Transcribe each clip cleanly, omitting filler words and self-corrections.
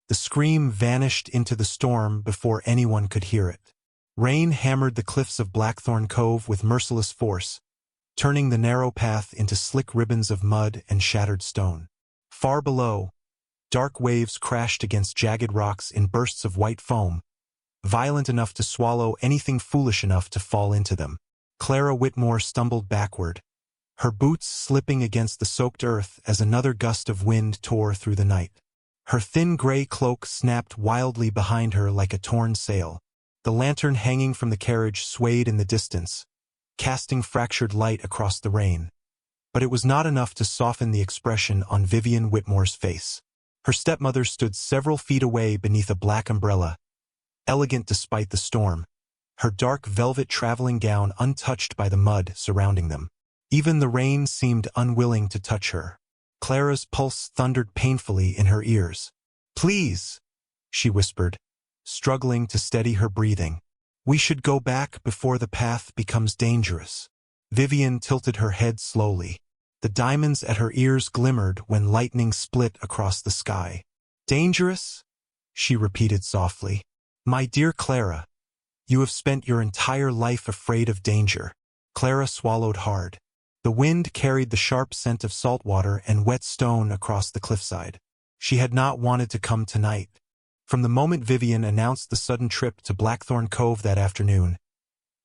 The scream vanished into the storm before anyone could hear it. Rain hammered the cliffs of Blackthorne Cove with merciless force, turning the narrow path into slick ribbons of mud and shattered stone. Far below, dark waves crashed against jagged rocks in bursts of white foam, violent enough to swallow anything foolish enough to fall into them. Clara Whitmore stumbled backward, her boots slipping against the soaked earth as another gust of wind tore through the night. Her thin gray cloak snapped wildly behind her like a torn sail. The lantern hanging from the carriage swayed in the distance, casting fractured light across the rain. But it was not enough to soften the expression on Vivian Whitmore's face. Her stepmother stood several feet away beneath a black umbrella, elegant despite the storm, her dark velvet traveling gown untouched by the mud surrounding them. Even the rain seemed unwilling to touch her. Clara's pulse thundered painfully in her ears. "Please," she whispered, struggling to steady her breathing. "We should go back before the path becomes dangerous." Vivian tilted her head slowly. The diamonds at her ears glimmered when lightning split across the sky. "Dangerous?" she repeated softly. "My dear Clara, you have spent your entire life afraid of danger." Clara swallowed hard. The wind carried the sharp scent of salt water and wet stone across the cliffside. She had not wanted to come tonight. From the moment Vivian announced the sudden trip to Blackthorne Cove that afternoon,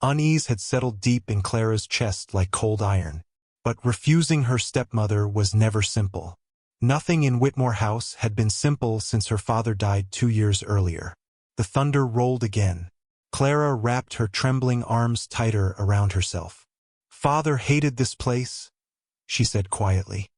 unease had settled deep in Clara's chest like cold iron. But refusing her stepmother was never simple. Nothing in Whitmore House had been simple since her father died 2 years earlier. The thunder rolled again. Clara wrapped her trembling arms tighter around herself. "Father hated this place," she said quietly.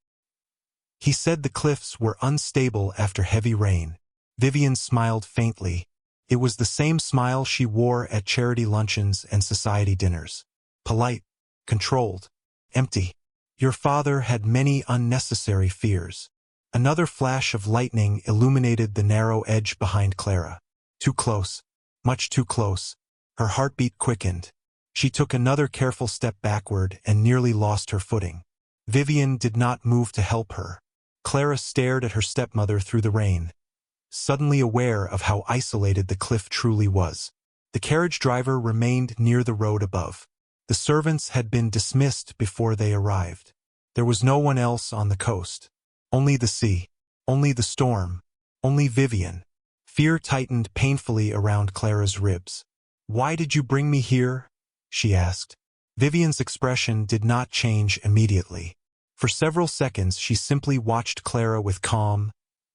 "He said the cliffs were unstable after heavy rain." Vivian smiled faintly. It was the same smile she wore at charity luncheons and society dinners. Polite, controlled, empty. "Your father had many unnecessary fears." Another flash of lightning illuminated the narrow edge behind Clara. Too close, much too close. Her heartbeat quickened. She took another careful step backward and nearly lost her footing. Vivian did not move to help her. Clara stared at her stepmother through the rain, suddenly aware of how isolated the cliff truly was. The carriage driver remained near the road above. The servants had been dismissed before they arrived. There was no one else on the coast. Only the sea. Only the storm. Only Vivian. Fear tightened painfully around Clara's ribs. "Why did you bring me here?" she asked. Vivian's expression did not change immediately. For several seconds she simply watched Clara with calm,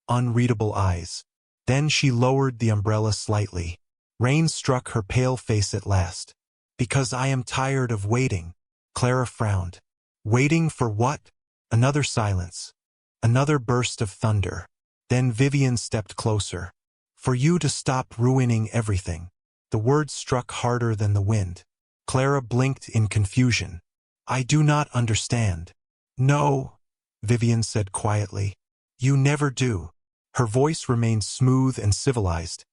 unreadable eyes. Then she lowered the umbrella slightly. Rain struck her pale face at last. "Because I am tired of waiting." Clara frowned. "Waiting for what?" Another silence. Another burst of thunder. Then Vivian stepped closer. "For you to stop ruining everything." The words struck harder than the wind. Clara blinked in confusion. "I do not understand." "No," Vivian said quietly. "You never do." Her voice remained smooth and civilized,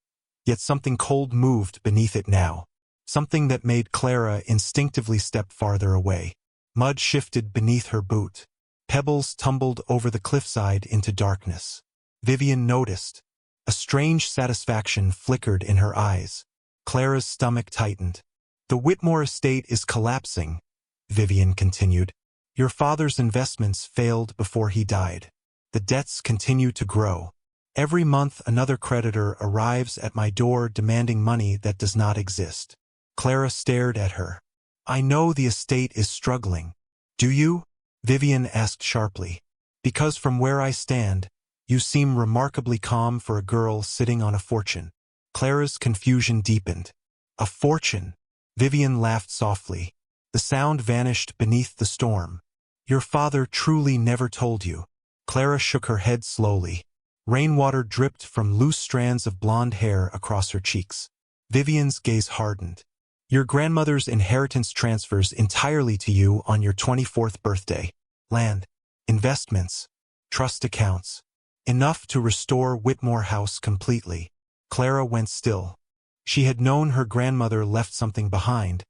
yet something cold moved beneath it now. Something that made Clara instinctively step farther away. Mud shifted beneath her boot. Pebbles tumbled over the cliffside into darkness. Vivian noticed. A strange satisfaction flickered in her eyes. Clara's stomach tightened. "The Whitmore estate is collapsing," Vivian continued. "Your father's investments failed before he died. The debts continue to grow. Every month another creditor arrives at my door demanding money that does not exist." Clara stared at her. "I know the estate is struggling." "Do you?" Vivian asked sharply. "Because from where I stand, you seem remarkably calm for a girl sitting on a fortune." Clara's confusion deepened. "A fortune?" Vivian laughed softly. The sound vanished beneath the storm. "Your father truly never told you." Clara shook her head slowly. Rainwater dripped from loose strands of blonde hair across her cheeks. Vivian's gaze hardened. "Your grandmother's inheritance transfers entirely to you on your 24th birthday. Land, investments, trust accounts. Enough to restore Whitmore House completely." Clara went still. She had known her grandmother left something behind,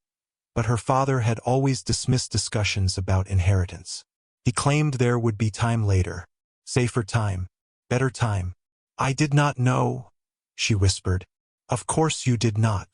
but her father had always dismissed discussions about inheritance. He claimed there would be time later. Safer time. Better time. I did not know, she whispered. Of course you did not.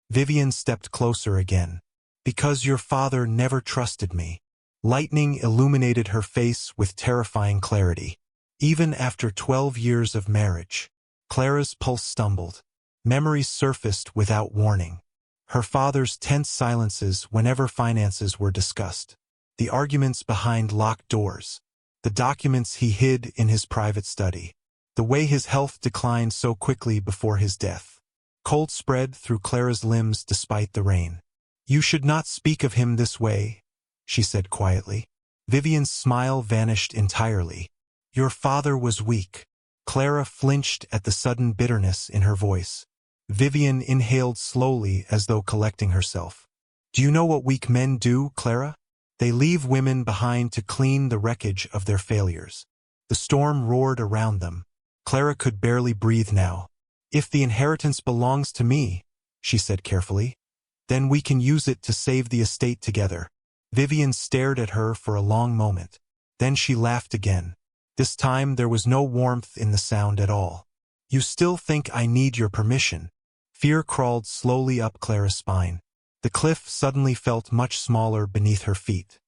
Vivian stepped closer again. Because your father never trusted me. Lightning illuminated her face with terrifying clarity. Even after 12 years of marriage. Clara's pulse stumbled. Memories surfaced without warning. Her father's tense silences whenever finances were discussed. The arguments behind locked doors. The documents he hid in his private study. The way his health declined so quickly before his death. Cold spread through Clara's limbs despite the rain. You should not speak of him this way, she said quietly. Vivian's smile vanished entirely. Your father was weak. Clara flinched at the sudden bitterness in her voice. Vivian inhaled slowly as though collecting herself. Do you know what weak men do, Clara? They leave women behind to clean the wreckage of their failures. The storm roared around them. Clara could barely breathe now. If the inheritance belongs to me, she said carefully, then we can use it to save the estate together. Vivian stared at her for a long moment. Then she laughed again. This time there was no warmth in the sound at all. You still think I need your permission? Fear crawled slowly up Clara's spine. The cliff suddenly felt much smaller beneath her feet.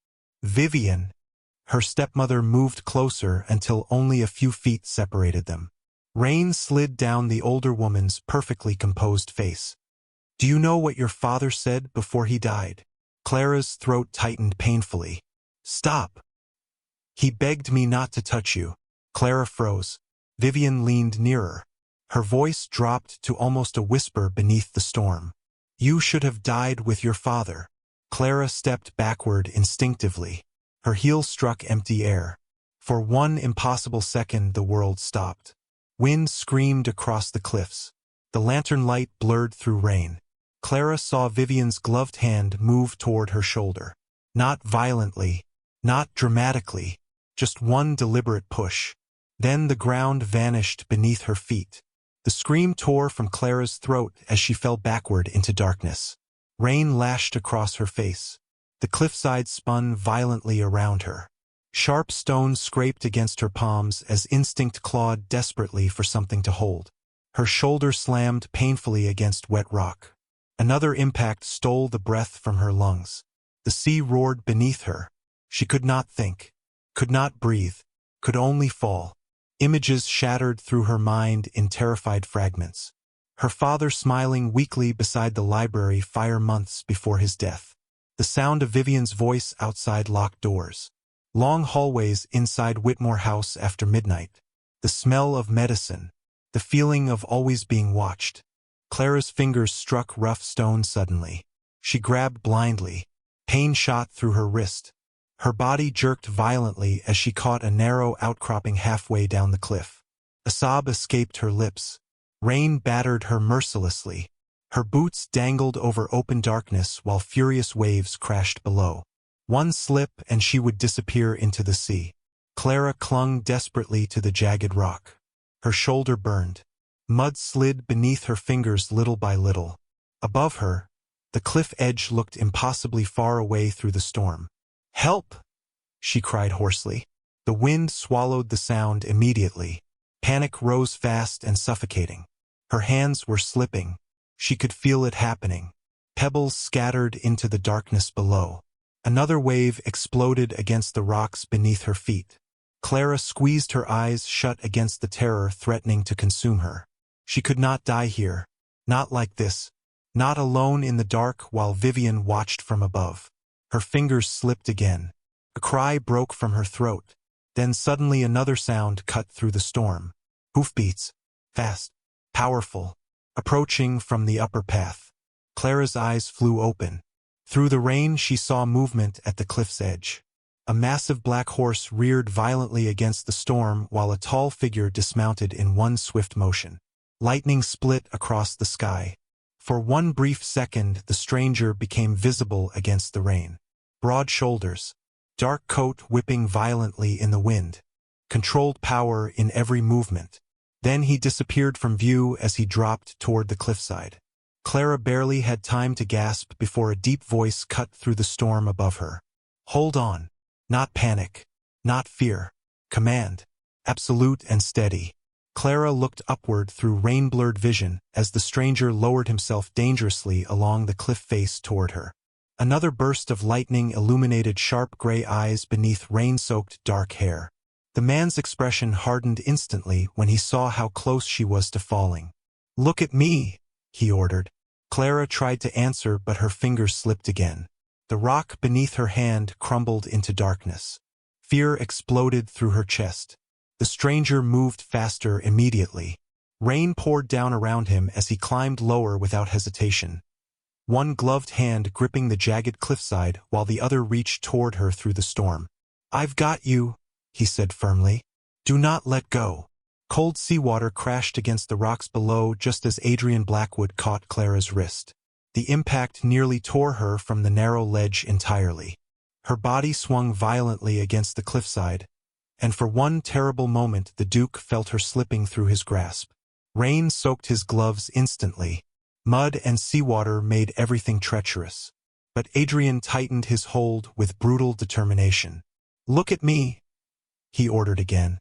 Vivian! Her stepmother moved closer until only a few feet separated them. Rain slid down the older woman's perfectly composed face. Do you know what your father said before he died? Clara's throat tightened painfully. Stop! He begged me not to touch you. Clara froze. Vivian leaned nearer. Her voice dropped to almost a whisper beneath the storm. You should have died with your father. Clara stepped backward instinctively. Her heel struck empty air. For one impossible second the world stopped. Wind screamed across the cliffs. The lantern light blurred through rain. Clara saw Vivian's gloved hand move toward her shoulder. Not violently, not dramatically, just one deliberate push. Then the ground vanished beneath her feet. The scream tore from Clara's throat as she fell backward into darkness. Rain lashed across her face. The cliffside spun violently around her. Sharp stones scraped against her palms as instinct clawed desperately for something to hold. Her shoulder slammed painfully against wet rock. Another impact stole the breath from her lungs. The sea roared beneath her. She could not think, could not breathe, could only fall. Images shattered through her mind in terrified fragments. Her father smiling weakly beside the library fire months before his death. The sound of Vivian's voice outside locked doors. Long hallways inside Whitmore House after midnight. The smell of medicine. The feeling of always being watched. Clara's fingers struck rough stone suddenly. She grabbed blindly. Pain shot through her wrist. Her body jerked violently as she caught a narrow outcropping halfway down the cliff. A sob escaped her lips. Rain battered her mercilessly. Her boots dangled over open darkness while furious waves crashed below. One slip and she would disappear into the sea. Clara clung desperately to the jagged rock. Her shoulder burned. Mud slid beneath her fingers little by little. Above her, the cliff edge looked impossibly far away through the storm. Help! She cried hoarsely. The wind swallowed the sound immediately. Panic rose fast and suffocating. Her hands were slipping. She could feel it happening. Pebbles scattered into the darkness below. Another wave exploded against the rocks beneath her feet. Clara squeezed her eyes shut against the terror threatening to consume her. She could not die here. Not like this. Not alone in the dark while Vivian watched from above. Her fingers slipped again. A cry broke from her throat. Then suddenly another sound cut through the storm. Hoofbeats. Fast. Powerful. Approaching from the upper path. Clara's eyes flew open. Through the rain she saw movement at the cliff's edge. A massive black horse reared violently against the storm while a tall figure dismounted in one swift motion. Lightning split across the sky. For one brief second the stranger became visible against the rain. Broad shoulders. Dark coat whipping violently in the wind. Controlled power in every movement. Then he disappeared from view as he dropped toward the cliffside. Clara barely had time to gasp before a deep voice cut through the storm above her. Hold on. Not panic. Not fear. Command. Absolute and steady. Clara looked upward through rain-blurred vision as the stranger lowered himself dangerously along the cliff face toward her. Another burst of lightning illuminated sharp gray eyes beneath rain-soaked dark hair. The man's expression hardened instantly when he saw how close she was to falling. "Look at me," he ordered. Clara tried to answer, but her fingers slipped again. The rock beneath her hand crumbled into darkness. Fear exploded through her chest. The stranger moved faster immediately. Rain poured down around him as he climbed lower without hesitation. One gloved hand gripping the jagged cliffside while the other reached toward her through the storm. "I've got you," he said firmly. "Do not let go." Cold seawater crashed against the rocks below just as Adrian Blackwood caught Clara's wrist. The impact nearly tore her from the narrow ledge entirely. Her body swung violently against the cliffside, and for one terrible moment the Duke felt her slipping through his grasp. Rain soaked his gloves instantly. Mud and seawater made everything treacherous. But Adrian tightened his hold with brutal determination. "Look at me," he ordered again,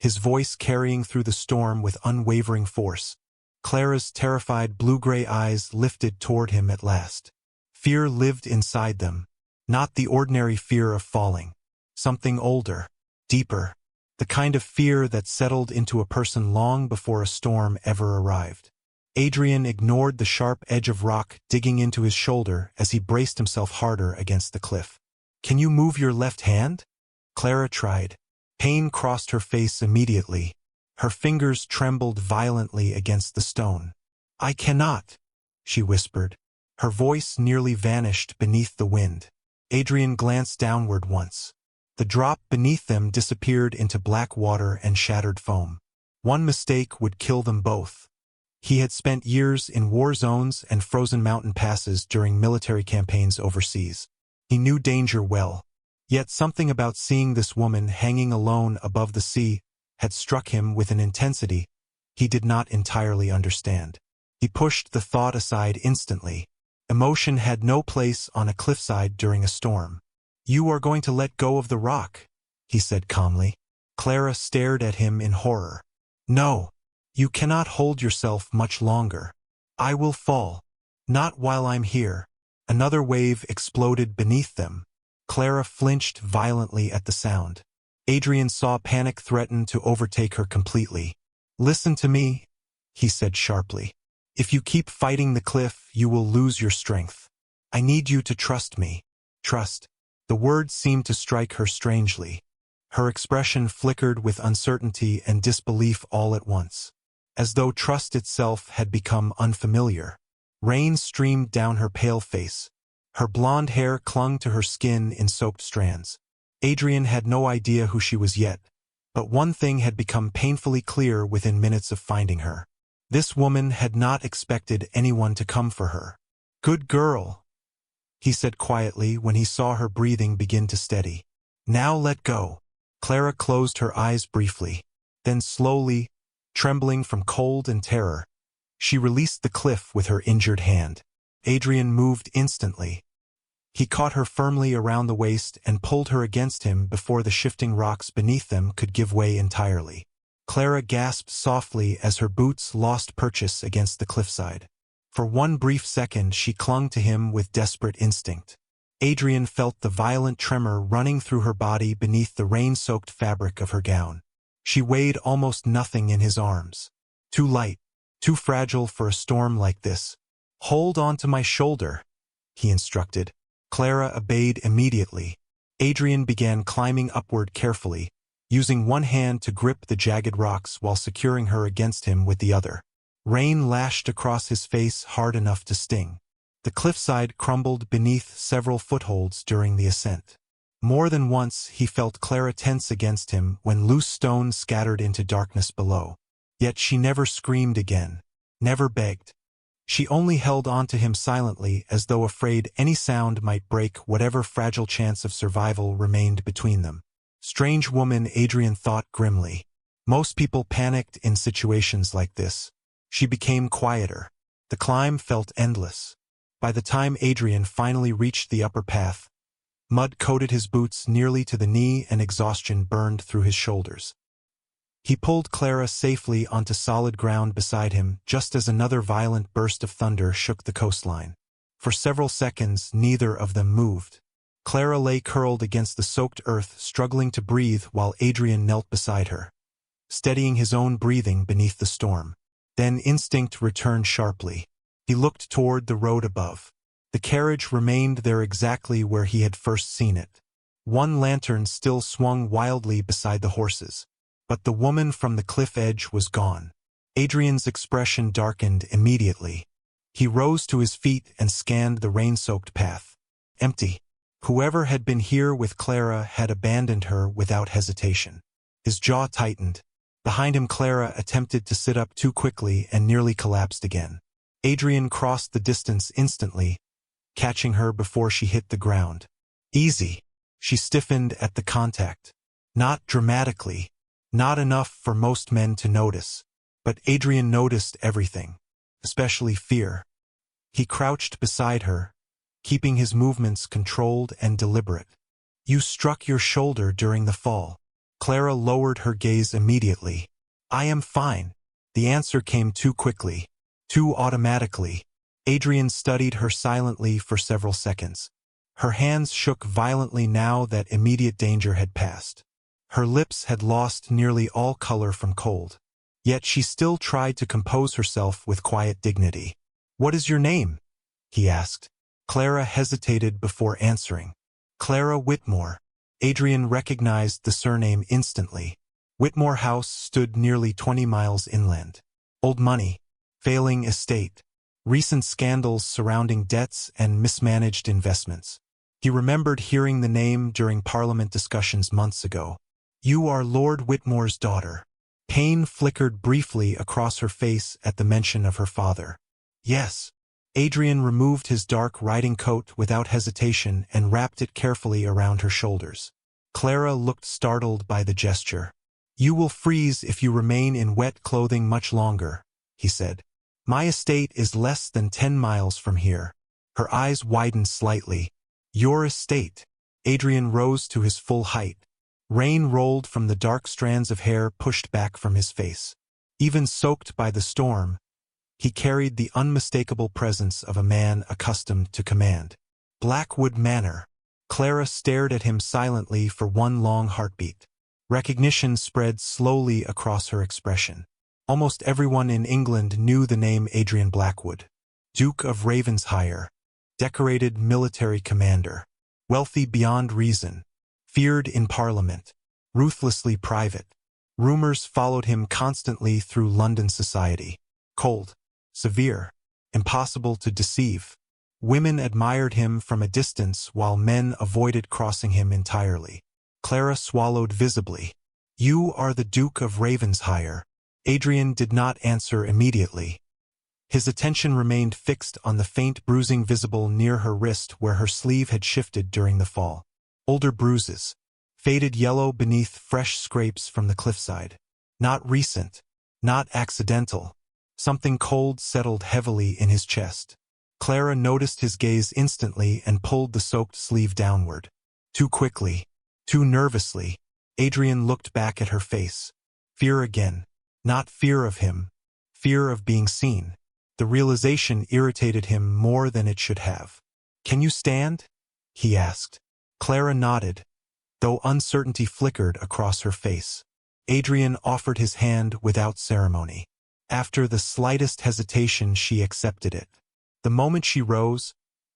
his voice carrying through the storm with unwavering force. Clara's terrified blue-gray eyes lifted toward him at last. Fear lived inside them, not the ordinary fear of falling. Something older, deeper, the kind of fear that settled into a person long before a storm ever arrived. Adrian ignored the sharp edge of rock digging into his shoulder as he braced himself harder against the cliff. "Can you move your left hand?" Clara tried. Pain crossed her face immediately. Her fingers trembled violently against the stone. "I cannot," she whispered. Her voice nearly vanished beneath the wind. Adrian glanced downward once. The drop beneath them disappeared into black water and shattered foam. One mistake would kill them both. He had spent years in war zones and frozen mountain passes during military campaigns overseas. He knew danger well. Yet something about seeing this woman hanging alone above the sea had struck him with an intensity he did not entirely understand. He pushed the thought aside instantly. Emotion had no place on a cliffside during a storm. "You are going to let go of the rock," he said calmly. Clara stared at him in horror. "No, you cannot hold yourself much longer. I will fall. Not while I'm here." Another wave exploded beneath them. Clara flinched violently at the sound. Adrian saw panic threaten to overtake her completely. "Listen to me," he said sharply. "If you keep fighting the cliff, you will lose your strength. I need you to trust me." Trust. The word seemed to strike her strangely. Her expression flickered with uncertainty and disbelief all at once, as though trust itself had become unfamiliar. Rain streamed down her pale face. Her blonde hair clung to her skin in soaked strands. Adrian had no idea who she was yet, but one thing had become painfully clear within minutes of finding her. This woman had not expected anyone to come for her. "Good girl," he said quietly when he saw her breathing begin to steady. "Now let go." Clara closed her eyes briefly. Then slowly, trembling from cold and terror, she released the cliff with her injured hand. Adrian moved instantly. He caught her firmly around the waist and pulled her against him before the shifting rocks beneath them could give way entirely. Clara gasped softly as her boots lost purchase against the cliffside. For one brief second she clung to him with desperate instinct. Adrian felt the violent tremor running through her body beneath the rain-soaked fabric of her gown. She weighed almost nothing in his arms. Too light, too fragile for a storm like this. "Hold on to my shoulder," he instructed. Clara obeyed immediately. Adrian began climbing upward carefully, using one hand to grip the jagged rocks while securing her against him with the other. Rain lashed across his face hard enough to sting. The cliffside crumbled beneath several footholds during the ascent. More than once he felt Clara tense against him when loose stones scattered into darkness below. Yet she never screamed again, never begged. She only held on to him silently as though afraid any sound might break whatever fragile chance of survival remained between them. Strange woman, Adrian thought grimly. Most people panicked in situations like this. She became quieter. The climb felt endless. By the time Adrian finally reached the upper path, mud coated his boots nearly to the knee and exhaustion burned through his shoulders. He pulled Clara safely onto solid ground beside him just as another violent burst of thunder shook the coastline. For several seconds, neither of them moved. Clara lay curled against the soaked earth, struggling to breathe while Adrian knelt beside her, steadying his own breathing beneath the storm. Then instinct returned sharply. He looked toward the road above. The carriage remained there exactly where he had first seen it. One lantern still swung wildly beside the horses. But the woman from the cliff edge was gone. Adrian's expression darkened immediately. He rose to his feet and scanned the rain-soaked path. Empty. Whoever had been here with Clara had abandoned her without hesitation. His jaw tightened. Behind him, Clara attempted to sit up too quickly and nearly collapsed again. Adrian crossed the distance instantly, catching her before she hit the ground. Easy. She stiffened at the contact. Not dramatically. Not enough for most men to notice. But Adrian noticed everything, especially fear. He crouched beside her, keeping his movements controlled and deliberate. You struck your shoulder during the fall. Clara lowered her gaze immediately. I am fine. The answer came too quickly, too automatically. Adrian studied her silently for several seconds. Her hands shook violently now that immediate danger had passed. Her lips had lost nearly all color from cold. Yet she still tried to compose herself with quiet dignity. What is your name? He asked. Clara hesitated before answering. Clara Whitmore. Adrian recognized the surname instantly. Whitmore House stood nearly 20 miles inland. Old money. Failing estate. Recent scandals surrounding debts and mismanaged investments. He remembered hearing the name during Parliament discussions months ago. You are Lord Whitmore's daughter. Pain flickered briefly across her face at the mention of her father. Yes. Adrian removed his dark riding coat without hesitation and wrapped it carefully around her shoulders. Clara looked startled by the gesture. You will freeze if you remain in wet clothing much longer, he said. My estate is less than 10 miles from here. Her eyes widened slightly. Your estate. Adrian rose to his full height. Rain rolled from the dark strands of hair pushed back from his face. Even soaked by the storm, he carried the unmistakable presence of a man accustomed to command. Blackwood Manor. Clara stared at him silently for one long heartbeat. Recognition spread slowly across her expression. Almost everyone in England knew the name Adrian Blackwood. Duke of Ravenshire. Decorated military commander. Wealthy beyond reason. Feared in Parliament. Ruthlessly private. Rumors followed him constantly through London society. Cold. Severe. Impossible to deceive. Women admired him from a distance while men avoided crossing him entirely. Clara swallowed visibly. You are the Duke of Ravenshire. Adrian did not answer immediately. His attention remained fixed on the faint bruising visible near her wrist where her sleeve had shifted during the fall. Older bruises. Faded yellow beneath fresh scrapes from the cliffside. Not recent. Not accidental. Something cold settled heavily in his chest. Clara noticed his gaze instantly and pulled the soaked sleeve downward. Too quickly. Too nervously. Adrian looked back at her face. Fear again. Not fear of him. Fear of being seen. The realization irritated him more than it should have. Can you stand? He asked. Clara nodded, though uncertainty flickered across her face. Adrian offered his hand without ceremony. After the slightest hesitation, she accepted it. The moment she rose,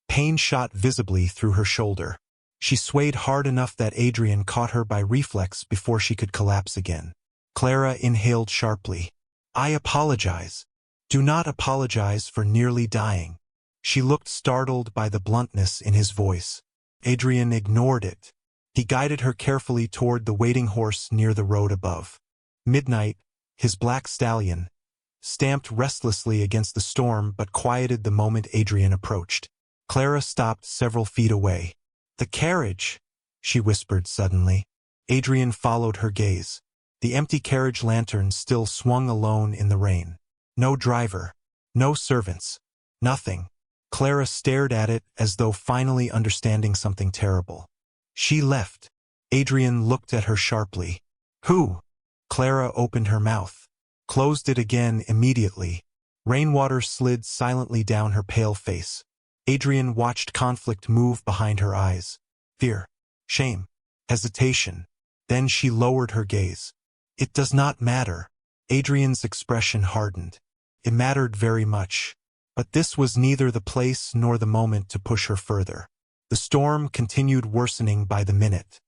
pain shot visibly through her shoulder. She swayed hard enough that Adrian caught her by reflex before she could collapse again. Clara inhaled sharply. I apologize. Do not apologize for nearly dying. She looked startled by the bluntness in his voice. Adrian ignored it. He guided her carefully toward the waiting horse near the road above. Midnight, his black stallion, stamped restlessly against the storm but quieted the moment Adrian approached. Clara stopped several feet away. The carriage, she whispered suddenly. Adrian followed her gaze. The empty carriage lantern still swung alone in the rain. No driver. No servants. Nothing. Clara stared at it as though finally understanding something terrible. She left. Adrian looked at her sharply. Who? Clara opened her mouth, closed it again immediately. Rainwater slid silently down her pale face. Adrian watched conflict move behind her eyes. Fear, shame, hesitation. Then she lowered her gaze. It does not matter. Adrian's expression hardened. It mattered very much. But this was neither the place nor the moment to push her further. The storm continued worsening by the minute.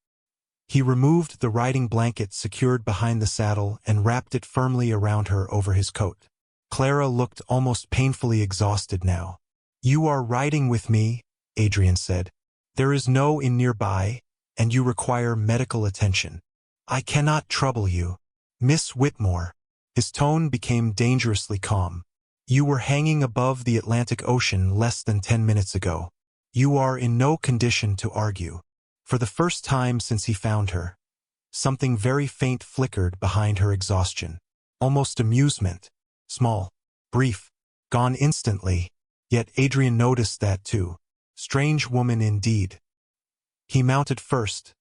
He removed the riding blanket secured behind the saddle and wrapped it firmly around her over his coat. Clara looked almost painfully exhausted now. "You are riding with me," Adrian said. "There is no inn nearby, and you require medical attention. I cannot trouble you. Miss Whitmore." His tone became dangerously calm. "You were hanging above the Atlantic Ocean less than 10 minutes ago. You are in no condition to argue." For the first time since he found her, something very faint flickered behind her exhaustion. Almost amusement. Small, brief, gone instantly. Yet Adrian noticed that too. Strange woman indeed. He mounted first,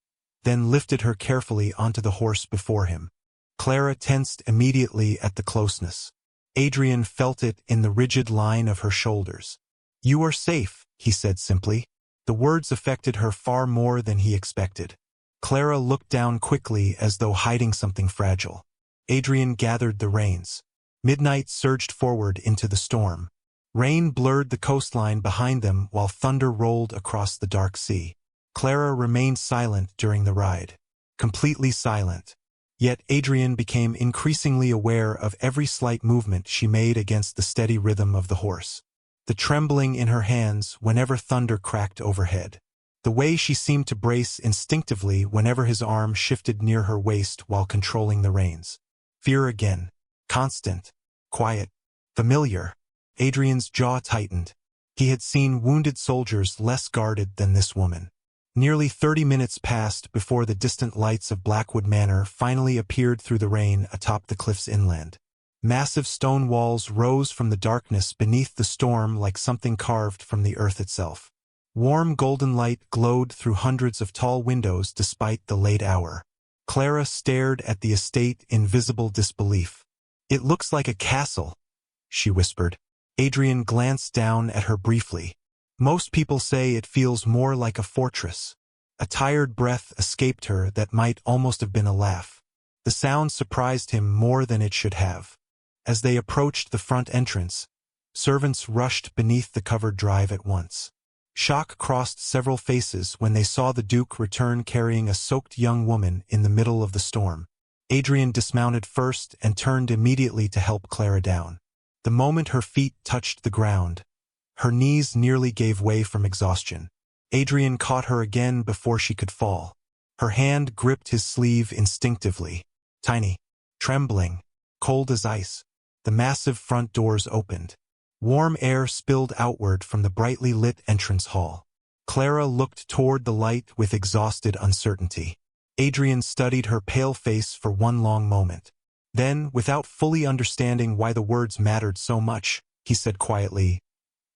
then lifted her carefully onto the horse before him. Clara tensed immediately at the closeness. Adrian felt it in the rigid line of her shoulders. "You are safe," he said simply. The words affected her far more than he expected. Clara looked down quickly as though hiding something fragile. Adrian gathered the reins. Midnight surged forward into the storm. Rain blurred the coastline behind them while thunder rolled across the dark sea. Clara remained silent during the ride. Completely silent. Yet Adrian became increasingly aware of every slight movement she made against the steady rhythm of the horse. The trembling in her hands whenever thunder cracked overhead. The way she seemed to brace instinctively whenever his arm shifted near her waist while controlling the reins. Fear again. Constant. Quiet. Familiar. Adrian's jaw tightened. He had seen wounded soldiers less guarded than this woman. Nearly 30 minutes passed before the distant lights of Blackwood Manor finally appeared through the rain atop the cliffs inland. Massive stone walls rose from the darkness beneath the storm like something carved from the earth itself. Warm golden light glowed through hundreds of tall windows despite the late hour. Clara stared at the estate in visible disbelief. "It looks like a castle," she whispered. Adrian glanced down at her briefly. "Most people say it feels more like a fortress." A tired breath escaped her that might almost have been a laugh. The sound surprised him more than it should have. As they approached the front entrance, servants rushed beneath the covered drive at once. Shock crossed several faces when they saw the Duke return carrying a soaked young woman in the middle of the storm. Adrian dismounted first and turned immediately to help Clara down. The moment her feet touched the ground, her knees nearly gave way from exhaustion. Adrian caught her again before she could fall. Her hand gripped his sleeve instinctively. Tiny, trembling, cold as ice. The massive front doors opened. Warm air spilled outward from the brightly lit entrance hall. Clara looked toward the light with exhausted uncertainty. Adrian studied her pale face for one long moment. Then, without fully understanding why the words mattered so much, he said quietly,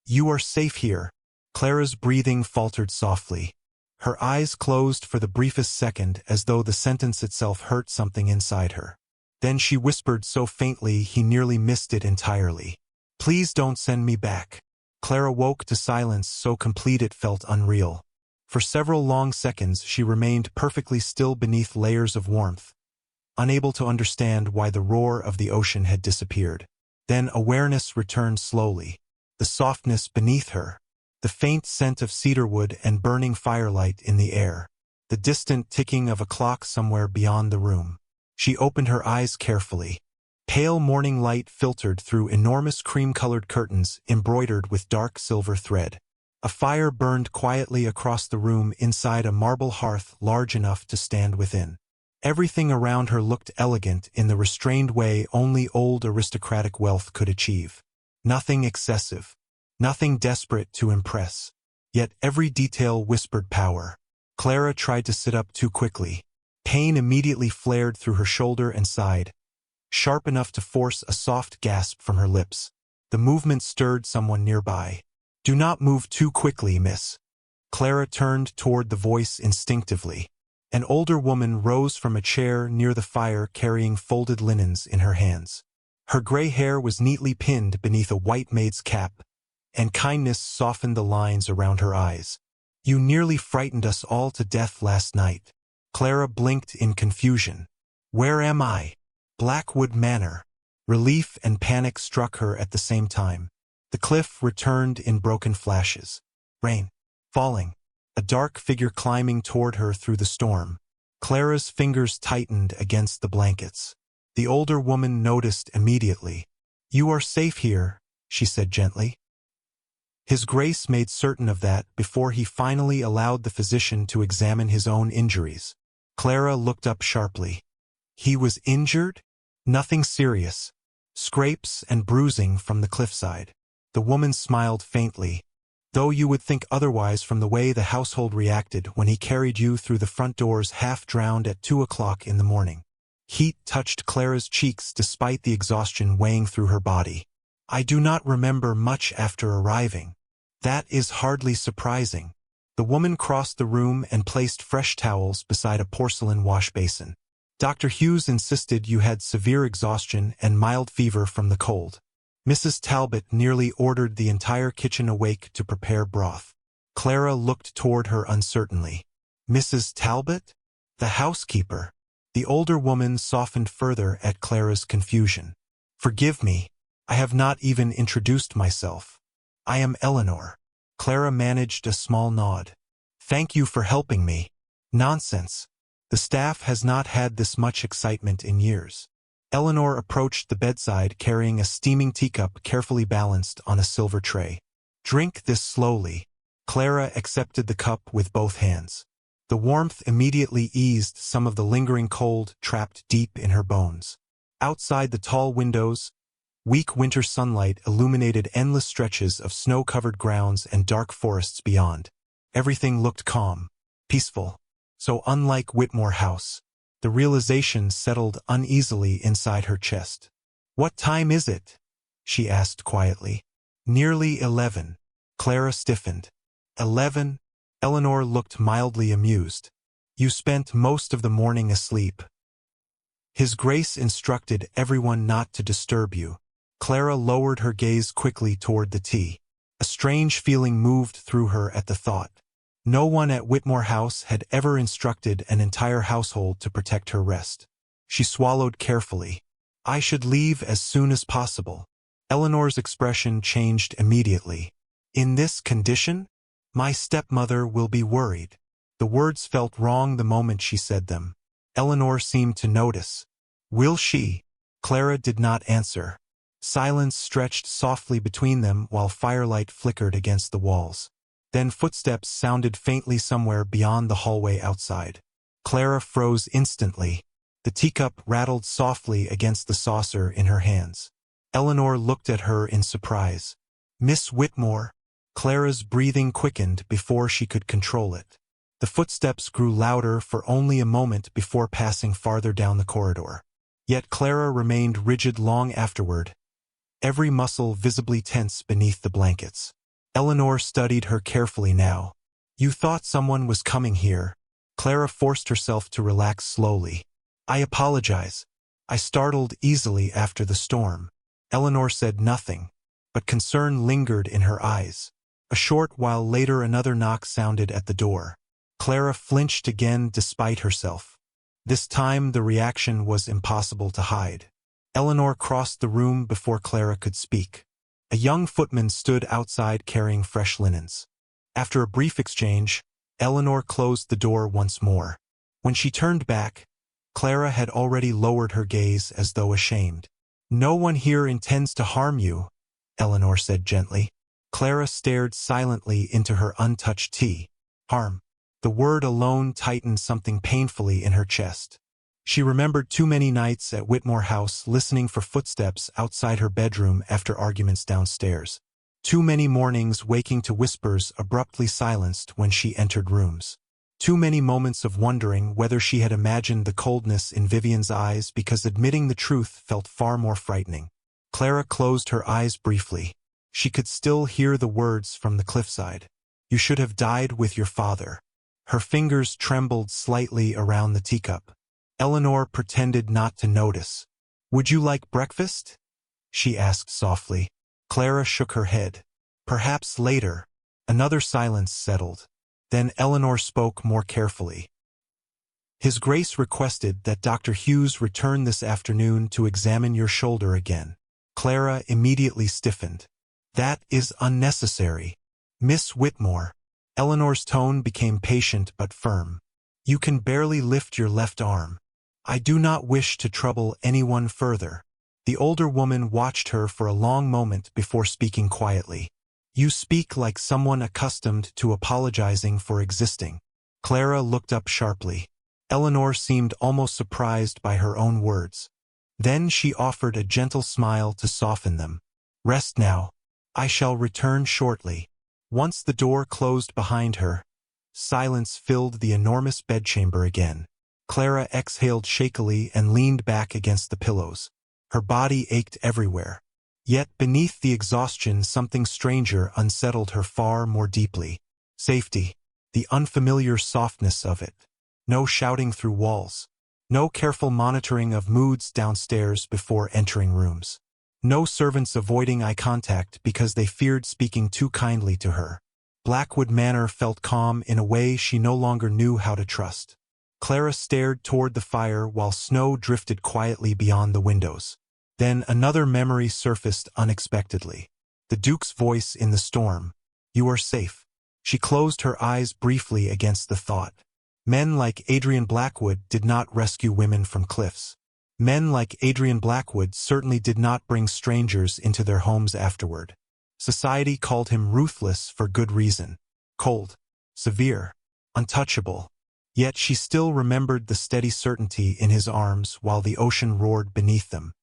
"You are safe here." Clara's breathing faltered softly. Her eyes closed for the briefest second as though the sentence itself hurt something inside her. Then she whispered so faintly he nearly missed it entirely. "Please don't send me back." Clara woke to silence so complete it felt unreal. For several long seconds she remained perfectly still beneath layers of warmth, unable to understand why the roar of the ocean had disappeared. Then awareness returned slowly. The softness beneath her, the faint scent of cedarwood and burning firelight in the air, the distant ticking of a clock somewhere beyond the room. She opened her eyes carefully. Pale morning light filtered through enormous cream-colored curtains embroidered with dark silver thread. A fire burned quietly across the room inside a marble hearth large enough to stand within. Everything around her looked elegant in the restrained way only old aristocratic wealth could achieve. Nothing excessive. Nothing desperate to impress. Yet every detail whispered power. Clara tried to sit up too quickly. Pain immediately flared through her shoulder and side, sharp enough to force a soft gasp from her lips. The movement stirred someone nearby. "Do not move too quickly, miss." Clara turned toward the voice instinctively. An older woman rose from a chair near the fire carrying folded linens in her hands. Her gray hair was neatly pinned beneath a white maid's cap, and kindness softened the lines around her eyes. "You nearly frightened us all to death last night." Clara blinked in confusion. "Where am I?" "Blackwood Manor." Relief and panic struck her at the same time. The cliff returned in broken flashes. Rain. Falling. A dark figure climbing toward her through the storm. Clara's fingers tightened against the blankets. The older woman noticed immediately. "You are safe here," she said gently. His Grace made certain of that before he finally allowed the physician to examine his own injuries. Clara looked up sharply. He was injured? Nothing serious. Scrapes and bruising from the cliffside. The woman smiled faintly, though you would think otherwise from the way the household reacted when he carried you through the front doors half-drowned at 2 o'clock in the morning. Heat touched Clara's cheeks despite the exhaustion weighing through her body. "I do not remember much after arriving." "That is hardly surprising." The woman crossed the room and placed fresh towels beside a porcelain wash basin. "Dr. Hughes insisted you had severe exhaustion and mild fever from the cold." Mrs. Talbot nearly ordered the entire kitchen awake to prepare broth. Clara looked toward her uncertainly. "Mrs. Talbot?" "The housekeeper." The older woman softened further at Clara's confusion. "Forgive me. I have not even introduced myself. I am Eleanor." Clara managed a small nod. "Thank you for helping me." "Nonsense. The staff has not had this much excitement in years." Eleanor approached the bedside carrying a steaming teacup carefully balanced on a silver tray. "Drink this slowly." Clara accepted the cup with both hands. The warmth immediately eased some of the lingering cold trapped deep in her bones. Outside the tall windows, weak winter sunlight illuminated endless stretches of snow-covered grounds and dark forests beyond. Everything looked calm, peaceful, so unlike Whitmore House. The realization settled uneasily inside her chest. "What time is it?" she asked quietly. "Nearly 11. Clara stiffened. 11? Eleanor looked mildly amused. "You spent most of the morning asleep." His Grace instructed everyone not to disturb you. Clara lowered her gaze quickly toward the tea. A strange feeling moved through her at the thought. No one at Whitmore House had ever instructed an entire household to protect her rest. She swallowed carefully. "I should leave as soon as possible." Eleanor's expression changed immediately. "In this condition? My stepmother will be worried." The words felt wrong the moment she said them. Eleanor seemed to notice. "Will she?" Clara did not answer. Silence stretched softly between them while firelight flickered against the walls. Then footsteps sounded faintly somewhere beyond the hallway outside. Clara froze instantly. The teacup rattled softly against the saucer in her hands. Eleanor looked at her in surprise. "Miss Whitmore?" Clara's breathing quickened before she could control it. The footsteps grew louder for only a moment before passing farther down the corridor. Yet Clara remained rigid long afterward, every muscle visibly tense beneath the blankets. Eleanor studied her carefully now. "You thought someone was coming here." Clara forced herself to relax slowly. "I apologize. I startled easily after the storm." Eleanor said nothing, but concern lingered in her eyes. A short while later another knock sounded at the door. Clara flinched again despite herself. This time the reaction was impossible to hide. Eleanor crossed the room before Clara could speak. A young footman stood outside carrying fresh linens. After a brief exchange, Eleanor closed the door once more. When she turned back, Clara had already lowered her gaze as though ashamed. "No one here intends to harm you," Eleanor said gently. Clara stared silently into her untouched tea. Harm. The word alone tightened something painfully in her chest. She remembered too many nights at Whitmore House listening for footsteps outside her bedroom after arguments downstairs. Too many mornings waking to whispers abruptly silenced when she entered rooms. Too many moments of wondering whether she had imagined the coldness in Vivian's eyes because admitting the truth felt far more frightening. Clara closed her eyes briefly. She could still hear the words from the cliffside. "You should have died with your father." Her fingers trembled slightly around the teacup. Eleanor pretended not to notice. "Would you like breakfast?" she asked softly. Clara shook her head. "Perhaps later." Another silence settled. Then Eleanor spoke more carefully. "His Grace requested that Dr. Hughes return this afternoon to examine your shoulder again." Clara immediately stiffened. "That is unnecessary. Miss Whitmore." Eleanor's tone became patient but firm. "You can barely lift your left arm. I do not wish to trouble anyone further." The older woman watched her for a long moment before speaking quietly. "You speak like someone accustomed to apologizing for existing." Clara looked up sharply. Eleanor seemed almost surprised by her own words. Then she offered a gentle smile to soften them. "Rest now. I shall return shortly." Once the door closed behind her, silence filled the enormous bedchamber again. Clara exhaled shakily and leaned back against the pillows. Her body ached everywhere. Yet beneath the exhaustion something stranger unsettled her far more deeply. Safety. The unfamiliar softness of it. No shouting through walls. No careful monitoring of moods downstairs before entering rooms. No servants avoiding eye contact because they feared speaking too kindly to her. Blackwood Manor felt calm in a way she no longer knew how to trust. Clara stared toward the fire while snow drifted quietly beyond the windows. Then another memory surfaced unexpectedly. The Duke's voice in the storm. "You are safe." She closed her eyes briefly against the thought. Men like Adrian Blackwood did not rescue women from cliffs. Men like Adrian Blackwood certainly did not bring strangers into their homes afterward. Society called him ruthless for good reason. Cold, severe, untouchable. Yet she still remembered the steady certainty in his arms while the ocean roared beneath them.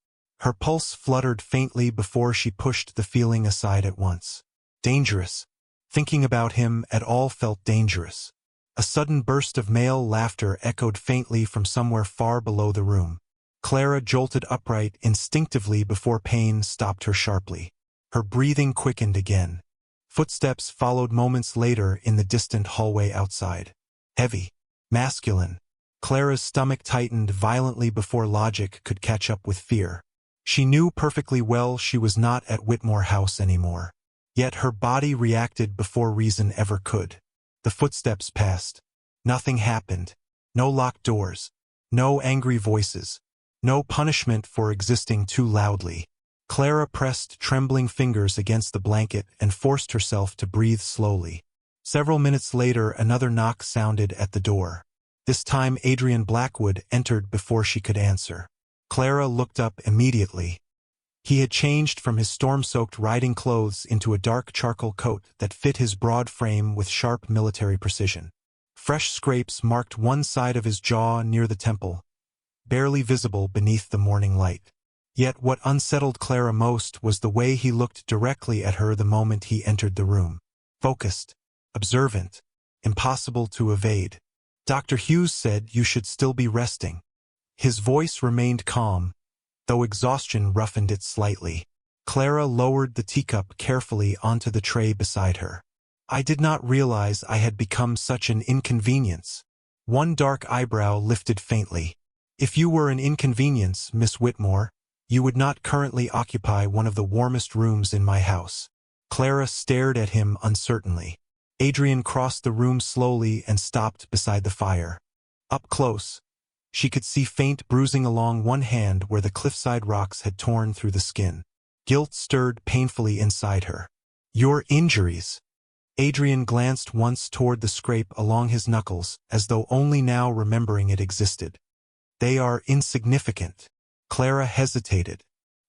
Her pulse fluttered faintly before she pushed the feeling aside at once. Dangerous. Thinking about him at all felt dangerous. A sudden burst of male laughter echoed faintly from somewhere far below the room. Clara jolted upright instinctively before pain stopped her sharply. Her breathing quickened again. Footsteps followed moments later in the distant hallway outside. Heavy. Masculine. Clara's stomach tightened violently before logic could catch up with fear. She knew perfectly well she was not at Whitmore House anymore. Yet her body reacted before reason ever could. The footsteps passed. Nothing happened. No locked doors. No angry voices. No punishment for existing too loudly. Clara pressed trembling fingers against the blanket and forced herself to breathe slowly. Several minutes later another knock sounded at the door. This time Adrian Blackwood entered before she could answer. Clara looked up immediately. He had changed from his storm-soaked riding clothes into a dark charcoal coat that fit his broad frame with sharp military precision. Fresh scrapes marked one side of his jaw near the temple, barely visible beneath the morning light. Yet what unsettled Clara most was the way he looked directly at her the moment he entered the room. Focused, observant, impossible to evade. "Dr. Hughes said you should still be resting." His voice remained calm, though exhaustion roughened it slightly. Clara lowered the teacup carefully onto the tray beside her. "I did not realize I had become such an inconvenience." One dark eyebrow lifted faintly. "If you were an inconvenience, Miss Whitmore, you would not currently occupy one of the warmest rooms in my house." Clara stared at him uncertainly. Adrian crossed the room slowly and stopped beside the fire. Up close, she could see faint bruising along one hand where the cliffside rocks had torn through the skin. Guilt stirred painfully inside her. "Your injuries." Adrian glanced once toward the scrape along his knuckles, as though only now remembering it existed. "They are insignificant." Clara hesitated.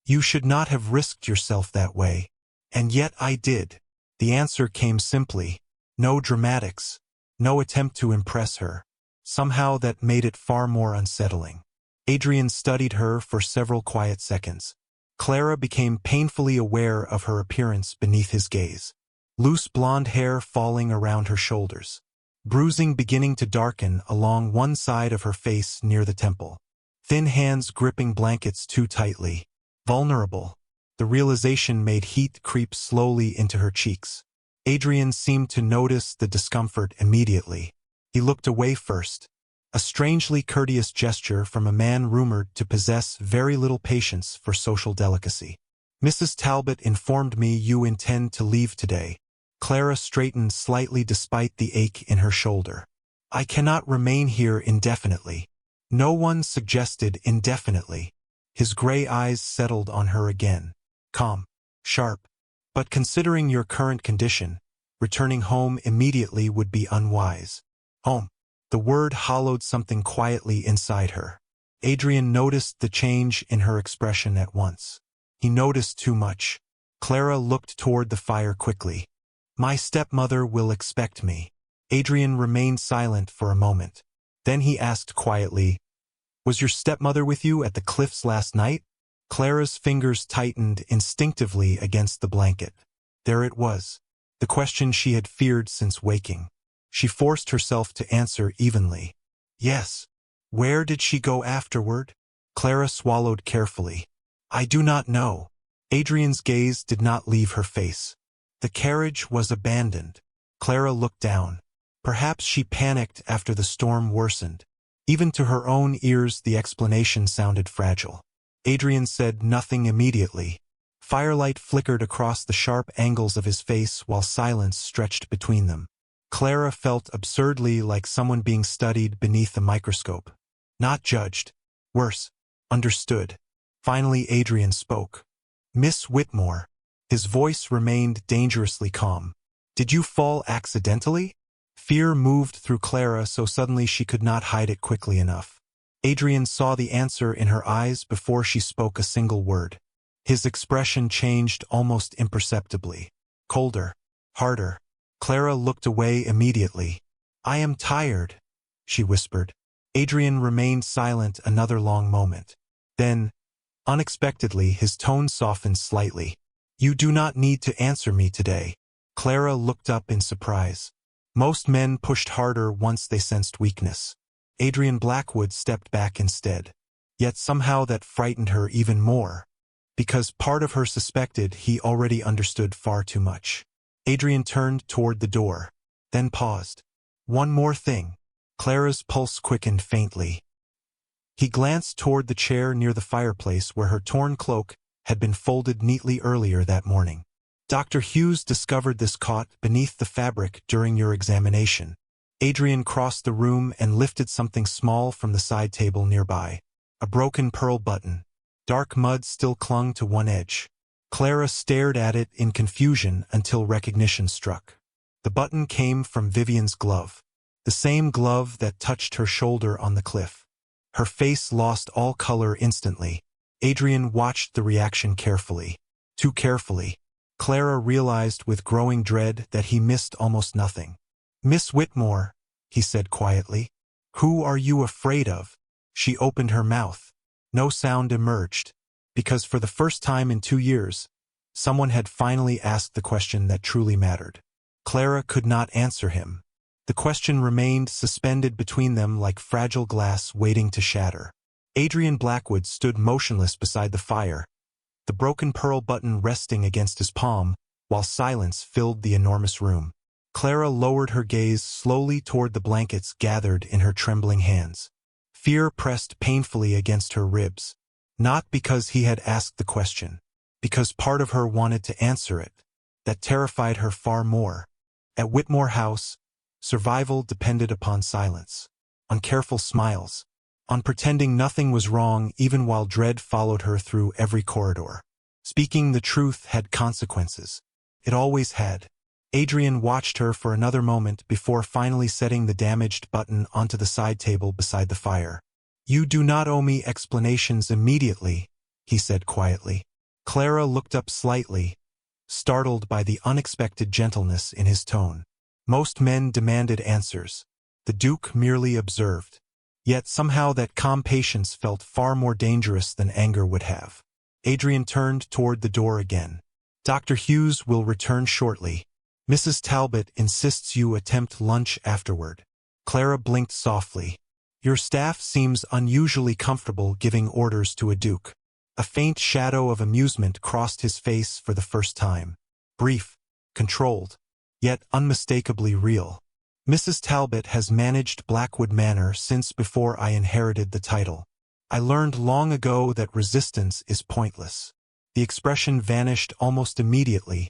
"You should not have risked yourself that way." "And yet I did." The answer came simply. No dramatics. No attempt to impress her. Somehow that made it far more unsettling. Adrian studied her for several quiet seconds. Clara became painfully aware of her appearance beneath his gaze. Loose blonde hair falling around her shoulders. Bruising beginning to darken along one side of her face near the temple. Thin hands gripping blankets too tightly. Vulnerable. The realization made heat creep slowly into her cheeks. Adrian seemed to notice the discomfort immediately. He looked away first, a strangely courteous gesture from a man rumored to possess very little patience for social delicacy. Mrs. Talbot informed me you intend to leave today. Clara straightened slightly despite the ache in her shoulder. I cannot remain here indefinitely. No one suggested indefinitely. His gray eyes settled on her again. Calm, sharp. But considering your current condition, returning home immediately would be unwise. Home. The word hollowed something quietly inside her. Adrian noticed the change in her expression at once. He noticed too much. Clara looked toward the fire quickly. My stepmother will expect me. Adrian remained silent for a moment. Then he asked quietly, Was your stepmother with you at the cliffs last night? Clara's fingers tightened instinctively against the blanket. There it was, the question she had feared since waking. She forced herself to answer evenly. Yes. Where did she go afterward? Clara swallowed carefully. I do not know. Adrian's gaze did not leave her face. The carriage was abandoned. Clara looked down. Perhaps she panicked after the storm worsened. Even to her own ears the explanation sounded fragile. Adrian said nothing immediately. Firelight flickered across the sharp angles of his face while silence stretched between them. Clara felt absurdly like someone being studied beneath a microscope. Not judged. Worse. Understood. Finally Adrian spoke. Miss Whitmore. His voice remained dangerously calm. Did you fall accidentally? Fear moved through Clara so suddenly she could not hide it quickly enough. Adrian saw the answer in her eyes before she spoke a single word. His expression changed almost imperceptibly. Colder. Harder. Clara looked away immediately. I am tired, she whispered. Adrian remained silent another long moment. Then, unexpectedly, his tone softened slightly. You do not need to answer me today. Clara looked up in surprise. Most men pushed harder once they sensed weakness. Adrian Blackwood stepped back instead. Yet somehow that frightened her even more, because part of her suspected he already understood far too much. Adrian turned toward the door, then paused. One more thing. Clara's pulse quickened faintly. He glanced toward the chair near the fireplace where her torn cloak had been folded neatly earlier that morning. Dr. Hughes discovered this caught beneath the fabric during your examination. Adrian crossed the room and lifted something small from the side table nearby. A broken pearl button. Dark mud still clung to one edge. Clara stared at it in confusion until recognition struck. The button came from Vivian's glove. The same glove that touched her shoulder on the cliff. Her face lost all color instantly. Adrian watched the reaction carefully. Too carefully. Clara realized with growing dread that he missed almost nothing. Miss Whitmore, he said quietly. Who are you afraid of? She opened her mouth. No sound emerged, because for the first time in 2 years, someone had finally asked the question that truly mattered. Clara could not answer him. The question remained suspended between them like fragile glass waiting to shatter. Adrian Blackwood stood motionless beside the fire, the broken pearl button resting against his palm, while silence filled the enormous room. Clara lowered her gaze slowly toward the blankets gathered in her trembling hands. Fear pressed painfully against her ribs, not because he had asked the question, because part of her wanted to answer it. That terrified her far more. At Whitmore House, survival depended upon silence, on careful smiles, on pretending nothing was wrong even while dread followed her through every corridor. Speaking the truth had consequences. It always had. Adrian watched her for another moment before finally setting the damaged button onto the side table beside the fire. You do not owe me explanations immediately, he said quietly. Clara looked up slightly, startled by the unexpected gentleness in his tone. Most men demanded answers. The Duke merely observed. Yet somehow that calm patience felt far more dangerous than anger would have. Adrian turned toward the door again. Dr. Hughes will return shortly. Mrs. Talbot insists you attempt lunch afterward. Clara blinked softly. Your staff seems unusually comfortable giving orders to a duke. A faint shadow of amusement crossed his face for the first time. Brief, controlled, yet unmistakably real. Mrs. Talbot has managed Blackwood Manor since before I inherited the title. I learned long ago that resistance is pointless. The expression vanished almost immediately,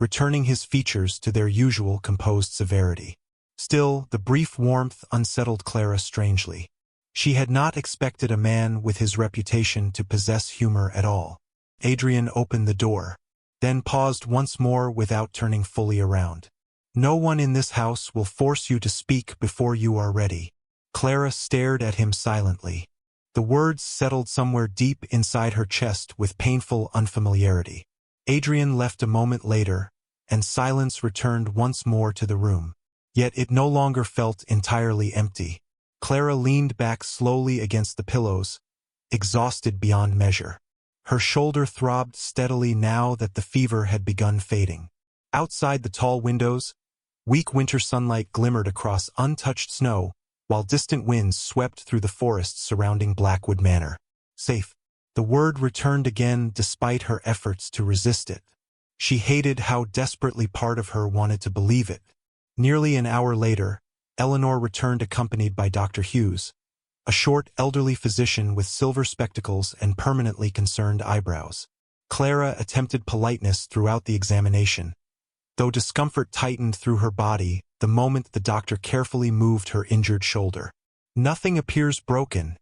returning his features to their usual composed severity. Still, the brief warmth unsettled Clara strangely. She had not expected a man with his reputation to possess humor at all. Adrian opened the door, then paused once more without turning fully around. "No one in this house will force you to speak before you are ready." Clara stared at him silently. The words settled somewhere deep inside her chest with painful unfamiliarity. Adrian left a moment later, and silence returned once more to the room. Yet it no longer felt entirely empty. Clara leaned back slowly against the pillows, exhausted beyond measure. Her shoulder throbbed steadily now that the fever had begun fading. Outside the tall windows, weak winter sunlight glimmered across untouched snow, while distant winds swept through the forests surrounding Blackwood Manor. Safe. The word returned again despite her efforts to resist it. She hated how desperately part of her wanted to believe it. Nearly an hour later, Eleanor returned accompanied by Dr. Hughes, a short, elderly physician with silver spectacles and permanently concerned eyebrows. Clara attempted politeness throughout the examination, though discomfort tightened through her body the moment the doctor carefully moved her injured shoulder. "Nothing appears broken,"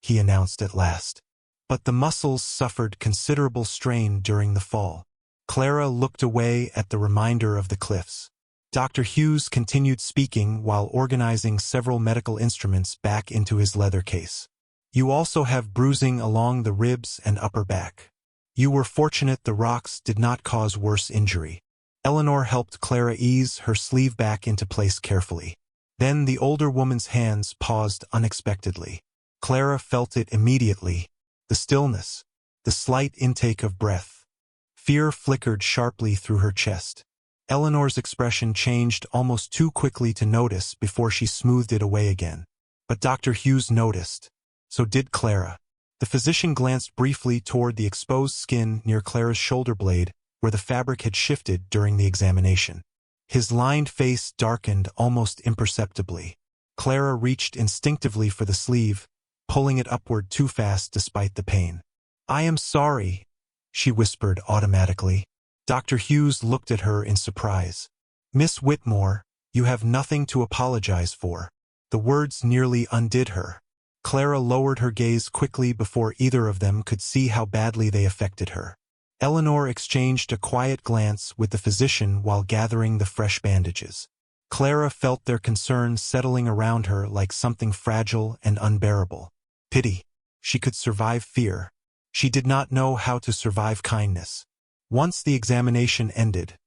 he announced at last. But the muscles suffered considerable strain during the fall. Clara looked away at the reminder of the cliffs. Dr. Hughes continued speaking while organizing several medical instruments back into his leather case. "You also have bruising along the ribs and upper back. You were fortunate the rocks did not cause worse injury." Eleanor helped Clara ease her sleeve back into place carefully. Then the older woman's hands paused unexpectedly. Clara felt it immediately, the stillness, the slight intake of breath. Fear flickered sharply through her chest. Eleanor's expression changed almost too quickly to notice before she smoothed it away again. But Dr. Hughes noticed. So did Clara. The physician glanced briefly toward the exposed skin near Clara's shoulder blade, where the fabric had shifted during the examination. His lined face darkened almost imperceptibly. Clara reached instinctively for the sleeve, pulling it upward too fast despite the pain. "I am sorry," she whispered automatically. Dr. Hughes looked at her in surprise. "Miss Whitmore, you have nothing to apologize for." The words nearly undid her. Clara lowered her gaze quickly before either of them could see how badly they affected her. Eleanor exchanged a quiet glance with the physician while gathering the fresh bandages. Clara felt their concern settling around her like something fragile and unbearable. Pity. She could survive fear. She did not know how to survive kindness. Once the examination ended,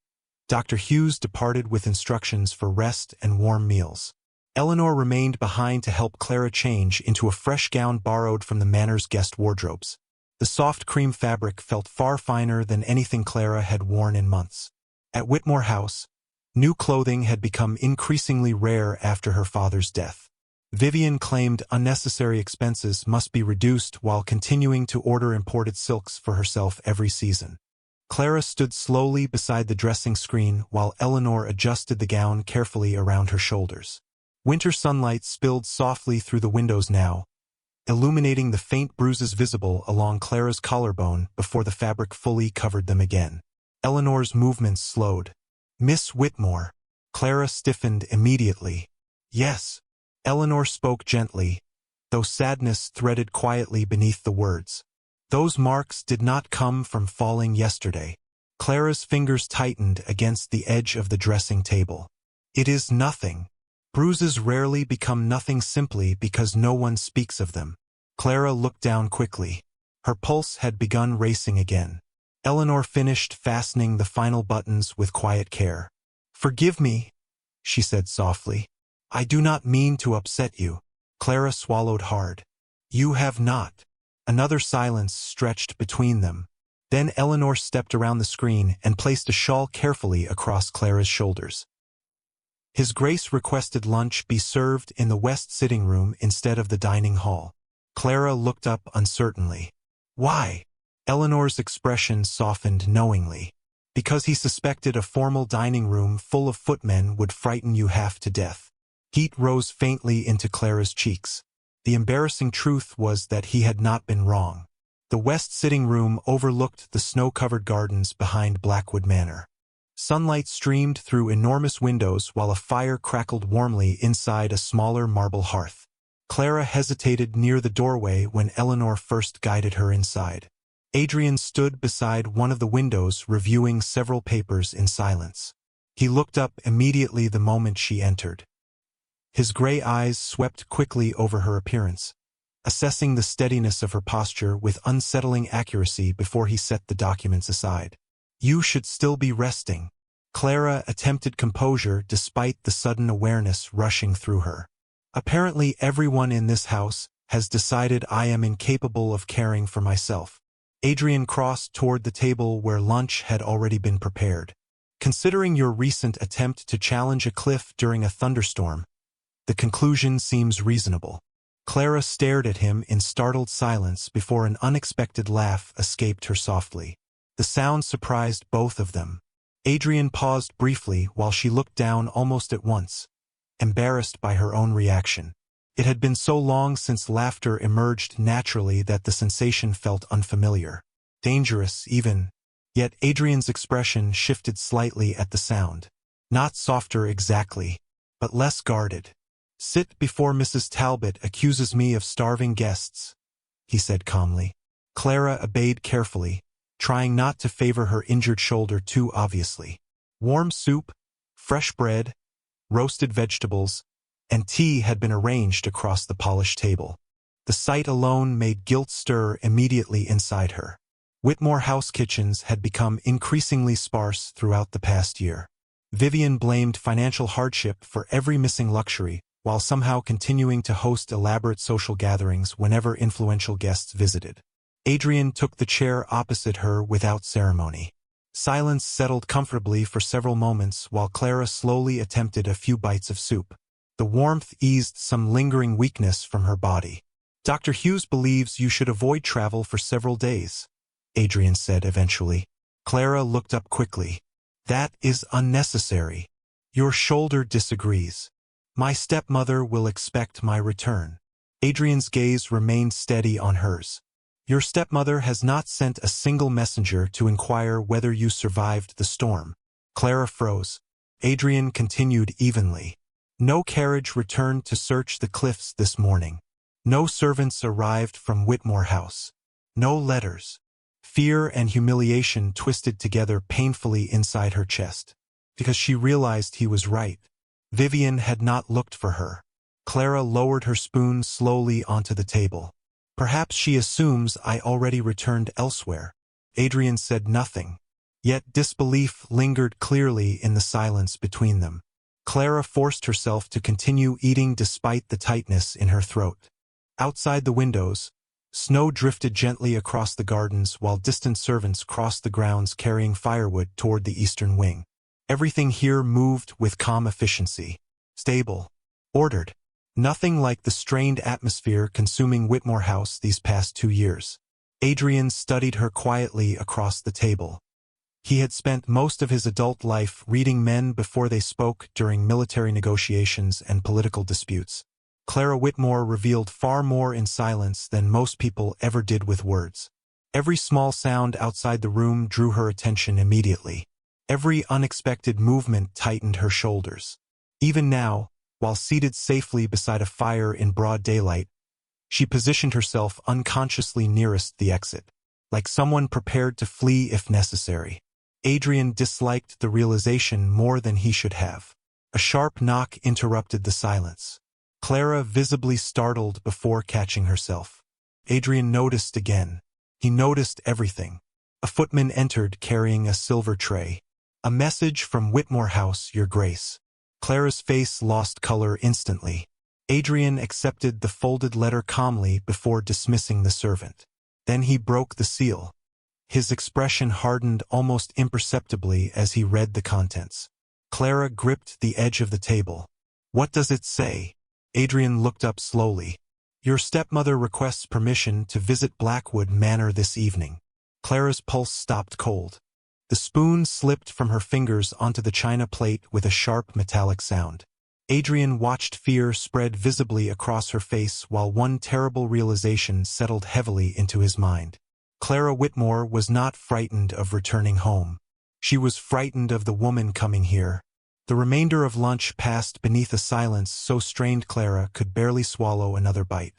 Dr. Hughes departed with instructions for rest and warm meals. Eleanor remained behind to help Clara change into a fresh gown borrowed from the manor's guest wardrobes. The soft cream fabric felt far finer than anything Clara had worn in months. At Whitmore House, new clothing had become increasingly rare after her father's death. Vivian claimed unnecessary expenses must be reduced while continuing to order imported silks for herself every season. Clara stood slowly beside the dressing screen while Eleanor adjusted the gown carefully around her shoulders. Winter sunlight spilled softly through the windows now, illuminating the faint bruises visible along Clara's collarbone before the fabric fully covered them again. Eleanor's movements slowed. "Miss Whitmore." Clara stiffened immediately. "Yes." Eleanor spoke gently, though sadness threaded quietly beneath the words. "Those marks did not come from falling yesterday." Clara's fingers tightened against the edge of the dressing table. "It is nothing. Bruises rarely become nothing simply because no one speaks of them." Clara looked down quickly. Her pulse had begun racing again. Eleanor finished fastening the final buttons with quiet care. "Forgive me," she said softly. "I do not mean to upset you." Clara swallowed hard. "You have not." Another silence stretched between them. Then Eleanor stepped around the screen and placed a shawl carefully across Clara's shoulders. "His Grace requested lunch be served in the west sitting room instead of the dining hall." Clara looked up uncertainly. "Why?" Eleanor's expression softened knowingly. "Because he suspected a formal dining room full of footmen would frighten you half to death." Heat rose faintly into Clara's cheeks. The embarrassing truth was that he had not been wrong. The west sitting room overlooked the snow-covered gardens behind Blackwood Manor. Sunlight streamed through enormous windows while a fire crackled warmly inside a smaller marble hearth. Clara hesitated near the doorway when Eleanor first guided her inside. Adrian stood beside one of the windows reviewing several papers in silence. He looked up immediately the moment she entered. His gray eyes swept quickly over her appearance, assessing the steadiness of her posture with unsettling accuracy before he set the documents aside. "You should still be resting." Clara attempted composure despite the sudden awareness rushing through her. "Apparently everyone in this house has decided I am incapable of caring for myself." Adrian crossed toward the table where lunch had already been prepared. "Considering your recent attempt to challenge a cliff during a thunderstorm, the conclusion seems reasonable." Clara stared at him in startled silence before an unexpected laugh escaped her softly. The sound surprised both of them. Adrian paused briefly while she looked down almost at once, embarrassed by her own reaction. It had been so long since laughter emerged naturally that the sensation felt unfamiliar. Dangerous, even. Yet Adrian's expression shifted slightly at the sound. Not softer exactly, but less guarded. "Sit before Mrs. Talbot accuses me of starving guests," he said calmly. Clara obeyed carefully, trying not to favor her injured shoulder too obviously. Warm soup, fresh bread, roasted vegetables, and tea had been arranged across the polished table. The sight alone made guilt stir immediately inside her. Whitmore house kitchens had become increasingly sparse throughout the past year. Vivian blamed financial hardship for every missing luxury, while somehow continuing to host elaborate social gatherings whenever influential guests visited. Adrian took the chair opposite her without ceremony. Silence settled comfortably for several moments while Clara slowly attempted a few bites of soup. The warmth eased some lingering weakness from her body. "Dr. Hughes believes you should avoid travel for several days," Adrian said eventually. Clara looked up quickly. "That is unnecessary. Your shoulder disagrees. My stepmother will expect my return." Adrian's gaze remained steady on hers. "Your stepmother has not sent a single messenger to inquire whether you survived the storm." Clara froze. Adrian continued evenly. "No carriage returned to search the cliffs this morning. No servants arrived from Whitmore House. No letters." Fear and humiliation twisted together painfully inside her chest. Because she realized he was right. Vivian had not looked for her. Clara lowered her spoon slowly onto the table. "Perhaps she assumes I already returned elsewhere." Adrian said nothing. Yet disbelief lingered clearly in the silence between them. Clara forced herself to continue eating despite the tightness in her throat. Outside the windows, snow drifted gently across the gardens while distant servants crossed the grounds carrying firewood toward the eastern wing. Everything here moved with calm efficiency. Stable. Ordered. Nothing like the strained atmosphere consuming Whitmore House these past 2 years. Adrian studied her quietly across the table. He had spent most of his adult life reading men before they spoke during military negotiations and political disputes. Clara Whitmore revealed far more in silence than most people ever did with words. Every small sound outside the room drew her attention immediately. Every unexpected movement tightened her shoulders. Even now, while seated safely beside a fire in broad daylight, she positioned herself unconsciously nearest the exit, like someone prepared to flee if necessary. Adrian disliked the realization more than he should have. A sharp knock interrupted the silence. Clara visibly startled before catching herself. Adrian noticed again. He noticed everything. A footman entered carrying a silver tray. "A message from Whitmore House, Your Grace." Clara's face lost color instantly. Adrian accepted the folded letter calmly before dismissing the servant. Then he broke the seal. His expression hardened almost imperceptibly as he read the contents. Clara gripped the edge of the table. "What does it say?" Adrian looked up slowly. "Your stepmother requests permission to visit Blackwood Manor this evening." Clara's pulse stopped cold. The spoon slipped from her fingers onto the china plate with a sharp metallic sound. Adrian watched fear spread visibly across her face while one terrible realization settled heavily into his mind. Clara Whitmore was not frightened of returning home. She was frightened of the woman coming here. The remainder of lunch passed beneath a silence so strained Clara could barely swallow another bite.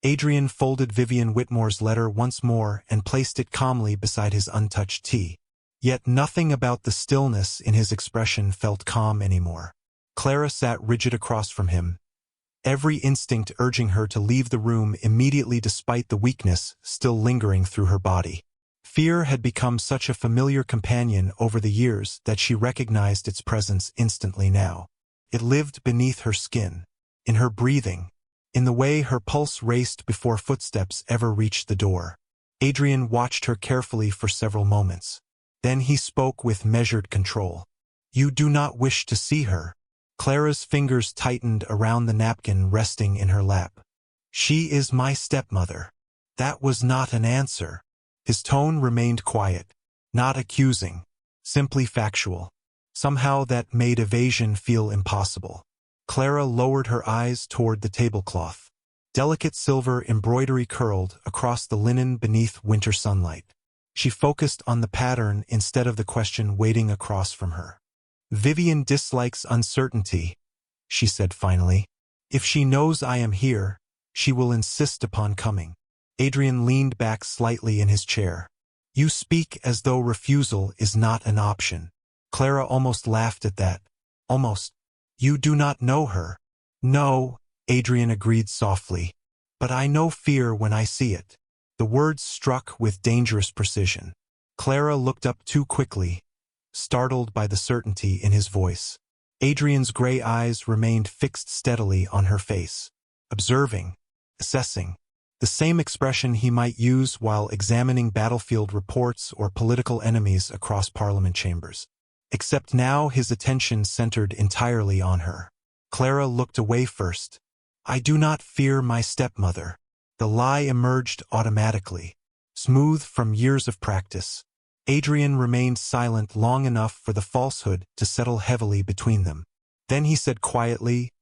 Adrian folded Vivian Whitmore's letter once more and placed it calmly beside his untouched tea. Yet nothing about the stillness in his expression felt calm anymore. Clara sat rigid across from him, every instinct urging her to leave the room immediately despite the weakness still lingering through her body. Fear had become such a familiar companion over the years that she recognized its presence instantly now. It lived beneath her skin, in her breathing, in the way her pulse raced before footsteps ever reached the door. Adrian watched her carefully for several moments. Then he spoke with measured control. "You do not wish to see her." Clara's fingers tightened around the napkin resting in her lap. "She is my stepmother." That was not an answer. His tone remained quiet, not accusing, simply factual. Somehow that made evasion feel impossible. Clara lowered her eyes toward the tablecloth. Delicate silver embroidery curled across the linen beneath winter sunlight. She focused on the pattern instead of the question waiting across from her. "Vivian dislikes uncertainty," she said finally. "If she knows I am here, she will insist upon coming." Adrian leaned back slightly in his chair. "You speak as though refusal is not an option." Clara almost laughed at that. "Almost. You do not know her." "No," Adrian agreed softly. "But I know fear when I see it." The words struck with dangerous precision. Clara looked up too quickly, startled by the certainty in his voice. Adrian's gray eyes remained fixed steadily on her face, observing, assessing, the same expression he might use while examining battlefield reports or political enemies across Parliament chambers. Except now his attention centered entirely on her. Clara looked away first. "I do not fear my stepmother." The lie emerged automatically, smooth from years of practice. Adrian remained silent long enough for the falsehood to settle heavily between them. Then he said quietly,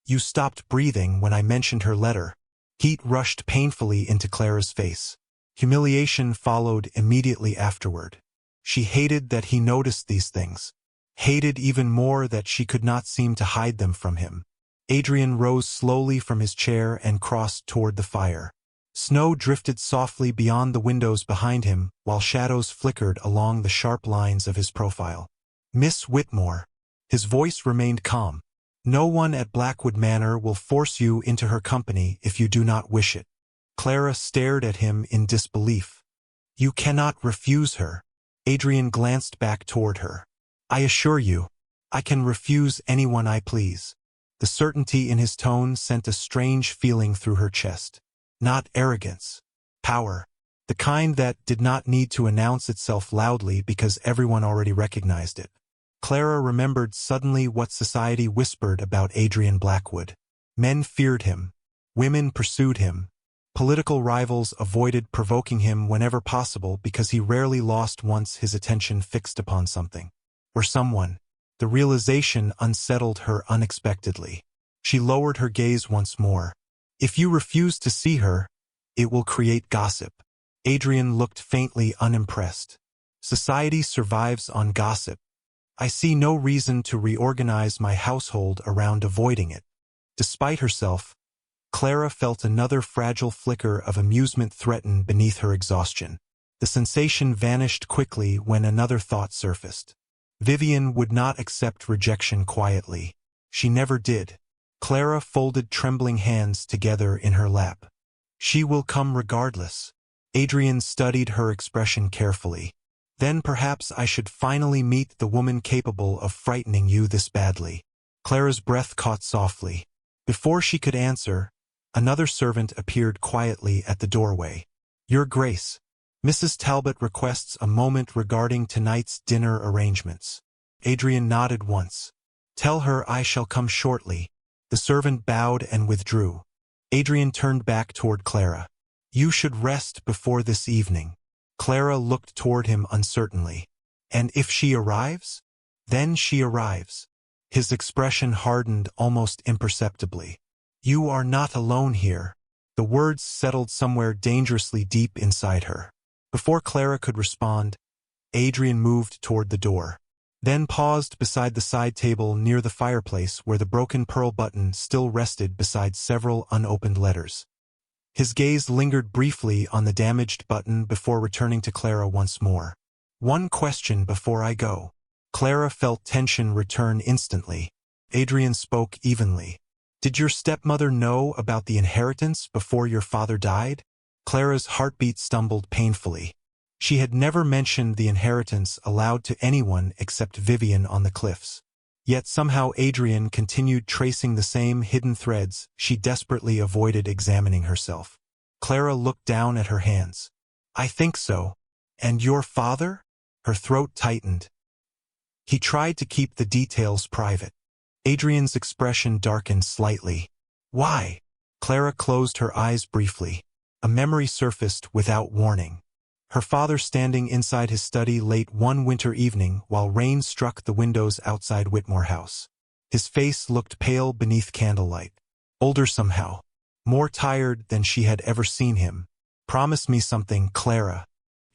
"You stopped breathing when I mentioned her letter." Heat rushed painfully into Clara's face. Humiliation followed immediately afterward. She hated that he noticed these things, hated even more that she could not seem to hide them from him. Adrian rose slowly from his chair and crossed toward the fire. Snow drifted softly beyond the windows behind him, while shadows flickered along the sharp lines of his profile. "Miss Whitmore." His voice remained calm. "No one at Blackwood Manor will force you into her company if you do not wish it." Clara stared at him in disbelief. "You cannot refuse her." Adrian glanced back toward her. "I assure you, I can refuse anyone I please." The certainty in his tone sent a strange feeling through her chest. Not arrogance. Power. The kind that did not need to announce itself loudly because everyone already recognized it. Clara remembered suddenly what society whispered about Adrian Blackwood. Men feared him. Women pursued him. Political rivals avoided provoking him whenever possible because he rarely lost once his attention fixed upon something. Or someone. The realization unsettled her unexpectedly. She lowered her gaze once more. "If you refuse to see her, it will create gossip." Adrian looked faintly unimpressed. "Society survives on gossip. I see no reason to reorganize my household around avoiding it." Despite herself, Clara felt another fragile flicker of amusement threaten beneath her exhaustion. The sensation vanished quickly when another thought surfaced. Vivian would not accept rejection quietly. She never did. Clara folded trembling hands together in her lap. "She will come regardless." Adrian studied her expression carefully. "Then perhaps I should finally meet the woman capable of frightening you this badly." Clara's breath caught softly. Before she could answer, another servant appeared quietly at the doorway. "Your Grace, Mrs. Talbot requests a moment regarding tonight's dinner arrangements." Adrian nodded once. "Tell her I shall come shortly." The servant bowed and withdrew. Adrian turned back toward Clara. "You should rest before this evening." Clara looked toward him uncertainly. "And if she arrives?" "Then she arrives." His expression hardened almost imperceptibly. "You are not alone here." The words settled somewhere dangerously deep inside her. Before Clara could respond, Adrian moved toward the door, then paused beside the side table near the fireplace where the broken pearl button still rested beside several unopened letters. His gaze lingered briefly on the damaged button before returning to Clara once more. "One question before I go." Clara felt tension return instantly. Adrian spoke evenly. "Did your stepmother know about the inheritance before your father died?" Clara's heartbeat stumbled painfully. She had never mentioned the inheritance aloud to anyone except Vivian on the cliffs. Yet somehow Adrian continued tracing the same hidden threads. She desperately avoided examining herself. Clara looked down at her hands. "I think so. And your father?" Her throat tightened. "He tried to keep the details private." Adrian's expression darkened slightly. "Why?" Clara closed her eyes briefly. A memory surfaced without warning. Her father standing inside his study late one winter evening while rain struck the windows outside Whitmore House. His face looked pale beneath candlelight. Older somehow. More tired than she had ever seen him. "Promise me something, Clara.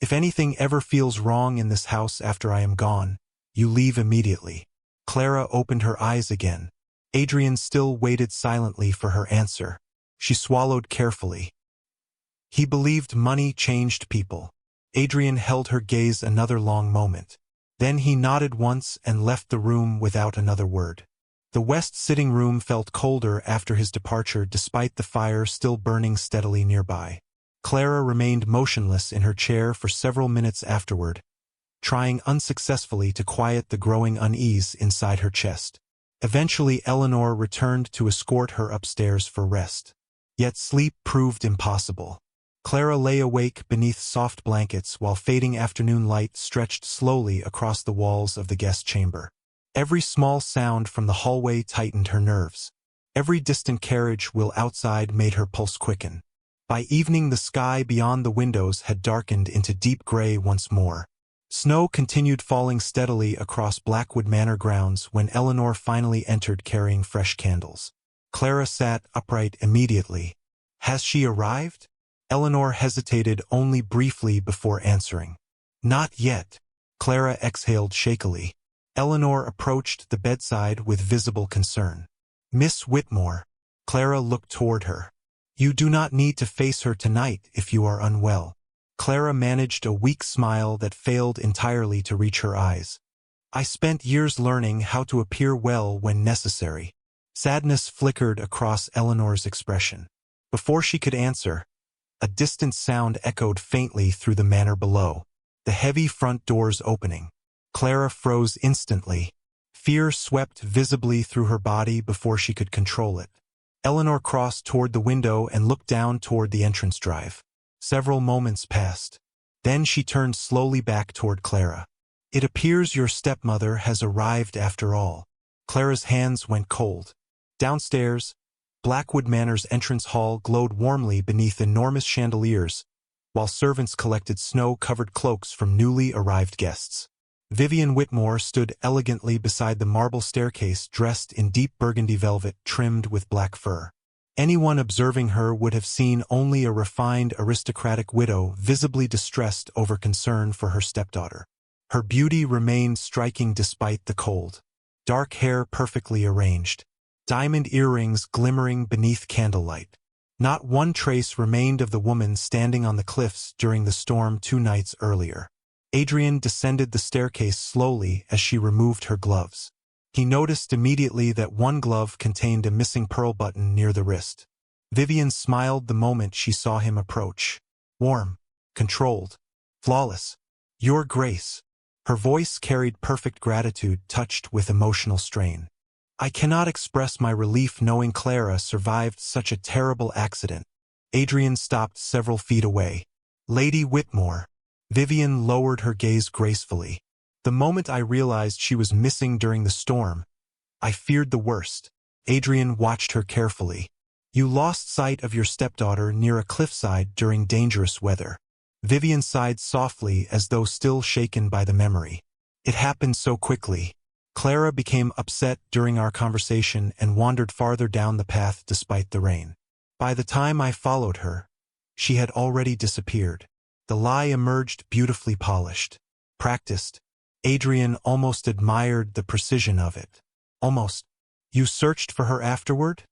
If anything ever feels wrong in this house after I am gone, you leave immediately." Clara opened her eyes again. Adrian still waited silently for her answer. She swallowed carefully. He believed money changed people. Adrian held her gaze another long moment. Then he nodded once and left the room without another word. The west sitting room felt colder after his departure despite the fire still burning steadily nearby. Clara remained motionless in her chair for several minutes afterward, trying unsuccessfully to quiet the growing unease inside her chest. Eventually Eleanor returned to escort her upstairs for rest. Yet sleep proved impossible. Clara lay awake beneath soft blankets while fading afternoon light stretched slowly across the walls of the guest chamber. Every small sound from the hallway tightened her nerves. Every distant carriage wheel outside made her pulse quicken. By evening the sky beyond the windows had darkened into deep gray once more. Snow continued falling steadily across Blackwood Manor grounds when Eleanor finally entered carrying fresh candles. Clara sat upright immediately. "Has she arrived?" Eleanor hesitated only briefly before answering. "Not yet." Clara exhaled shakily. Eleanor approached the bedside with visible concern. "Miss Whitmore." Clara looked toward her. "You do not need to face her tonight if you are unwell." Clara managed a weak smile that failed entirely to reach her eyes. "I spent years learning how to appear well when necessary." Sadness flickered across Eleanor's expression. Before she could answer, a distant sound echoed faintly through the manor below, the heavy front doors opening. Clara froze instantly. Fear swept visibly through her body before she could control it. Eleanor crossed toward the window and looked down toward the entrance drive. Several moments passed. Then she turned slowly back toward Clara. "It appears your stepmother has arrived after all." Clara's hands went cold. Downstairs, Blackwood Manor's entrance hall glowed warmly beneath enormous chandeliers, while servants collected snow-covered cloaks from newly arrived guests. Vivian Whitmore stood elegantly beside the marble staircase dressed in deep burgundy velvet trimmed with black fur. Anyone observing her would have seen only a refined aristocratic widow visibly distressed over concern for her stepdaughter. Her beauty remained striking despite the cold. Dark hair perfectly arranged. Diamond earrings glimmering beneath candlelight. Not one trace remained of the woman standing on the cliffs during the storm 2 nights earlier. Adrian descended the staircase slowly as she removed her gloves. He noticed immediately that one glove contained a missing pearl button near the wrist. Vivian smiled the moment she saw him approach. Warm, controlled, flawless. "Your Grace." Her voice carried perfect gratitude touched with emotional strain. "I cannot express my relief knowing Clara survived such a terrible accident." Adrian stopped several feet away. "Lady Whitmore." Vivian lowered her gaze gracefully. "The moment I realized she was missing during the storm, I feared the worst." Adrian watched her carefully. "You lost sight of your stepdaughter near a cliffside during dangerous weather." Vivian sighed softly as though still shaken by the memory. "It happened so quickly." Clara became upset during our conversation and wandered farther down the path despite the rain. By the time I followed her, she had already disappeared. The lie emerged beautifully polished, practiced. Adrian almost admired the precision of it. Almost. You searched for her afterward?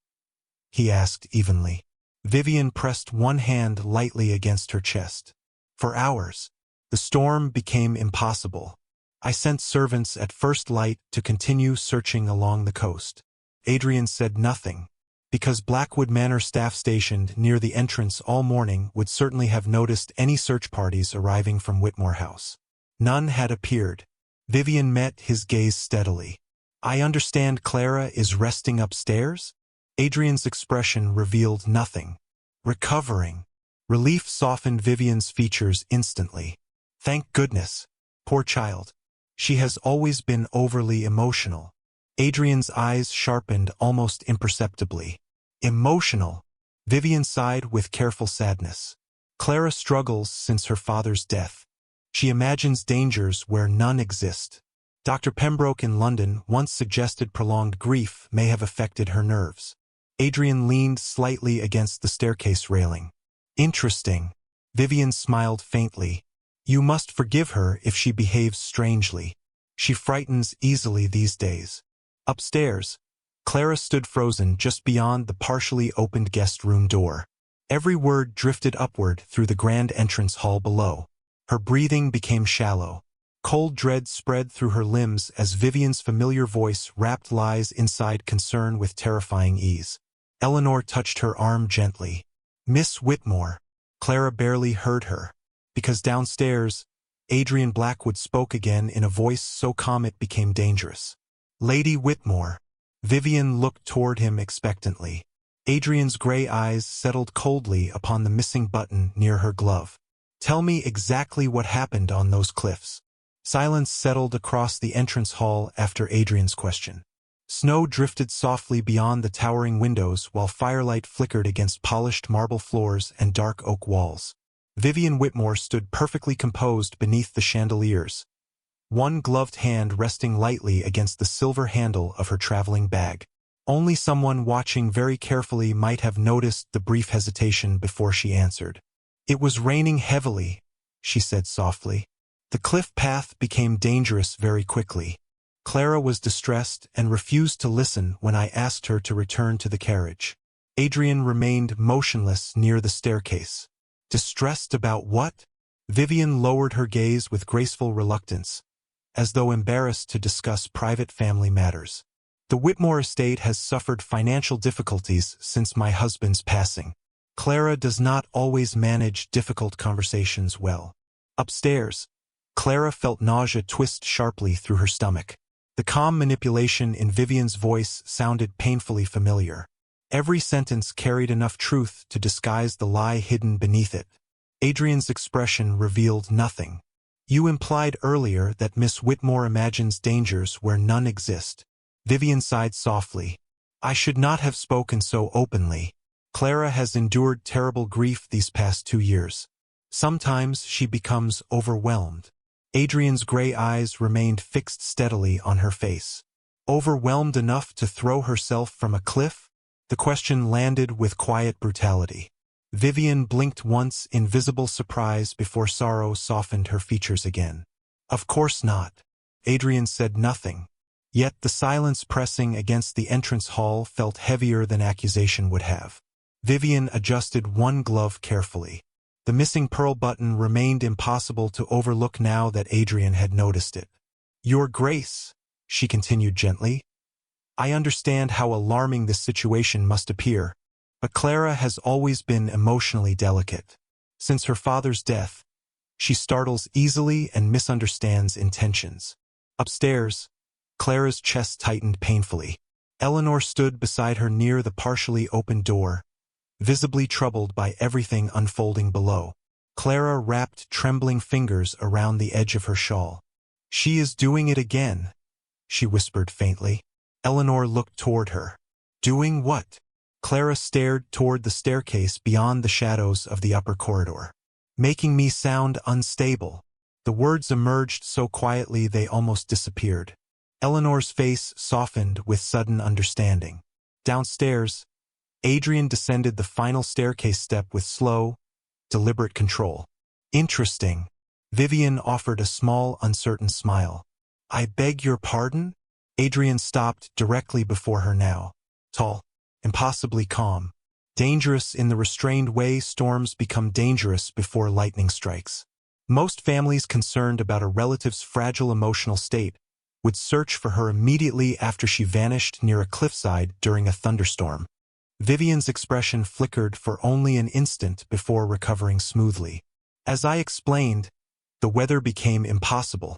He asked evenly. Vivian pressed one hand lightly against her chest. For hours. The storm became impossible. I sent servants at first light to continue searching along the coast. Adrian said nothing, because Blackwood Manor staff stationed near the entrance all morning would certainly have noticed any search parties arriving from Whitmore House. None had appeared. Vivian met his gaze steadily. I understand Clara is resting upstairs? Adrian's expression revealed nothing. Recovering. Relief softened Vivian's features instantly. Thank goodness. Poor child. She has always been overly emotional. Adrian's eyes sharpened almost imperceptibly. Emotional. Vivian sighed with careful sadness. Clara struggles since her father's death. She imagines dangers where none exist. Dr. Pembroke in London once suggested prolonged grief may have affected her nerves. Adrian leaned slightly against the staircase railing. Interesting. Vivian smiled faintly. You must forgive her if she behaves strangely. She frightens easily these days. Upstairs, Clara stood frozen just beyond the partially opened guest room door. Every word drifted upward through the grand entrance hall below. Her breathing became shallow. Cold dread spread through her limbs as Vivian's familiar voice wrapped lies inside concern with terrifying ease. Eleanor touched her arm gently. Miss Whitmore. Clara barely heard her. Because downstairs, Adrian Blackwood spoke again in a voice so calm it became dangerous. Lady Whitmore. Vivian looked toward him expectantly. Adrian's gray eyes settled coldly upon the missing button near her glove. Tell me exactly what happened on those cliffs. Silence settled across the entrance hall after Adrian's question. Snow drifted softly beyond the towering windows while firelight flickered against polished marble floors and dark oak walls. Vivian Whitmore stood perfectly composed beneath the chandeliers, one gloved hand resting lightly against the silver handle of her traveling bag. Only someone watching very carefully might have noticed the brief hesitation before she answered. It was raining heavily, she said softly. The cliff path became dangerous very quickly. Clara was distressed and refused to listen when I asked her to return to the carriage. Adrian remained motionless near the staircase. Distressed about what? Vivian lowered her gaze with graceful reluctance, as though embarrassed to discuss private family matters. The Whitmore estate has suffered financial difficulties since my husband's passing. Clara does not always manage difficult conversations well. Upstairs, Clara felt nausea twist sharply through her stomach. The calm manipulation in Vivian's voice sounded painfully familiar. Every sentence carried enough truth to disguise the lie hidden beneath it. Adrian's expression revealed nothing. You implied earlier that Miss Whitmore imagines dangers where none exist. Vivian sighed softly. I should not have spoken so openly. Clara has endured terrible grief these past 2 years. Sometimes she becomes overwhelmed. Adrian's gray eyes remained fixed steadily on her face. Overwhelmed enough to throw herself from a cliff? The question landed with quiet brutality. Vivian blinked once in visible surprise before sorrow softened her features again. Of course not. Adrian said nothing. Yet the silence pressing against the entrance hall felt heavier than accusation would have. Vivian adjusted one glove carefully. The missing pearl button remained impossible to overlook now that Adrian had noticed it. Your Grace, she continued gently. I understand how alarming this situation must appear, but Clara has always been emotionally delicate. Since her father's death, she startles easily and misunderstands intentions. Upstairs, Clara's chest tightened painfully. Eleanor stood beside her near the partially open door, visibly troubled by everything unfolding below. Clara wrapped trembling fingers around the edge of her shawl. She is doing it again, she whispered faintly. Eleanor looked toward her. Doing what? Clara stared toward the staircase beyond the shadows of the upper corridor. Making me sound unstable. The words emerged so quietly they almost disappeared. Eleanor's face softened with sudden understanding. Downstairs, Adrian descended the final staircase step with slow, deliberate control. Interesting. Vivian offered a small, uncertain smile. I beg your pardon? Adrian stopped directly before her now. Tall, impossibly calm. Dangerous in the restrained way storms become dangerous before lightning strikes. Most families concerned about a relative's fragile emotional state would search for her immediately after she vanished near a cliffside during a thunderstorm. Vivian's expression flickered for only an instant before recovering smoothly. As I explained, the weather became impossible.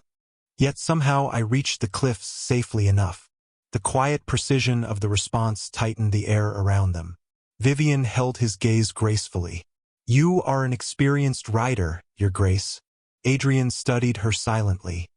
Yet somehow I reached the cliffs safely enough. The quiet precision of the response tightened the air around them. Vivian held his gaze gracefully. You are an experienced rider, Your Grace. Adrian studied her silently.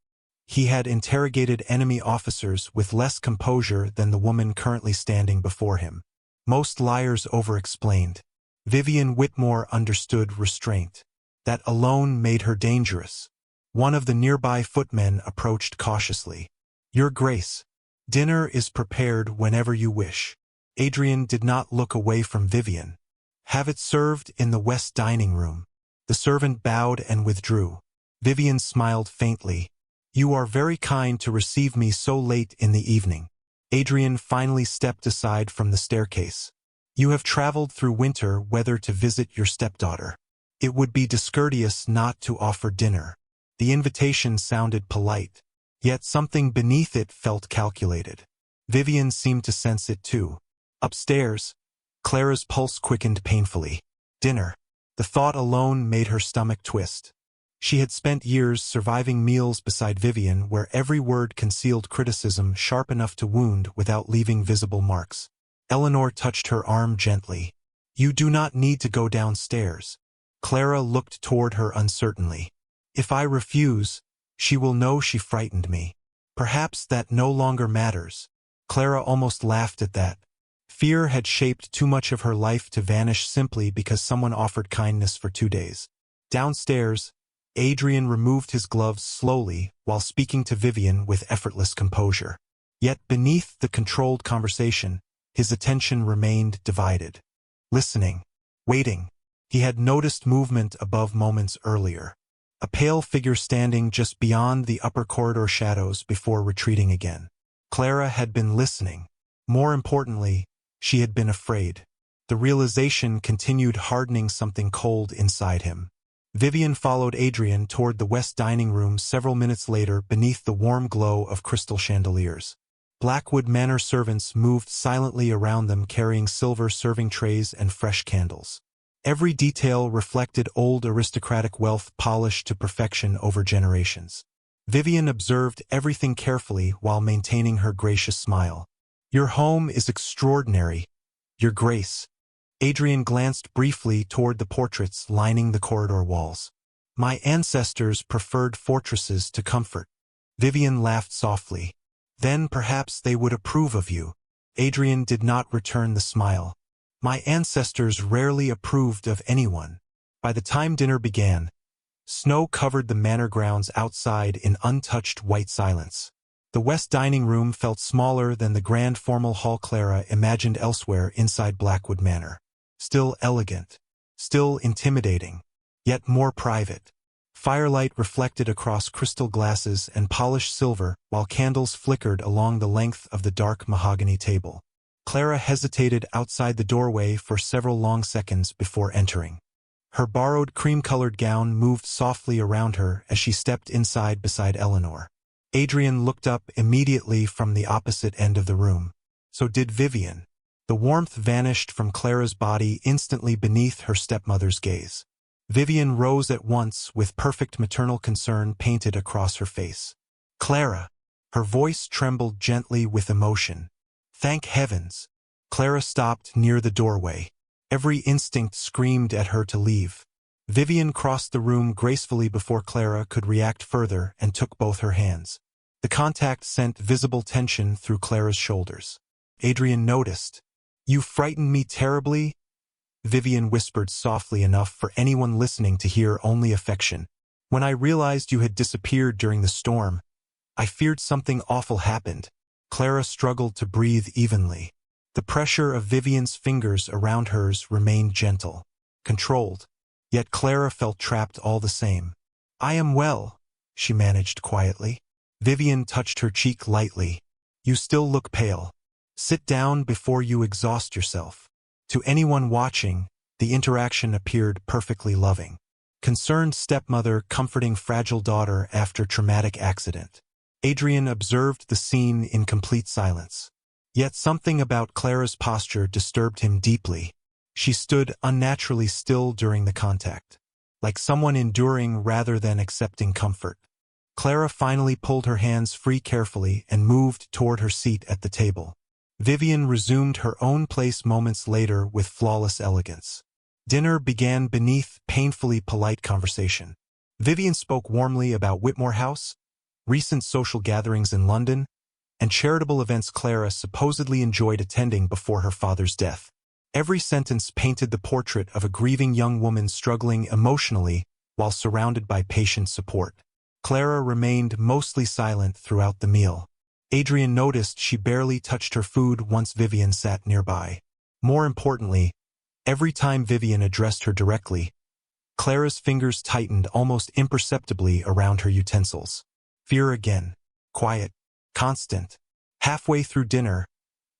He had interrogated enemy officers with less composure than the woman currently standing before him. Most liars over-explained. Vivian Whitmore understood restraint. That alone made her dangerous. One of the nearby footmen approached cautiously. Your Grace, dinner is prepared whenever you wish. Adrian did not look away from Vivian. Have it served in the west dining room. The servant bowed and withdrew. Vivian smiled faintly. You are very kind to receive me so late in the evening. Adrian finally stepped aside from the staircase. You have traveled through winter weather to visit your stepdaughter. It would be discourteous not to offer dinner. The invitation sounded polite, yet something beneath it felt calculated. Vivian seemed to sense it too. Upstairs, Clara's pulse quickened painfully. Dinner. The thought alone made her stomach twist. She had spent years surviving meals beside Vivian where every word concealed criticism sharp enough to wound without leaving visible marks. Eleanor touched her arm gently. You do not need to go downstairs. Clara looked toward her uncertainly. If I refuse, she will know she frightened me. Perhaps that no longer matters. Clara almost laughed at that. Fear had shaped too much of her life to vanish simply because someone offered kindness for 2 days. Downstairs, Adrian removed his gloves slowly while speaking to Vivian with effortless composure. Yet beneath the controlled conversation, his attention remained divided. Listening. Waiting. He had noticed movement above moments earlier. A pale figure standing just beyond the upper corridor shadows before retreating again. Clara had been listening. More importantly, she had been afraid. The realization continued hardening something cold inside him. Vivian followed Adrian toward the west dining room several minutes later beneath the warm glow of crystal chandeliers. Blackwood Manor servants moved silently around them carrying silver serving trays and fresh candles. Every detail reflected old aristocratic wealth polished to perfection over generations. Vivian observed everything carefully while maintaining her gracious smile. Your home is extraordinary, Your Grace. Adrian glanced briefly toward the portraits lining the corridor walls. My ancestors preferred fortresses to comfort. Vivian laughed softly. Then perhaps they would approve of you. Adrian did not return the smile. My ancestors rarely approved of anyone. By the time dinner began, snow covered the manor grounds outside in untouched white silence. The west dining room felt smaller than the grand formal hall Clara imagined elsewhere inside Blackwood Manor. Still elegant, still intimidating, yet more private. Firelight reflected across crystal glasses and polished silver while candles flickered along the length of the dark mahogany table. Clara hesitated outside the doorway for several long seconds before entering. Her borrowed cream-colored gown moved softly around her as she stepped inside beside Eleanor. Adrian looked up immediately from the opposite end of the room. So did Vivian. The warmth vanished from Clara's body instantly beneath her stepmother's gaze. Vivian rose at once with perfect maternal concern painted across her face. Clara! Her voice trembled gently with emotion. Thank heavens! Clara stopped near the doorway. Every instinct screamed at her to leave. Vivian crossed the room gracefully before Clara could react further and took both her hands. The contact sent visible tension through Clara's shoulders. Adrian noticed. You frightened me terribly? Vivian whispered softly enough for anyone listening to hear only affection. When I realized you had disappeared during the storm, I feared something awful happened. Clara struggled to breathe evenly. The pressure of Vivian's fingers around hers remained gentle, controlled. Yet Clara felt trapped all the same. I am well, she managed quietly. Vivian touched her cheek lightly. You still look pale. Sit down before you exhaust yourself. To anyone watching, the interaction appeared perfectly loving. Concerned stepmother comforting fragile daughter after traumatic accident. Adrian observed the scene in complete silence. Yet something about Clara's posture disturbed him deeply. She stood unnaturally still during the contact, like someone enduring rather than accepting comfort. Clara finally pulled her hands free carefully and moved toward her seat at the table. Vivian resumed her own place moments later with flawless elegance. Dinner began beneath painfully polite conversation. Vivian spoke warmly about Whitmore House, recent social gatherings in London, and charitable events Clara supposedly enjoyed attending before her father's death. Every sentence painted the portrait of a grieving young woman struggling emotionally while surrounded by patient support. Clara remained mostly silent throughout the meal. Adrian noticed she barely touched her food once Vivian sat nearby. More importantly, every time Vivian addressed her directly, Clara's fingers tightened almost imperceptibly around her utensils. Fear again. Quiet. Constant. Halfway through dinner,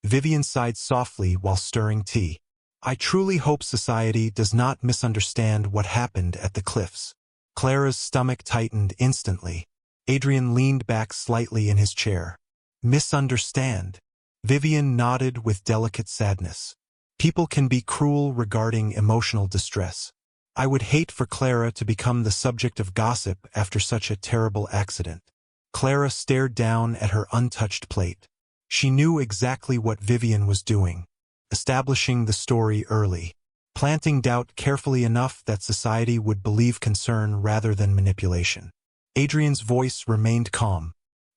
Vivian sighed softly while stirring tea. I truly hope society does not misunderstand what happened at the cliffs. Clara's stomach tightened instantly. Adrian leaned back slightly in his chair. Misunderstand? Vivian nodded with delicate sadness. People can be cruel regarding emotional distress. I would hate for Clara to become the subject of gossip after such a terrible accident. Clara stared down at her untouched plate. She knew exactly what Vivian was doing, establishing the story early, planting doubt carefully enough that society would believe concern rather than manipulation. Adrian's voice remained calm.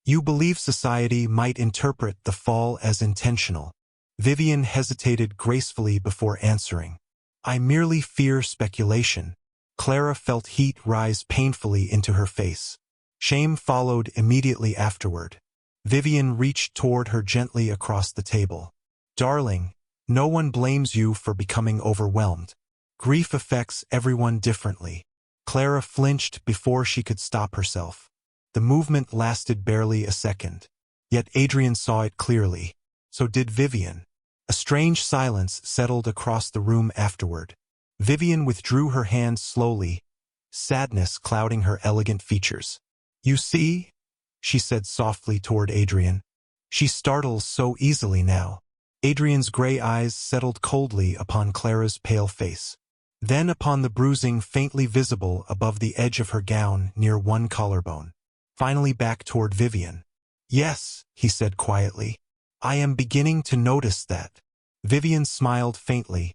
You believe society might interpret the fall as intentional. Vivian hesitated gracefully before answering. I merely fear speculation. Clara felt heat rise painfully into her face. Shame followed immediately afterward. Vivian reached toward her gently across the table. Darling, no one blames you for becoming overwhelmed. Grief affects everyone differently. Clara flinched before she could stop herself. The movement lasted barely a second. Yet Adrian saw it clearly. So did Vivian. A strange silence settled across the room afterward. Vivian withdrew her hand slowly, sadness clouding her elegant features. You see? She said softly toward Adrian. She startles so easily now. Adrian's gray eyes settled coldly upon Clara's pale face. Then upon the bruising faintly visible above the edge of her gown near one collarbone. Finally back toward Vivian. Yes, he said quietly. I am beginning to notice that. Vivian smiled faintly,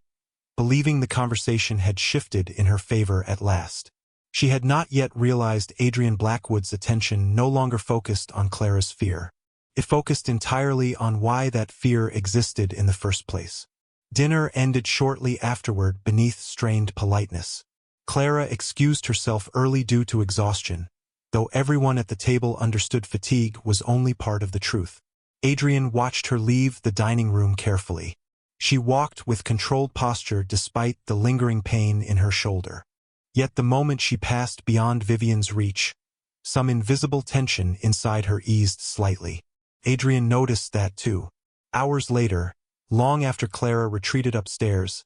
believing the conversation had shifted in her favor at last. She had not yet realized Adrian Blackwood's attention no longer focused on Clara's fear. It focused entirely on why that fear existed in the first place. Dinner ended shortly afterward beneath strained politeness. Clara excused herself early due to exhaustion, though everyone at the table understood fatigue was only part of the truth. Adrian watched her leave the dining room carefully. She walked with controlled posture despite the lingering pain in her shoulder. Yet the moment she passed beyond Vivian's reach, some invisible tension inside her eased slightly. Adrian noticed that too. Hours later, long after Clara retreated upstairs,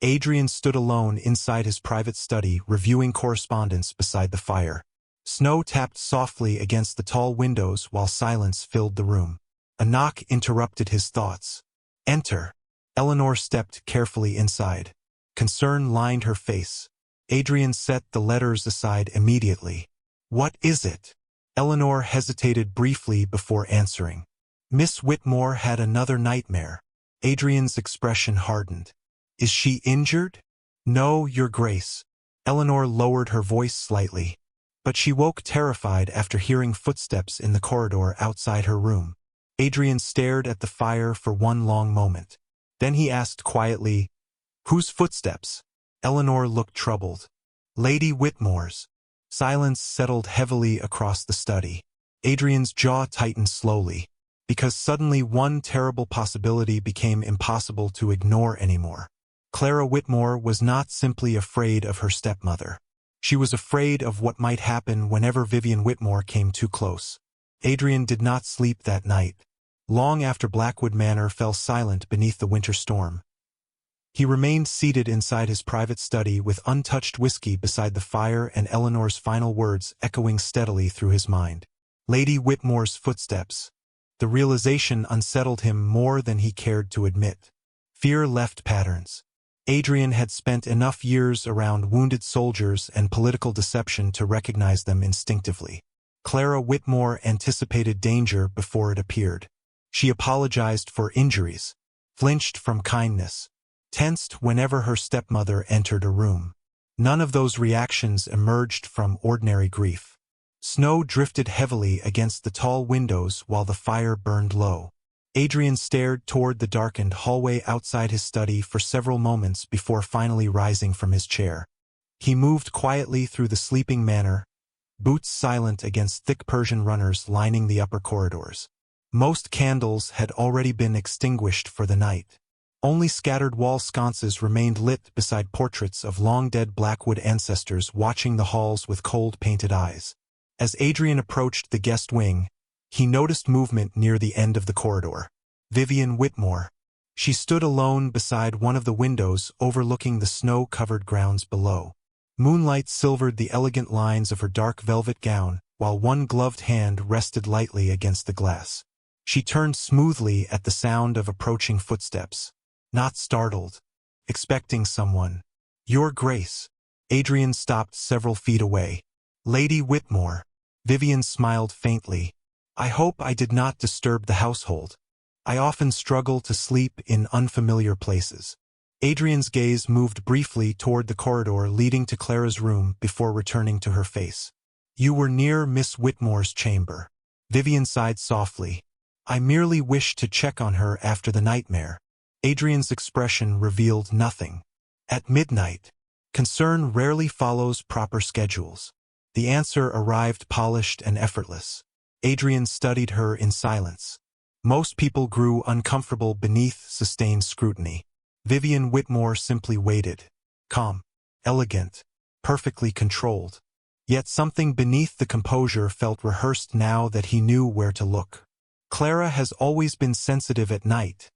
Adrian stood alone inside his private study reviewing correspondence beside the fire. Snow tapped softly against the tall windows while silence filled the room. A knock interrupted his thoughts. Enter. Eleanor stepped carefully inside. Concern lined her face. Adrian set the letters aside immediately. What is it? Eleanor hesitated briefly before answering. Miss Whitmore had another nightmare. Adrian's expression hardened. Is she injured? No, Your Grace. Eleanor lowered her voice slightly, but she woke terrified after hearing footsteps in the corridor outside her room. Adrian stared at the fire for one long moment. Then he asked quietly, Whose footsteps? Eleanor looked troubled. Lady Whitmore's. Silence settled heavily across the study. Adrian's jaw tightened slowly, because suddenly one terrible possibility became impossible to ignore anymore. Clara Whitmore was not simply afraid of her stepmother. She was afraid of what might happen whenever Vivian Whitmore came too close. Adrian did not sleep that night, long after Blackwood Manor fell silent beneath the winter storm. He remained seated inside his private study with untouched whiskey beside the fire and Eleanor's final words echoing steadily through his mind. Lady Whitmore's footsteps. The realization unsettled him more than he cared to admit. Fear left patterns. Adrian had spent enough years around wounded soldiers and political deception to recognize them instinctively. Clara Whitmore anticipated danger before it appeared. She apologized for injuries, flinched from kindness, tensed whenever her stepmother entered a room. None of those reactions emerged from ordinary grief. Snow drifted heavily against the tall windows while the fire burned low. Adrian stared toward the darkened hallway outside his study for several moments before finally rising from his chair. He moved quietly through the sleeping manor, boots silent against thick Persian runners lining the upper corridors. Most candles had already been extinguished for the night. Only scattered wall sconces remained lit beside portraits of long-dead Blackwood ancestors watching the halls with cold painted eyes. As Adrian approached the guest wing, he noticed movement near the end of the corridor. Vivian Whitmore. She stood alone beside one of the windows overlooking the snow-covered grounds below. Moonlight silvered the elegant lines of her dark velvet gown, while one gloved hand rested lightly against the glass. She turned smoothly at the sound of approaching footsteps. Not startled. Expecting someone. Your Grace. Adrian stopped several feet away. Lady Whitmore. Vivian smiled faintly. I hope I did not disturb the household. I often struggle to sleep in unfamiliar places. Adrian's gaze moved briefly toward the corridor leading to Clara's room before returning to her face. You were near Miss Whitmore's chamber. Vivian sighed softly. I merely wished to check on her after the nightmare. Adrian's expression revealed nothing. At midnight. Concern rarely follows proper schedules. The answer arrived polished and effortless. Adrian studied her in silence. Most people grew uncomfortable beneath sustained scrutiny. Vivian Whitmore simply waited. Calm, elegant, perfectly controlled. Yet something beneath the composure felt rehearsed now that he knew where to look. Clara has always been sensitive at night,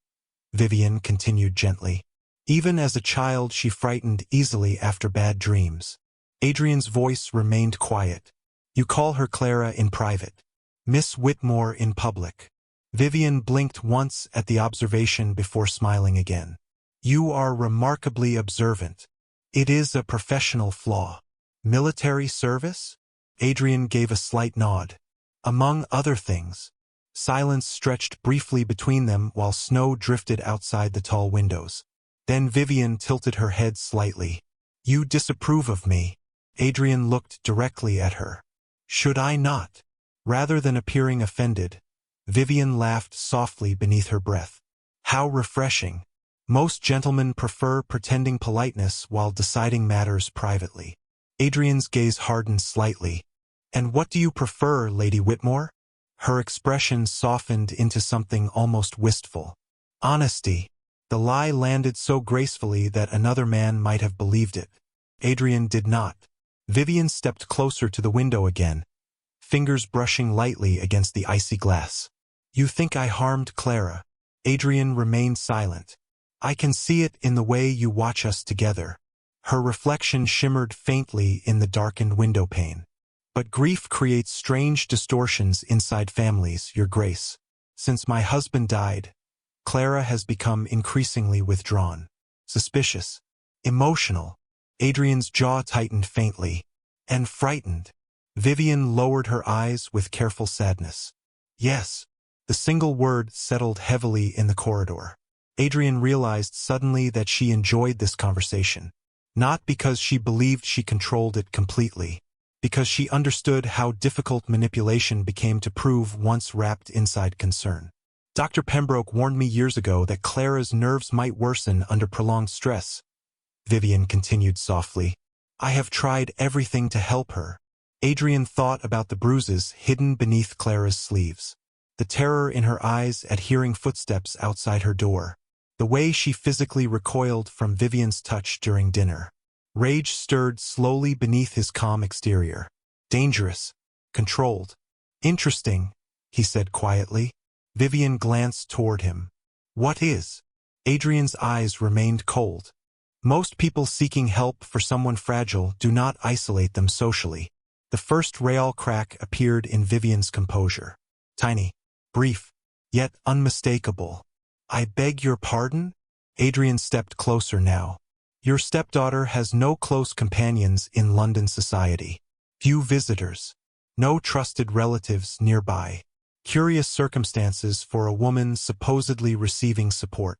Vivian continued gently. Even as a child she frightened easily after bad dreams. Adrian's voice remained quiet. You call her Clara in private. Miss Whitmore in public. Vivian blinked once at the observation before smiling again. You are remarkably observant. It is a professional flaw. Military service? Adrian gave a slight nod. Among other things. Silence stretched briefly between them while snow drifted outside the tall windows. Then Vivian tilted her head slightly. You disapprove of me. Adrian looked directly at her. Should I not? Rather than appearing offended, Vivian laughed softly beneath her breath. How refreshing. Most gentlemen prefer pretending politeness while deciding matters privately. Adrian's gaze hardened slightly. And what do you prefer, Lady Whitmore? Her expression softened into something almost wistful. Honesty. The lie landed so gracefully that another man might have believed it. Adrian did not. Vivian stepped closer to the window again, fingers brushing lightly against the icy glass. You think I harmed Clara? Adrian remained silent. I can see it in the way you watch us together. Her reflection shimmered faintly in the darkened window pane. But grief creates strange distortions inside families, Your Grace. Since my husband died, Clara has become increasingly withdrawn, suspicious, emotional. Adrian's jaw tightened faintly, and frightened. Vivian lowered her eyes with careful sadness. Yes. The single word settled heavily in the corridor. Adrian realized suddenly that she enjoyed this conversation. Not because she believed she controlled it completely, because she understood how difficult manipulation became to prove once wrapped inside concern. Dr. Pembroke warned me years ago that Clara's nerves might worsen under prolonged stress. Vivian continued softly. I have tried everything to help her. Adrian thought about the bruises hidden beneath Clara's sleeves, the terror in her eyes at hearing footsteps outside her door, the way she physically recoiled from Vivian's touch during dinner. Rage stirred slowly beneath his calm exterior. Dangerous. Controlled. Interesting, he said quietly. Vivian glanced toward him. What is? Adrian's eyes remained cold. Most people seeking help for someone fragile do not isolate them socially. The first real crack appeared in Vivian's composure. Tiny, brief, yet unmistakable. I beg your pardon? Adrian stepped closer now. Your stepdaughter has no close companions in London society. Few visitors. No trusted relatives nearby. Curious circumstances for a woman supposedly receiving support.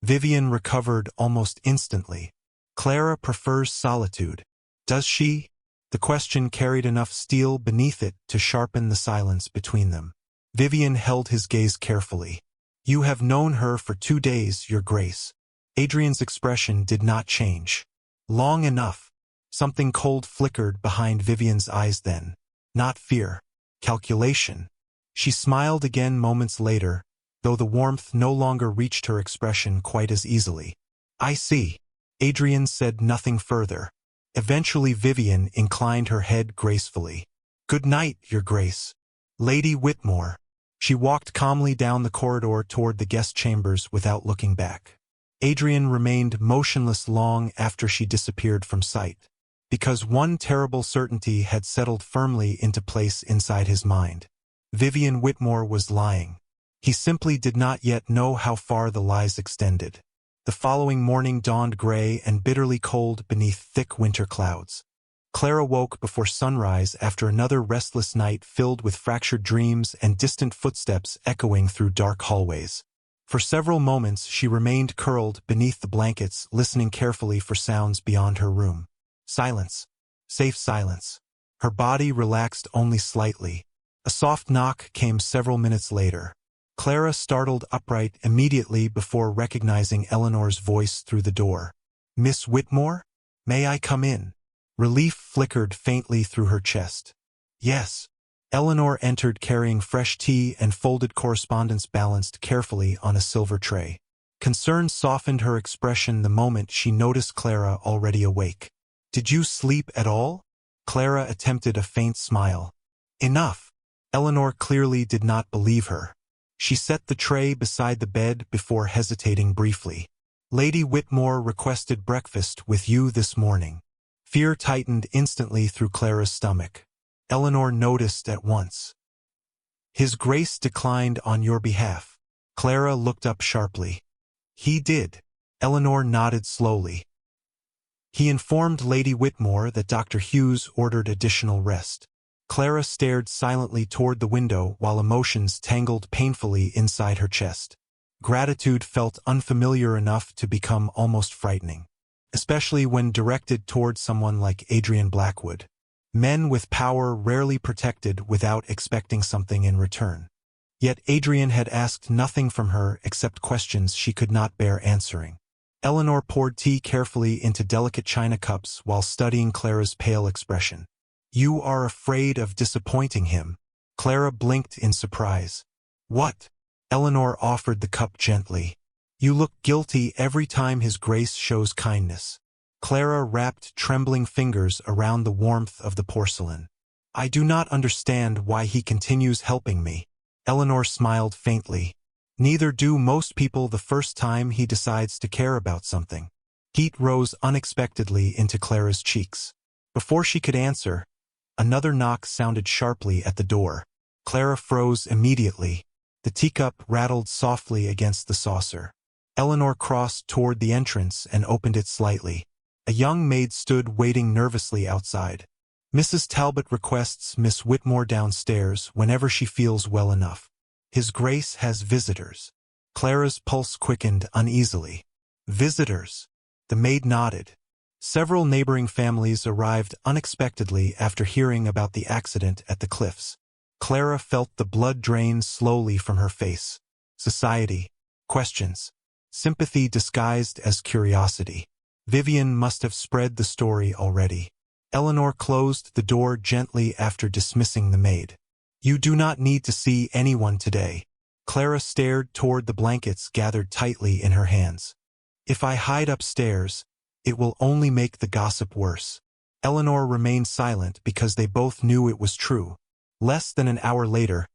Vivian recovered almost instantly. Clara prefers solitude. Does she? The question carried enough steel beneath it to sharpen the silence between them. Vivian held his gaze carefully. You have known her for 2 days, Your Grace. Adrian's expression did not change. Long enough. Something cold flickered behind Vivian's eyes then. Not fear. Calculation. She smiled again moments later, though the warmth no longer reached her expression quite as easily. I see. Adrian said nothing further. Eventually Vivian inclined her head gracefully. Good night, Your Grace. Lady Whitmore. She walked calmly down the corridor toward the guest chambers without looking back. Adrian remained motionless long after she disappeared from sight, because one terrible certainty had settled firmly into place inside his mind. Vivian Whitmore was lying. He simply did not yet know how far the lies extended. The following morning dawned gray and bitterly cold beneath thick winter clouds. Clara woke before sunrise after another restless night filled with fractured dreams and distant footsteps echoing through dark hallways. For several moments she remained curled beneath the blankets, listening carefully for sounds beyond her room. Silence. Safe silence. Her body relaxed only slightly. A soft knock came several minutes later. Clara startled upright immediately before recognizing Eleanor's voice through the door. Miss Whitmore? May I come in? Relief flickered faintly through her chest. Yes. Eleanor entered carrying fresh tea and folded correspondence balanced carefully on a silver tray. Concern softened her expression the moment she noticed Clara already awake. Did you sleep at all? Clara attempted a faint smile. Enough. Eleanor clearly did not believe her. She set the tray beside the bed before hesitating briefly. Lady Whitmore requested breakfast with you this morning. Fear tightened instantly through Clara's stomach. Eleanor noticed at once. His Grace declined on your behalf. Clara looked up sharply. He did. Eleanor nodded slowly. He informed Lady Whitmore that Dr. Hughes ordered additional rest. Clara stared silently toward the window while emotions tangled painfully inside her chest. Gratitude felt unfamiliar enough to become almost frightening, especially when directed toward someone like Adrian Blackwood. Men with power rarely protected without expecting something in return. Yet Adrian had asked nothing from her except questions she could not bear answering. Eleanor poured tea carefully into delicate china cups while studying Clara's pale expression. You are afraid of disappointing him. Clara blinked in surprise. What? Eleanor offered the cup gently. You look guilty every time His Grace shows kindness. Clara wrapped trembling fingers around the warmth of the porcelain. I do not understand why he continues helping me. Eleanor smiled faintly. Neither do most people the first time he decides to care about something. Heat rose unexpectedly into Clara's cheeks. Before she could answer, another knock sounded sharply at the door. Clara froze immediately. The teacup rattled softly against the saucer. Eleanor crossed toward the entrance and opened it slightly. A young maid stood waiting nervously outside. Mrs. Talbot requests Miss Whitmore downstairs whenever she feels well enough. His Grace has visitors. Clara's pulse quickened uneasily. Visitors? The maid nodded. Several neighboring families arrived unexpectedly after hearing about the accident at the cliffs. Clara felt the blood drain slowly from her face. Society. Questions. Sympathy disguised as curiosity. Vivian must have spread the story already. Eleanor closed the door gently after dismissing the maid. You do not need to see anyone today. Clara stared toward the blankets gathered tightly in her hands. If I hide upstairs, it will only make the gossip worse. Eleanor remained silent because they both knew it was true. Less than an hour later,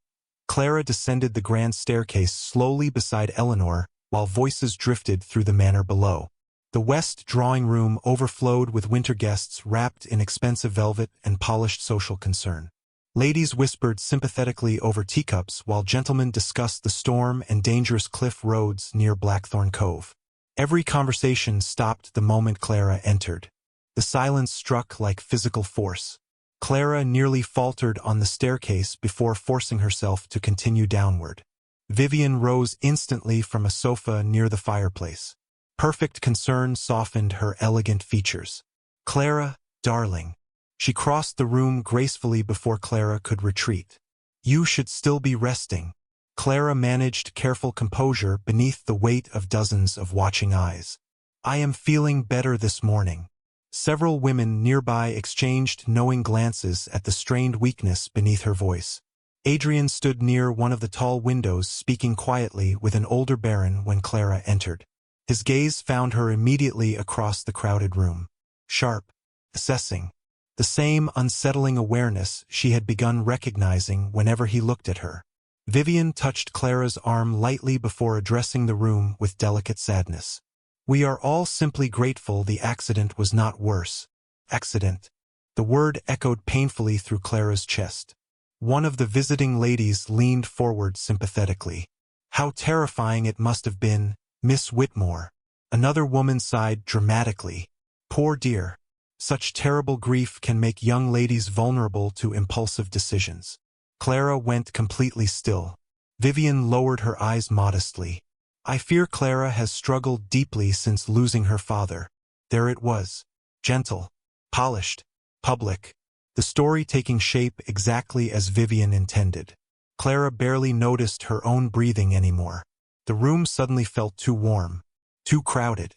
Clara descended the grand staircase slowly beside Eleanor while voices drifted through the manor below. The west drawing room overflowed with winter guests wrapped in expensive velvet and polished social concern. Ladies whispered sympathetically over teacups while gentlemen discussed the storm and dangerous cliff roads near Blackthorne Cove. Every conversation stopped the moment Clara entered. The silence struck like physical force. Clara nearly faltered on the staircase before forcing herself to continue downward. Vivian rose instantly from a sofa near the fireplace. Perfect concern softened her elegant features. Clara, darling. She crossed the room gracefully before Clara could retreat. You should still be resting. Clara managed careful composure beneath the weight of dozens of watching eyes. I am feeling better this morning. Several women nearby exchanged knowing glances at the strained weakness beneath her voice. Adrian stood near one of the tall windows speaking quietly with an older baron when Clara entered. His gaze found her immediately across the crowded room. Sharp, assessing. The same unsettling awareness she had begun recognizing whenever he looked at her. Vivian touched Clara's arm lightly before addressing the room with delicate sadness. We are all simply grateful the accident was not worse. Accident. The word echoed painfully through Clara's chest. One of the visiting ladies leaned forward sympathetically. How terrifying it must have been, Miss Whitmore. Another woman sighed dramatically. Poor dear. Such terrible grief can make young ladies vulnerable to impulsive decisions. Clara went completely still. Vivian lowered her eyes modestly. I fear Clara has struggled deeply since losing her father. There it was. Gentle, polished, public. The story taking shape exactly as Vivian intended. Clara barely noticed her own breathing anymore. The room suddenly felt too warm, too crowded.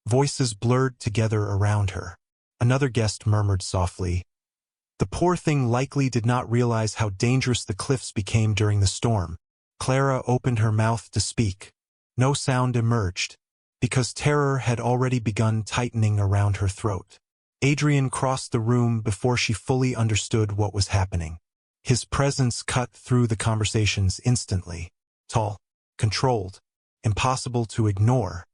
Voices blurred together around her. Another guest murmured softly. The poor thing likely did not realize how dangerous the cliffs became during the storm. Clara opened her mouth to speak. No sound emerged, because terror had already begun tightening around her throat. Adrian crossed the room before she fully understood what was happening. His presence cut through the conversations instantly. Tall, controlled, impossible to ignore.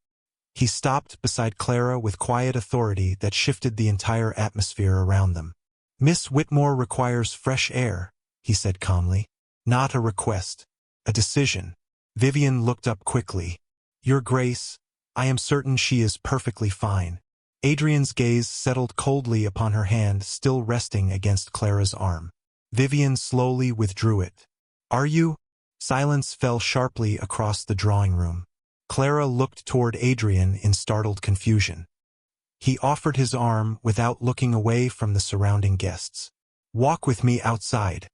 He stopped beside Clara with quiet authority that shifted the entire atmosphere around them. Miss Whitmore requires fresh air, he said calmly. Not a request, a decision. Vivian looked up quickly. Your Grace, I am certain she is perfectly fine. Adrian's gaze settled coldly upon her hand still resting against Clara's arm. Vivian slowly withdrew it. Are you? Silence fell sharply across the drawing room. Clara looked toward Adrian in startled confusion. He offered his arm without looking away from the surrounding guests. Walk with me outside.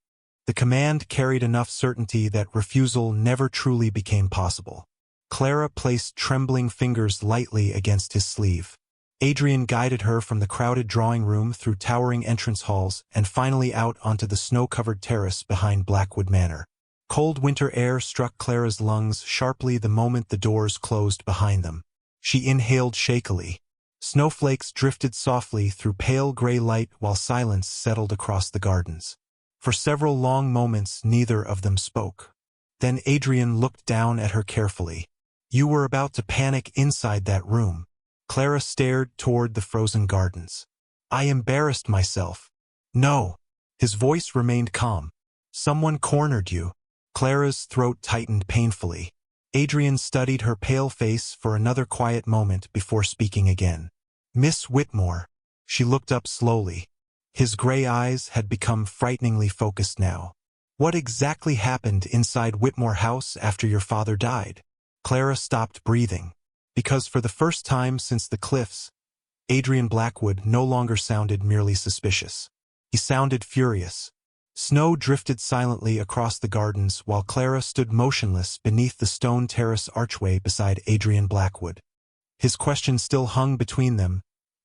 The command carried enough certainty that refusal never truly became possible. Clara placed trembling fingers lightly against his sleeve. Adrian guided her from the crowded drawing room through towering entrance halls and finally out onto the snow-covered terrace behind Blackwood Manor. Cold winter air struck Clara's lungs sharply the moment the doors closed behind them. She inhaled shakily. Snowflakes drifted softly through pale gray light while silence settled across the gardens. For several long moments neither of them spoke. Then Adrian looked down at her carefully. You were about to panic inside that room. Clara stared toward the frozen gardens. I embarrassed myself. No. His voice remained calm. Someone cornered you. Clara's throat tightened painfully. Adrian studied her pale face for another quiet moment before speaking again. Miss Whitmore. She looked up slowly. His gray eyes had become frighteningly focused now. What exactly happened inside Whitmore House after your father died? Clara stopped breathing. Because for the first time since the cliffs, Adrian Blackwood no longer sounded merely suspicious. He sounded furious. Snow drifted silently across the gardens while Clara stood motionless beneath the stone terrace archway beside Adrian Blackwood. His question still hung between them.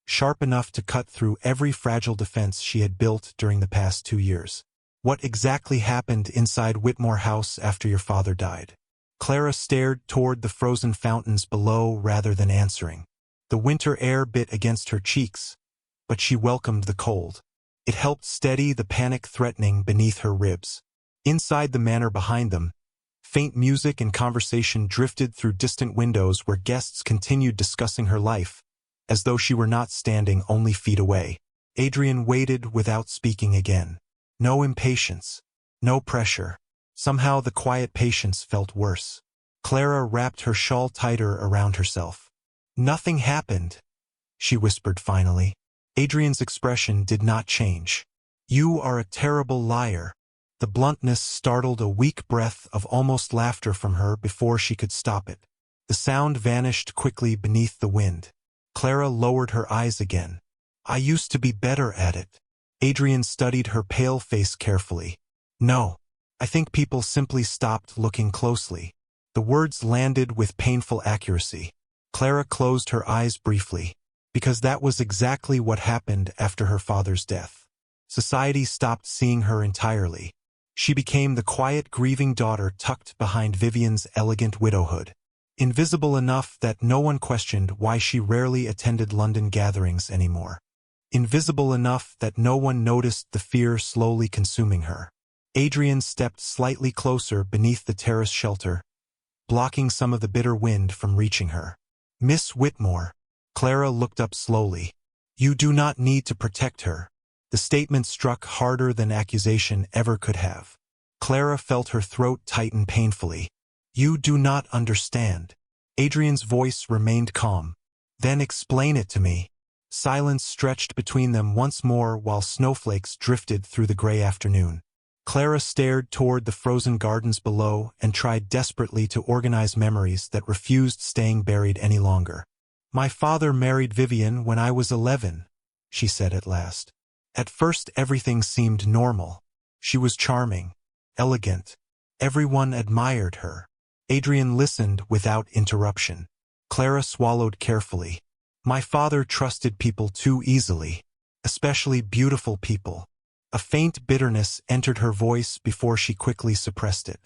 sharp enough to cut through every fragile defense she had built during the past 2 years. What exactly happened inside Whitmore House after your father died? Clara stared toward the frozen fountains below rather than answering. The winter air bit against her cheeks, but she welcomed the cold. It helped steady the panic threatening beneath her ribs. Inside the manor behind them, faint music and conversation drifted through distant windows where guests continued discussing her life, as though she were not standing only feet away. Adrian waited without speaking again. No impatience, no pressure. Somehow the quiet patience felt worse. Clara wrapped her shawl tighter around herself. Nothing happened, she whispered finally. Adrian's expression did not change. You are a terrible liar. The bluntness startled a weak breath of almost laughter from her before she could stop it. The sound vanished quickly beneath the wind. Clara lowered her eyes again. I used to be better at it. Adrian studied her pale face carefully. No, I think people simply stopped looking closely. The words landed with painful accuracy. Clara closed her eyes briefly, because that was exactly what happened after her father's death. Society stopped seeing her entirely. She became the quiet, grieving daughter tucked behind Vivian's elegant widowhood. Invisible enough that no one questioned why she rarely attended London gatherings anymore. Invisible enough that no one noticed the fear slowly consuming her. Adrian stepped slightly closer beneath the terrace shelter, blocking some of the bitter wind from reaching her. Miss Whitmore. Clara looked up slowly. You do not need to protect her. The statement struck harder than accusation ever could have. Clara felt her throat tighten painfully. You do not understand. Adrian's voice remained calm. Then explain it to me. Silence stretched between them once more while snowflakes drifted through the gray afternoon. Clara stared toward the frozen gardens below and tried desperately to organize memories that refused staying buried any longer. My father married Vivian when I was 11, she said at last. At first everything seemed normal. She was charming, elegant. Everyone admired her. Adrian listened without interruption. Clara swallowed carefully. My father trusted people too easily, especially beautiful people. A faint bitterness entered her voice before she quickly suppressed it.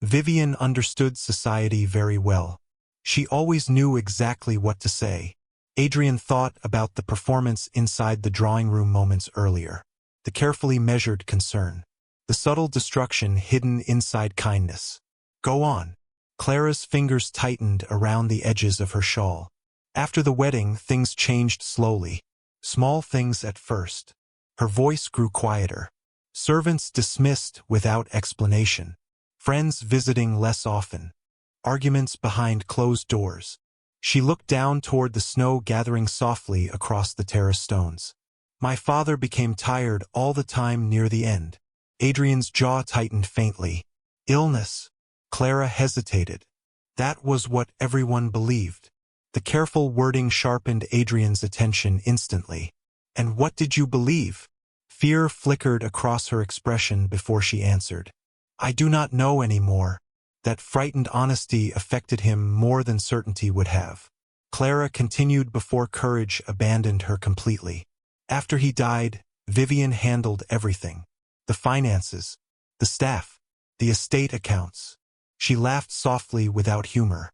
Vivian understood society very well. She always knew exactly what to say. Adrian thought about the performance inside the drawing room moments earlier. The carefully measured concern. The subtle destruction hidden inside kindness. Go on. Clara's fingers tightened around the edges of her shawl. After the wedding, things changed slowly. Small things at first. Her voice grew quieter. Servants dismissed without explanation. Friends visiting less often. Arguments behind closed doors. She looked down toward the snow gathering softly across the terrace stones. My father became tired all the time near the end. Adrian's jaw tightened faintly. Illness. Clara hesitated. That was what everyone believed. The careful wording sharpened Adrian's attention instantly. And what did you believe? Fear flickered across her expression before she answered. I do not know anymore. That frightened honesty affected him more than certainty would have. Clara continued before courage abandoned her completely. After he died, Vivian handled everything. The finances, the staff, the estate accounts. She laughed softly without humor.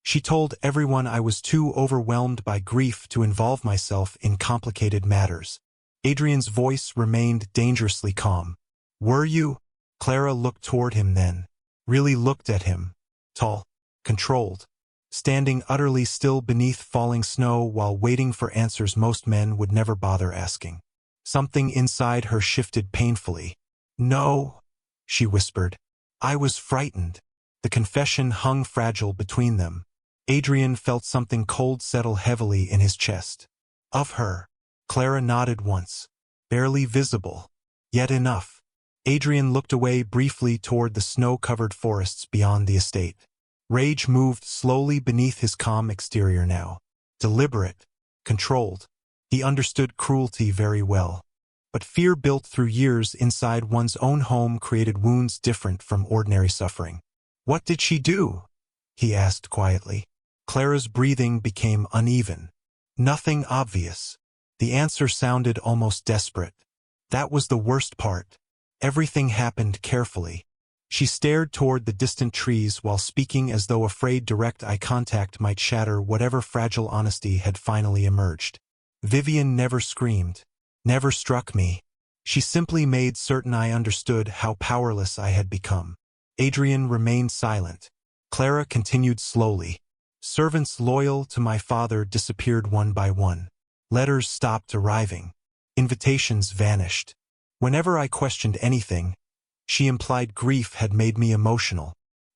She told everyone I was too overwhelmed by grief to involve myself in complicated matters. Adrian's voice remained dangerously calm. Were you? Clara looked toward him then. Really looked at him. Tall, controlled, standing utterly still beneath falling snow while waiting for answers most men would never bother asking. Something inside her shifted painfully. No, she whispered. I was frightened. The confession hung fragile between them. Adrian felt something cold settle heavily in his chest. Of her. Clara nodded once. Barely visible. Yet enough. Adrian looked away briefly toward the snow-covered forests beyond the estate. Rage moved slowly beneath his calm exterior now. Deliberate. Controlled. He understood cruelty very well. But fear built through years inside one's own home created wounds different from ordinary suffering. What did she do? He asked quietly. Clara's breathing became uneven. Nothing obvious. The answer sounded almost desperate. That was the worst part. Everything happened carefully. She stared toward the distant trees while speaking as though afraid direct eye contact might shatter whatever fragile honesty had finally emerged. Vivian never screamed, never struck me. She simply made certain I understood how powerless I had become. Adrian remained silent. Clara continued slowly. Servants loyal to my father disappeared one by one. Letters stopped arriving. Invitations vanished. Whenever I questioned anything, she implied grief had made me emotional.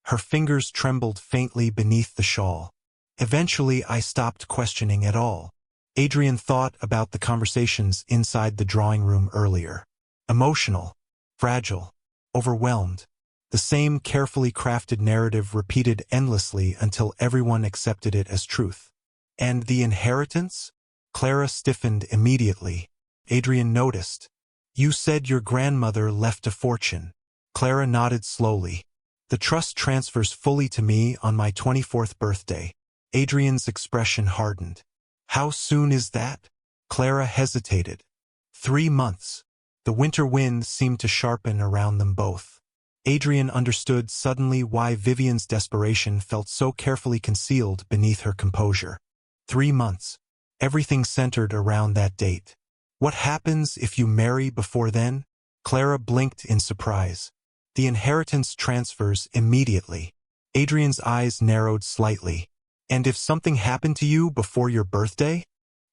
Her fingers trembled faintly beneath the shawl. Eventually, I stopped questioning at all. Adrian thought about the conversations inside the drawing room earlier. Emotional, fragile, overwhelmed. The same carefully crafted narrative repeated endlessly until everyone accepted it as truth. And the inheritance? Clara stiffened immediately. Adrian noticed. You said your grandmother left a fortune. Clara nodded slowly. The trust transfers fully to me on my 24th birthday. Adrian's expression hardened. How soon is that? Clara hesitated. 3 months. The winter wind seemed to sharpen around them both. Adrian understood suddenly why Vivian's desperation felt so carefully concealed beneath her composure. 3 months. Everything centered around that date. What happens if you marry before then? Clara blinked in surprise. The inheritance transfers immediately. Adrian's eyes narrowed slightly. And if something happened to you before your birthday?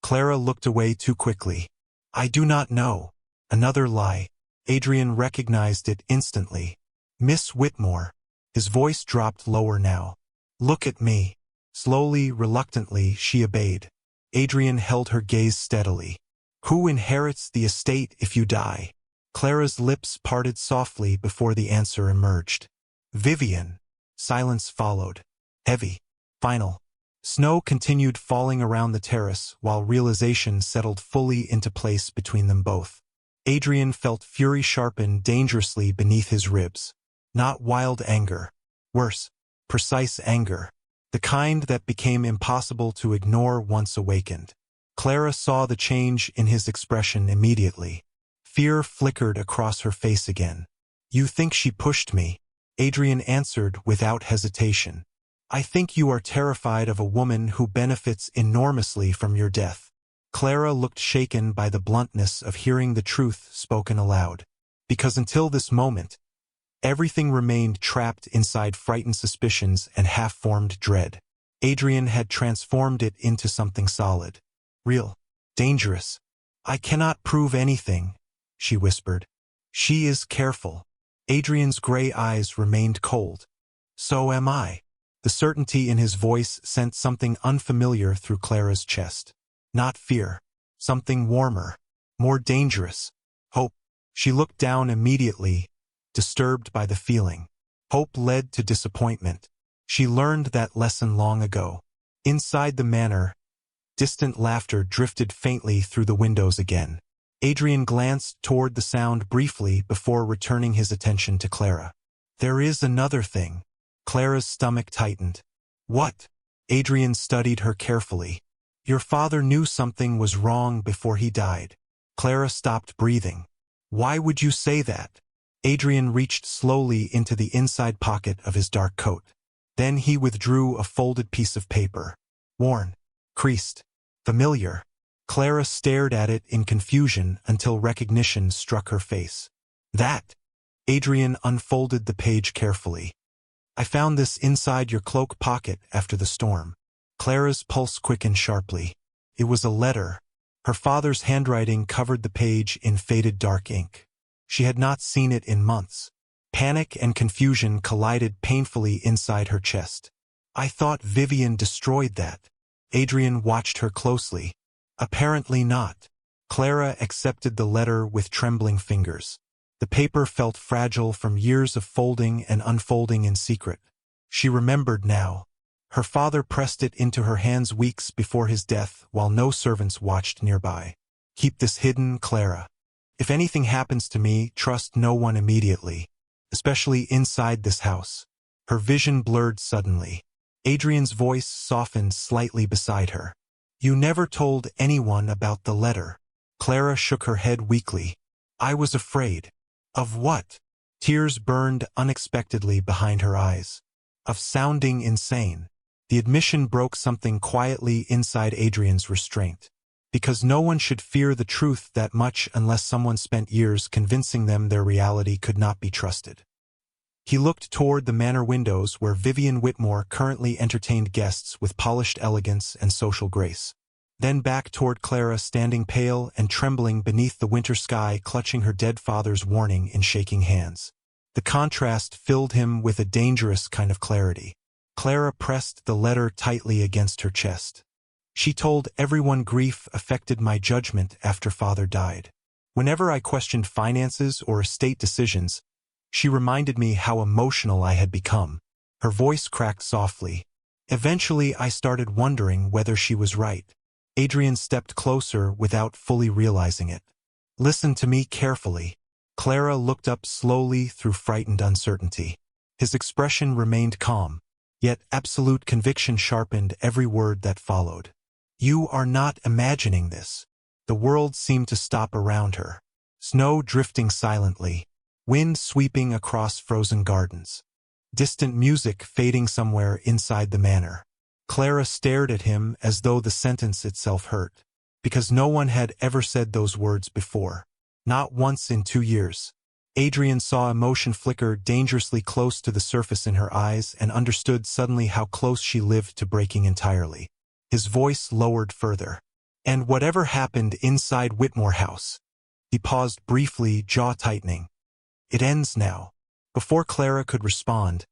Clara looked away too quickly. I do not know. Another lie. Adrian recognized it instantly. Miss Whitmore. His voice dropped lower now. Look at me. Slowly, reluctantly, she obeyed. Adrian held her gaze steadily. Who inherits the estate if you die? Clara's lips parted softly before the answer emerged. Vivian. Silence followed. Heavy. Final. Snow continued falling around the terrace while realization settled fully into place between them both. Adrian felt fury sharpen dangerously beneath his ribs. Not wild anger. Worse, precise anger. The kind that became impossible to ignore once awakened. Clara saw the change in his expression immediately. Fear flickered across her face again. You think she pushed me? Adrian answered without hesitation. I think you are terrified of a woman who benefits enormously from your death. Clara looked shaken by the bluntness of hearing the truth spoken aloud. Because until this moment, everything remained trapped inside frightened suspicions and half-formed dread. Adrian had transformed it into something solid. Real. Dangerous. I cannot prove anything, she whispered. She is careful. Adrian's gray eyes remained cold. So am I. The certainty in his voice sent something unfamiliar through Clara's chest. Not fear. Something warmer. More dangerous. Hope. She looked down immediately, disturbed by the feeling. Hope led to disappointment. She learned that lesson long ago. Inside the manor, distant laughter drifted faintly through the windows again. Adrian glanced toward the sound briefly before returning his attention to Clara. There is another thing. Clara's stomach tightened. What? Adrian studied her carefully. Your father knew something was wrong before he died. Clara stopped breathing. Why would you say that? Adrian reached slowly into the inside pocket of his dark coat. Then he withdrew a folded piece of paper. Worn. Creased. Familiar. Clara stared at it in confusion until recognition struck her face. That. Adrian unfolded the page carefully. I found this inside your cloak pocket after the storm. Clara's pulse quickened sharply. It was a letter. Her father's handwriting covered the page in faded dark ink. She had not seen it in months. Panic and confusion collided painfully inside her chest. I thought Vivian destroyed that. Adrian watched her closely. Apparently not. Clara accepted the letter with trembling fingers. The paper felt fragile from years of folding and unfolding in secret. She remembered now. Her father pressed it into her hands weeks before his death while no servants watched nearby. Keep this hidden, Clara. If anything happens to me, trust no one immediately, especially inside this house. Her vision blurred suddenly. Adrian's voice softened slightly beside her. You never told anyone about the letter. Clara shook her head weakly. I was afraid. Of what? Tears burned unexpectedly behind her eyes. Of sounding insane. The admission broke something quietly inside Adrian's restraint. Because no one should fear the truth that much unless someone spent years convincing them their reality could not be trusted. He looked toward the manor windows where Vivian Whitmore currently entertained guests with polished elegance and social grace. Then back toward Clara standing pale and trembling beneath the winter sky, clutching her dead father's warning in shaking hands. The contrast filled him with a dangerous kind of clarity. Clara pressed the letter tightly against her chest. She told everyone grief affected my judgment after father died. Whenever I questioned finances or estate decisions, she reminded me how emotional I had become. Her voice cracked softly. Eventually, I started wondering whether she was right. Adrian stepped closer without fully realizing it. Listen to me carefully. Clara looked up slowly through frightened uncertainty. His expression remained calm, yet absolute conviction sharpened every word that followed. You are not imagining this. The world seemed to stop around her. Snow drifting silently, wind sweeping across frozen gardens. Distant music fading somewhere inside the manor. Clara stared at him as though the sentence itself hurt. Because no one had ever said those words before. Not once in 2 years. Adrian saw emotion flicker dangerously close to the surface in her eyes and understood suddenly how close she lived to breaking entirely. His voice lowered further. And whatever happened inside Whitmore House. He paused briefly, jaw tightening. It ends now. Before Clara could respond,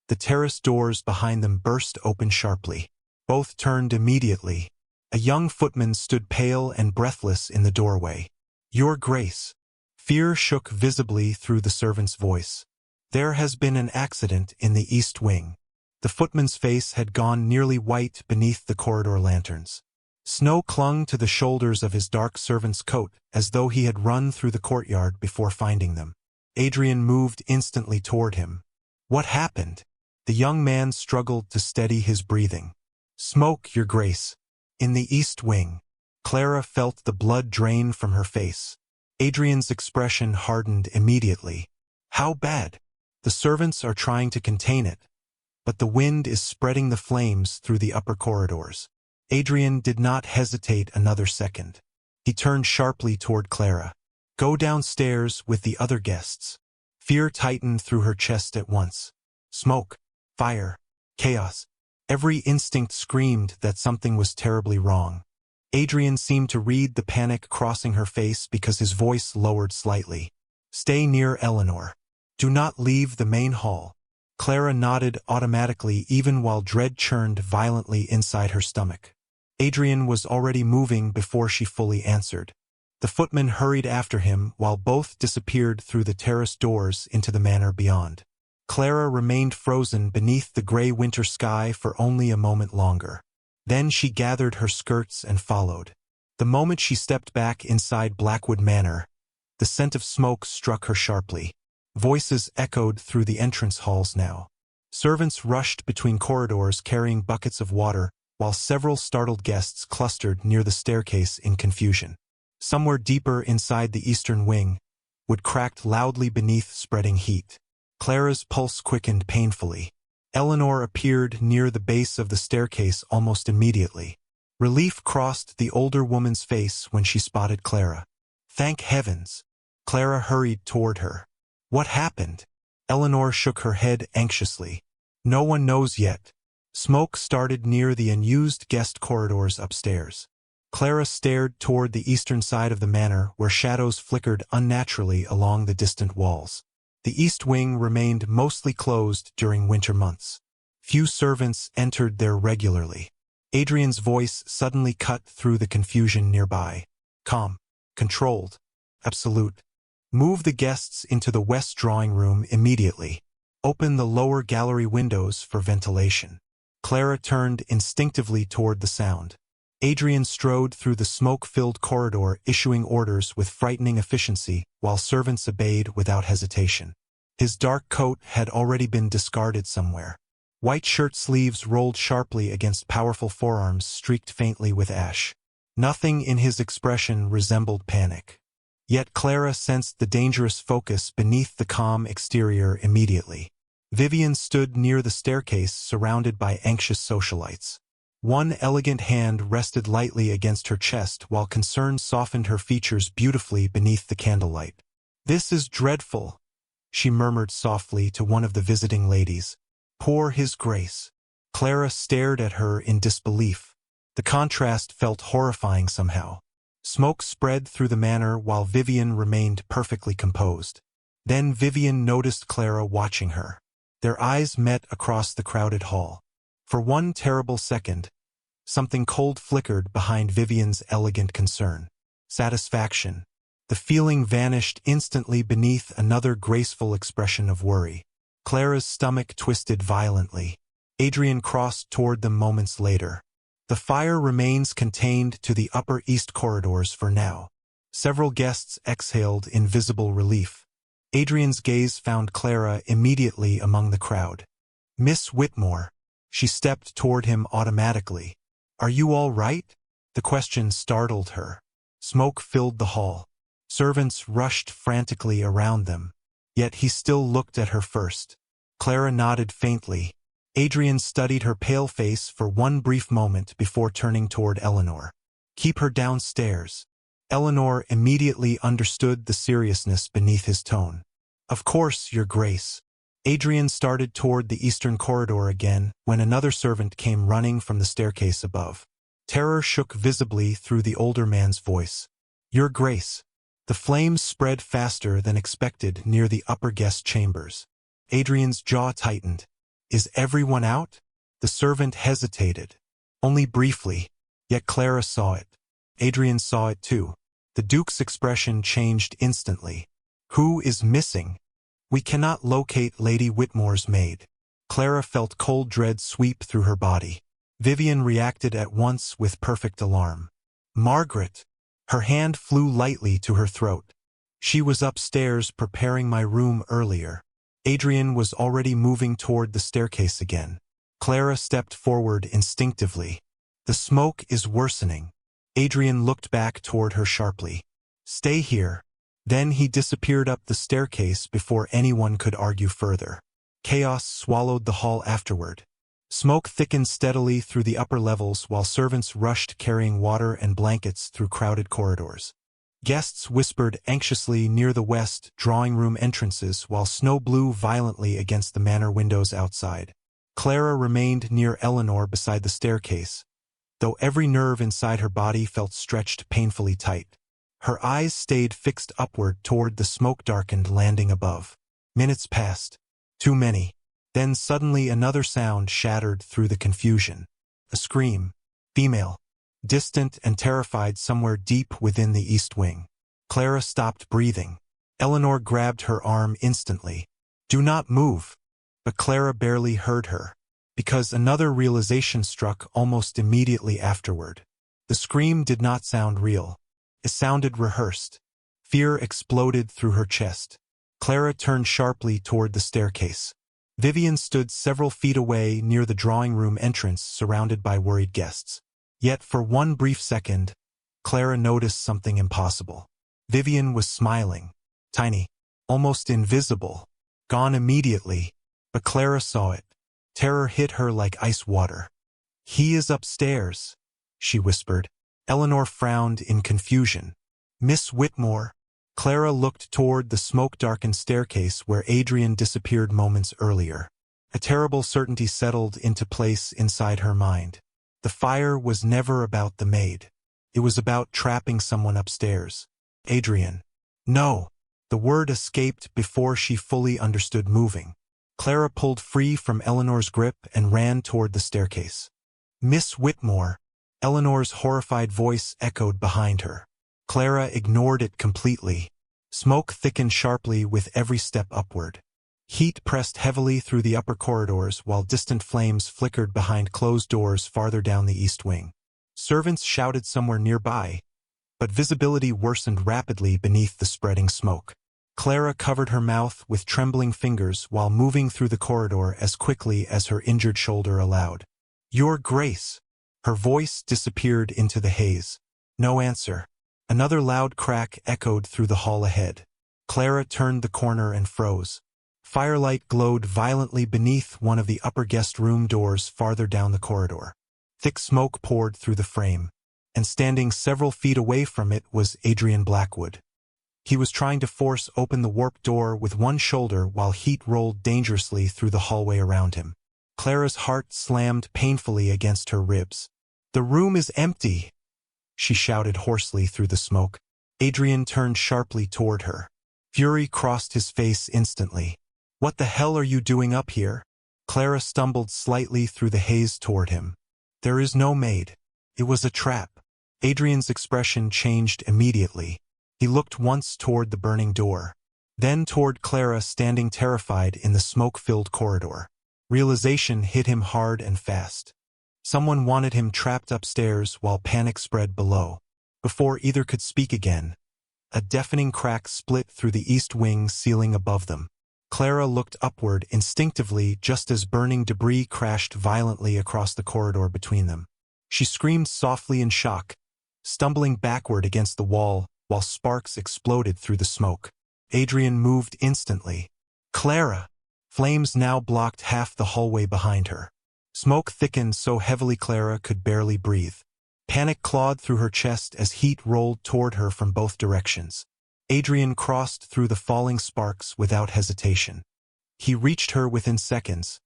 the terrace doors behind them burst open sharply. Both turned immediately. A young footman stood pale and breathless in the doorway. Your Grace. Fear shook visibly through the servant's voice. There has been an accident in the east wing. The footman's face had gone nearly white beneath the corridor lanterns. Snow clung to the shoulders of his dark servant's coat as though he had run through the courtyard before finding them. Adrian moved instantly toward him. What happened? The young man struggled to steady his breathing. Smoke, Your Grace. In the east wing. Clara felt the blood drain from her face. Adrian's expression hardened immediately. How bad? The servants are trying to contain it, but the wind is spreading the flames through the upper corridors. Adrian did not hesitate another second. He turned sharply toward Clara. Go downstairs with the other guests. Fear tightened through her chest at once. Smoke, fire, chaos. Every instinct screamed that something was terribly wrong. Adrian seemed to read the panic crossing her face because his voice lowered slightly. Stay near Eleanor. Do not leave the main hall. Clara nodded automatically even while dread churned violently inside her stomach. Adrian was already moving before she fully answered. The footman hurried after him while both disappeared through the terrace doors into the manor beyond. Clara remained frozen beneath the gray winter sky for only a moment longer. Then she gathered her skirts and followed. The moment she stepped back inside Blackwood Manor, the scent of smoke struck her sharply. Voices echoed through the entrance halls now. Servants rushed between corridors carrying buckets of water, while several startled guests clustered near the staircase in confusion. Somewhere deeper inside the eastern wing, wood cracked loudly beneath spreading heat. Clara's pulse quickened painfully. Eleanor appeared near the base of the staircase almost immediately. Relief crossed the older woman's face when she spotted Clara. Thank heavens! Clara hurried toward her. What happened? Eleanor shook her head anxiously. No one knows yet. Smoke started near the unused guest corridors upstairs. Clara stared toward the eastern side of the manor where shadows flickered unnaturally along the distant walls. The east wing remained mostly closed during winter months. Few servants entered there regularly. Adrian's voice suddenly cut through the confusion nearby. Calm, controlled, absolute. Move the guests into the west drawing room immediately. Open the lower gallery windows for ventilation. Clara turned instinctively toward the sound. Adrian strode through the smoke-filled corridor issuing orders with frightening efficiency while servants obeyed without hesitation. His dark coat had already been discarded somewhere. White shirt sleeves rolled sharply against powerful forearms streaked faintly with ash. Nothing in his expression resembled panic. Yet Clara sensed the dangerous focus beneath the calm exterior immediately. Vivian stood near the staircase surrounded by anxious socialites. One elegant hand rested lightly against her chest while concern softened her features beautifully beneath the candlelight. "This is dreadful," she murmured softly to one of the visiting ladies. "Poor His Grace." Clara stared at her in disbelief. The contrast felt horrifying somehow. Smoke spread through the manor while Vivian remained perfectly composed. Then Vivian noticed Clara watching her. Their eyes met across the crowded hall. For one terrible second, something cold flickered behind Vivian's elegant concern. Satisfaction. The feeling vanished instantly beneath another graceful expression of worry. Clara's stomach twisted violently. Adrian crossed toward them moments later. "The fire remains contained to the upper east corridors for now." Several guests exhaled in visible relief. Adrian's gaze found Clara immediately among the crowd. "Miss Whitmore." She stepped toward him automatically. "Are you all right?" The question startled her. Smoke filled the hall. Servants rushed frantically around them. Yet he still looked at her first. Clara nodded faintly. Adrian studied her pale face for one brief moment before turning toward Eleanor. "Keep her downstairs." Eleanor immediately understood the seriousness beneath his tone. "Of course, Your Grace." Adrian started toward the eastern corridor again when another servant came running from the staircase above. Terror shook visibly through the older man's voice. "Your Grace." The flames spread faster than expected near the upper guest chambers. Adrian's jaw tightened. "Is everyone out?" The servant hesitated. Only briefly, yet Clara saw it. Adrian saw it too. The Duke's expression changed instantly. "Who is missing?" "We cannot locate Lady Whitmore's maid." Clara felt cold dread sweep through her body. Vivian reacted at once with perfect alarm. "Margaret!" Her hand flew lightly to her throat. "She was upstairs preparing my room earlier." Adrian was already moving toward the staircase again. Clara stepped forward instinctively. "The smoke is worsening." Adrian looked back toward her sharply. "Stay here." Then he disappeared up the staircase before anyone could argue further. Chaos swallowed the hall afterward. Smoke thickened steadily through the upper levels while servants rushed carrying water and blankets through crowded corridors. Guests whispered anxiously near the west drawing room entrances while snow blew violently against the manor windows outside. Clara remained near Eleanor beside the staircase, though every nerve inside her body felt stretched painfully tight. Her eyes stayed fixed upward toward the smoke-darkened landing above. Minutes passed. Too many. Then suddenly another sound shattered through the confusion. A scream. Female. Distant and terrified somewhere deep within the east wing. Clara stopped breathing. Eleanor grabbed her arm instantly. "Do not move." But Clara barely heard her, because another realization struck almost immediately afterward. The scream did not sound real. It sounded rehearsed. Fear exploded through her chest. Clara turned sharply toward the staircase. Vivian stood several feet away near the drawing room entrance surrounded by worried guests. Yet for one brief second, Clara noticed something impossible. Vivian was smiling. Tiny. Almost invisible. Gone immediately. But Clara saw it. Terror hit her like ice water. "He is upstairs," she whispered. Eleanor frowned in confusion. "Miss Whitmore." Clara looked toward the smoke-darkened staircase where Adrian disappeared moments earlier. A terrible certainty settled into place inside her mind. The fire was never about the maid. It was about trapping someone upstairs. Adrian. "No!" The word escaped before she fully understood moving. Clara pulled free from Eleanor's grip and ran toward the staircase. "Miss Whitmore." Eleanor's horrified voice echoed behind her. Clara ignored it completely. Smoke thickened sharply with every step upward. Heat pressed heavily through the upper corridors while distant flames flickered behind closed doors farther down the east wing. Servants shouted somewhere nearby, but visibility worsened rapidly beneath the spreading smoke. Clara covered her mouth with trembling fingers while moving through the corridor as quickly as her injured shoulder allowed. "Your Grace." Her voice disappeared into the haze. No answer. Another loud crack echoed through the hall ahead. Clara turned the corner and froze. Firelight glowed violently beneath one of the upper guest room doors farther down the corridor. Thick smoke poured through the frame, and standing several feet away from it was Adrian Blackwood. He was trying to force open the warped door with one shoulder while heat rolled dangerously through the hallway around him. Clara's heart slammed painfully against her ribs. "The room is empty," she shouted hoarsely through the smoke. Adrian turned sharply toward her. Fury crossed his face instantly. "What the hell are you doing up here?" Clara stumbled slightly through the haze toward him. "There is no maid. It was a trap." Adrian's expression changed immediately. He looked once toward the burning door, then toward Clara standing terrified in the smoke-filled corridor. Realization hit him hard and fast. Someone wanted him trapped upstairs while panic spread below. Before either could speak again, a deafening crack split through the east wing ceiling above them. Clara looked upward instinctively just as burning debris crashed violently across the corridor between them. She screamed softly in shock, stumbling backward against the wall while sparks exploded through the smoke. Adrian moved instantly. "Clara!" Flames now blocked half the hallway behind her. Smoke thickened so heavily Clara could barely breathe. Panic clawed through her chest as heat rolled toward her from both directions. Adrian crossed through the falling sparks without hesitation. He reached her within seconds,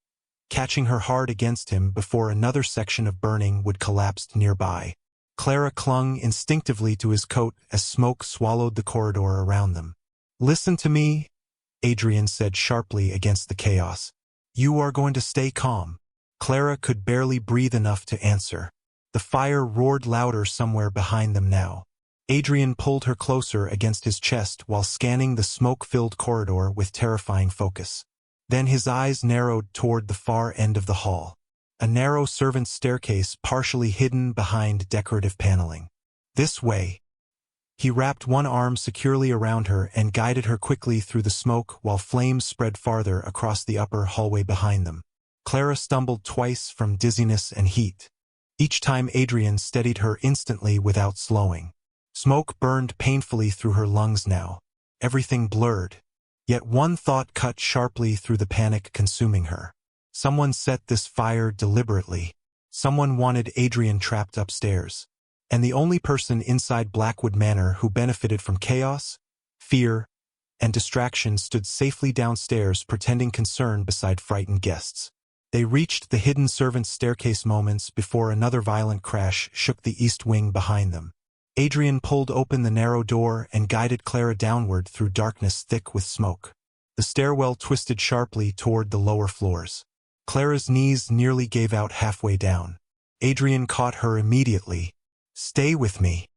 catching her hard against him before another section of burning would collapse nearby. Clara clung instinctively to his coat as smoke swallowed the corridor around them. "Listen to me," Adrian said sharply against the chaos. "You are going to stay calm." Clara could barely breathe enough to answer. The fire roared louder somewhere behind them now. Adrian pulled her closer against his chest while scanning the smoke-filled corridor with terrifying focus. Then his eyes narrowed toward the far end of the hall. A narrow servant's staircase partially hidden behind decorative paneling. "This way." He wrapped one arm securely around her and guided her quickly through the smoke while flames spread farther across the upper hallway behind them. Clara stumbled twice from dizziness and heat. Each time Adrian steadied her instantly without slowing. Smoke burned painfully through her lungs now. Everything blurred. Yet one thought cut sharply through the panic consuming her. Someone set this fire deliberately. Someone wanted Adrian trapped upstairs. And the only person inside Blackwood Manor who benefited from chaos, fear, and distraction stood safely downstairs pretending concern beside frightened guests. They reached the hidden servant's staircase moments before another violent crash shook the east wing behind them. Adrian pulled open the narrow door and guided Clara downward through darkness thick with smoke. The stairwell twisted sharply toward the lower floors. Clara's knees nearly gave out halfway down. Adrian caught her immediately. "Stay with me."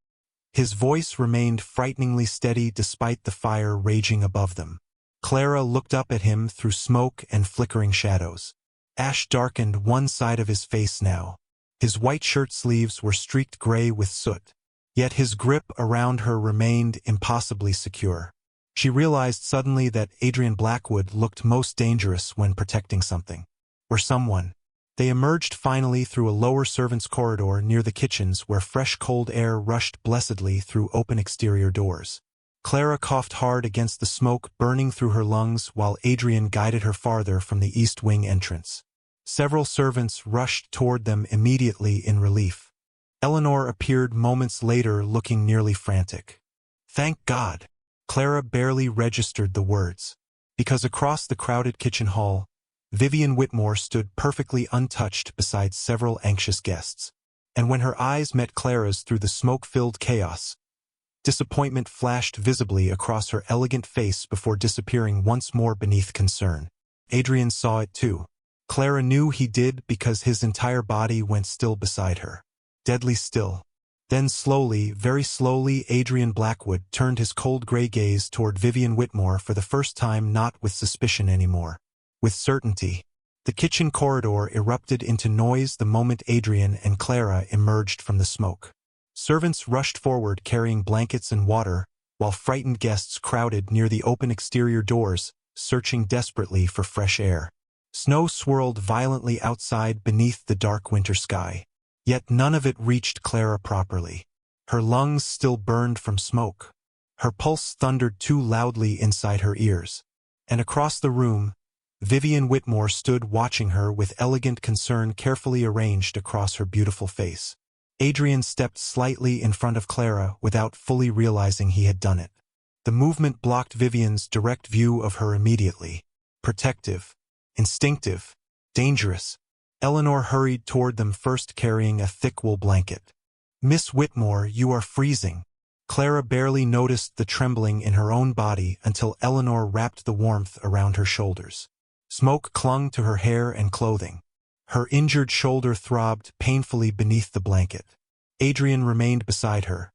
His voice remained frighteningly steady despite the fire raging above them. Clara looked up at him through smoke and flickering shadows. Ash darkened one side of his face now. His white shirt sleeves were streaked gray with soot. Yet his grip around her remained impossibly secure. She realized suddenly that Adrian Blackwood looked most dangerous when protecting something. Or someone. They emerged finally through a lower servants' corridor near the kitchens where fresh cold air rushed blessedly through open exterior doors. Clara coughed hard against the smoke burning through her lungs while Adrian guided her farther from the east wing entrance. Several servants rushed toward them immediately in relief. Eleanor appeared moments later looking nearly frantic. "Thank God." Clara barely registered the words. Because across the crowded kitchen hall, Vivian Whitmore stood perfectly untouched beside several anxious guests. And when her eyes met Clara's through the smoke-filled chaos, disappointment flashed visibly across her elegant face before disappearing once more beneath concern. Adrian saw it too. Clara knew he did because his entire body went still beside her. Deadly still. Then slowly, very slowly, Adrian Blackwood turned his cold gray gaze toward Vivian Whitmore for the first time, not with suspicion anymore. With certainty. The kitchen corridor erupted into noise the moment Adrian and Clara emerged from the smoke. Servants rushed forward carrying blankets and water, while frightened guests crowded near the open exterior doors, searching desperately for fresh air. Snow swirled violently outside beneath the dark winter sky. Yet none of it reached Clara properly. Her lungs still burned from smoke. Her pulse thundered too loudly inside her ears. And across the room, Vivian Whitmore stood watching her with elegant concern carefully arranged across her beautiful face. Adrian stepped slightly in front of Clara without fully realizing he had done it. The movement blocked Vivian's direct view of her immediately. Protective, instinctive, dangerous. Eleanor hurried toward them, first carrying a thick wool blanket. "Miss Whitmore, you are freezing." Clara barely noticed the trembling in her own body until Eleanor wrapped the warmth around her shoulders. Smoke clung to her hair and clothing. Her injured shoulder throbbed painfully beneath the blanket. Adrian remained beside her,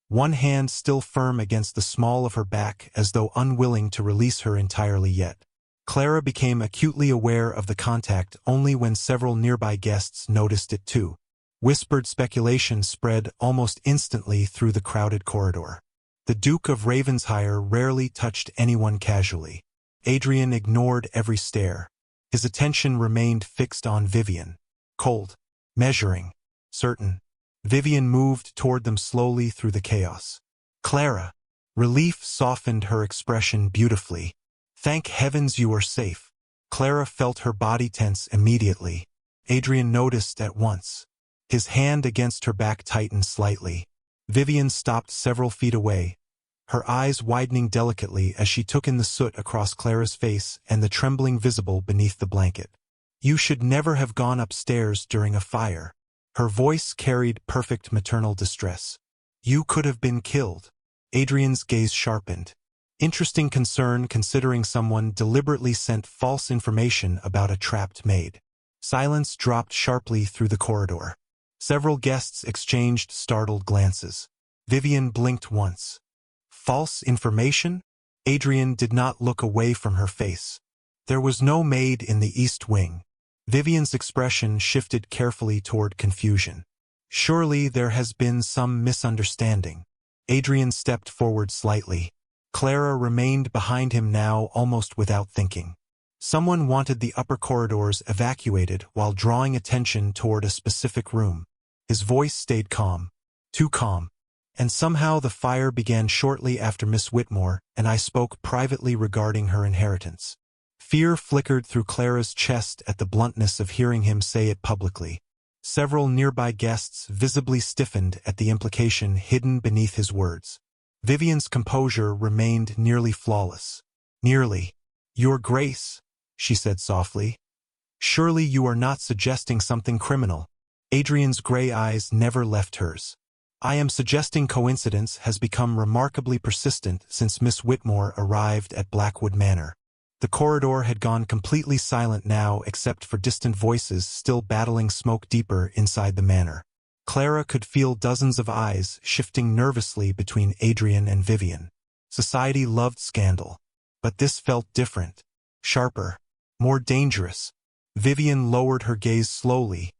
one hand still firm against the small of her back as though unwilling to release her entirely yet. Clara became acutely aware of the contact only when several nearby guests noticed it too. Whispered speculation spread almost instantly through the crowded corridor. The Duke of Ravenshire rarely touched anyone casually. Adrian ignored every stare. His attention remained fixed on Vivian. Cold, measuring, certain. Vivian moved toward them slowly through the chaos. "Clara." Relief softened her expression beautifully. "Thank heavens you are safe." Clara felt her body tense immediately. Adrian noticed at once. His hand against her back tightened slightly. Vivian stopped several feet away, her eyes widening delicately as she took in the soot across Clara's face and the trembling visible beneath the blanket. "You should never have gone upstairs during a fire." Her voice carried perfect maternal distress. "You could have been killed." Adrian's gaze sharpened. Interesting concern considering someone deliberately sent false information about a trapped maid. Silence dropped sharply through the corridor. Several guests exchanged startled glances. Vivian blinked once. False information? Adrian did not look away from her face. There was no maid in the East Wing. Vivian's expression shifted carefully toward confusion. Surely there has been some misunderstanding. Adrian stepped forward slightly. Clara remained behind him now almost without thinking. Someone wanted the upper corridors evacuated while drawing attention toward a specific room. His voice stayed calm. Too calm. "And somehow the fire began shortly after Miss Whitmore, and I spoke privately regarding her inheritance." Fear flickered through Clara's chest at the bluntness of hearing him say it publicly. Several nearby guests visibly stiffened at the implication hidden beneath his words. Vivian's composure remained nearly flawless. "Nearly. Your Grace," she said softly. "Surely you are not suggesting something criminal." Adrian's gray eyes never left hers. "I am suggesting coincidence has become remarkably persistent since Miss Whitmore arrived at Blackwood Manor." The corridor had gone completely silent now except for distant voices still battling smoke deeper inside the manor. Clara could feel dozens of eyes shifting nervously between Adrian and Vivian. Society loved scandal. But this felt different. Sharper. More dangerous. Vivian lowered her gaze slowly,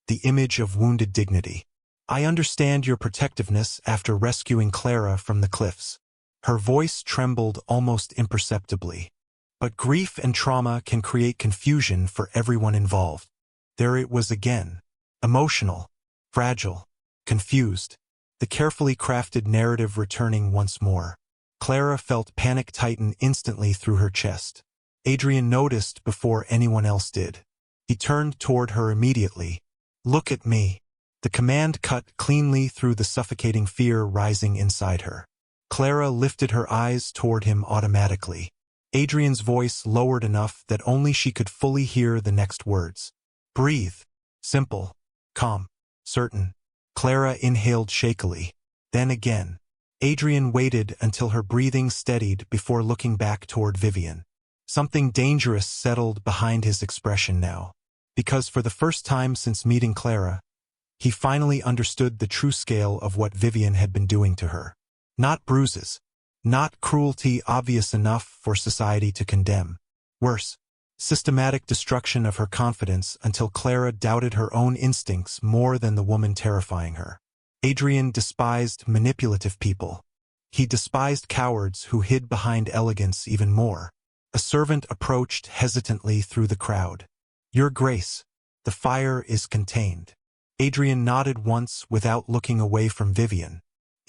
the image of wounded dignity. "I understand your protectiveness after rescuing Clara from the cliffs." Her voice trembled almost imperceptibly. "But grief and trauma can create confusion for everyone involved." There it was again. Emotional. Fragile. Confused. The carefully crafted narrative returning once more. Clara felt panic tighten instantly through her chest. Adrian noticed before anyone else did. He turned toward her immediately. "Look at me." The command cut cleanly through the suffocating fear rising inside her. Clara lifted her eyes toward him automatically. Adrian's voice lowered enough that only she could fully hear the next words. "Breathe." Simple. Calm. Certain. Clara inhaled shakily. Then again. Adrian waited until her breathing steadied before looking back toward Vivian. Something dangerous settled behind his expression now. Because for the first time since meeting Clara, he finally understood the true scale of what Vivian had been doing to her. Not bruises. Not cruelty obvious enough for society to condemn. Worse, systematic destruction of her confidence until Clara doubted her own instincts more than the woman terrifying her. Adrian despised manipulative people. He despised cowards who hid behind elegance even more. A servant approached hesitantly through the crowd. "Your Grace, the fire is contained." Adrian nodded once without looking away from Vivian.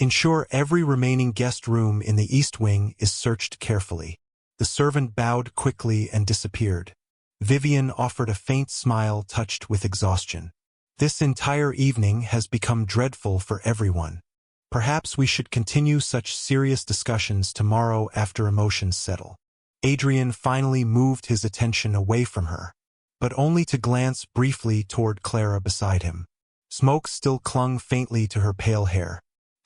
Ensure every remaining guest room in the east wing is searched carefully. The servant bowed quickly and disappeared. Vivian offered a faint smile touched with exhaustion. This entire evening has become dreadful for everyone. Perhaps we should continue such serious discussions tomorrow after emotions settle. Adrian finally moved his attention away from her, but only to glance briefly toward Clara beside him. Smoke still clung faintly to her pale hair.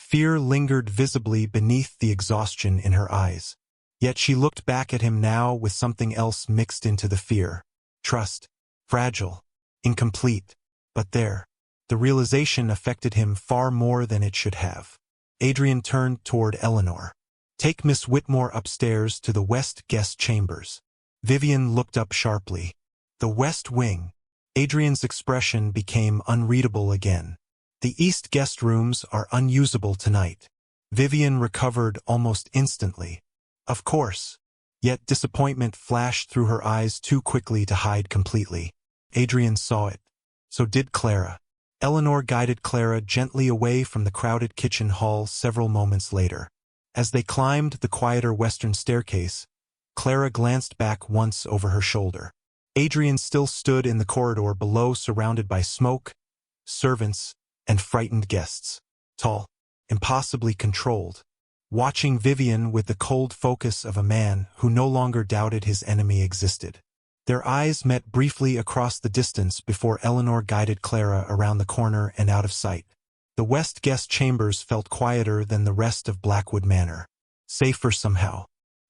Fear lingered visibly beneath the exhaustion in her eyes. Yet she looked back at him now with something else mixed into the fear. Trust. Fragile. Incomplete. But there. The realization affected him far more than it should have. Adrian turned toward Eleanor. Take Miss Whitmore upstairs to the west guest chambers. Vivian looked up sharply. The west wing. Adrian's expression became unreadable again. The east guest rooms are unusable tonight. Vivian recovered almost instantly. Of course. Yet disappointment flashed through her eyes too quickly to hide completely. Adrian saw it. So did Clara. Eleanor guided Clara gently away from the crowded kitchen hall several moments later. As they climbed the quieter western staircase, Clara glanced back once over her shoulder. Adrian still stood in the corridor below, surrounded by smoke, servants, and frightened guests. Tall, impossibly controlled. Watching Vivian with the cold focus of a man who no longer doubted his enemy existed. Their eyes met briefly across the distance before Eleanor guided Clara around the corner and out of sight. The west guest chambers felt quieter than the rest of Blackwood Manor. Safer somehow.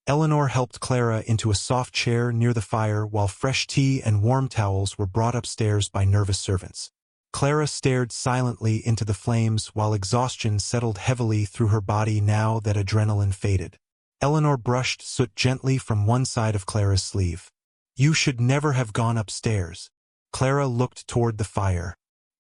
Eleanor helped Clara into a soft chair near the fire while fresh tea and warm towels were brought upstairs by nervous servants. Clara stared silently into the flames while exhaustion settled heavily through her body now that adrenaline faded. Eleanor brushed soot gently from one side of Clara's sleeve. You should never have gone upstairs. Clara looked toward the fire.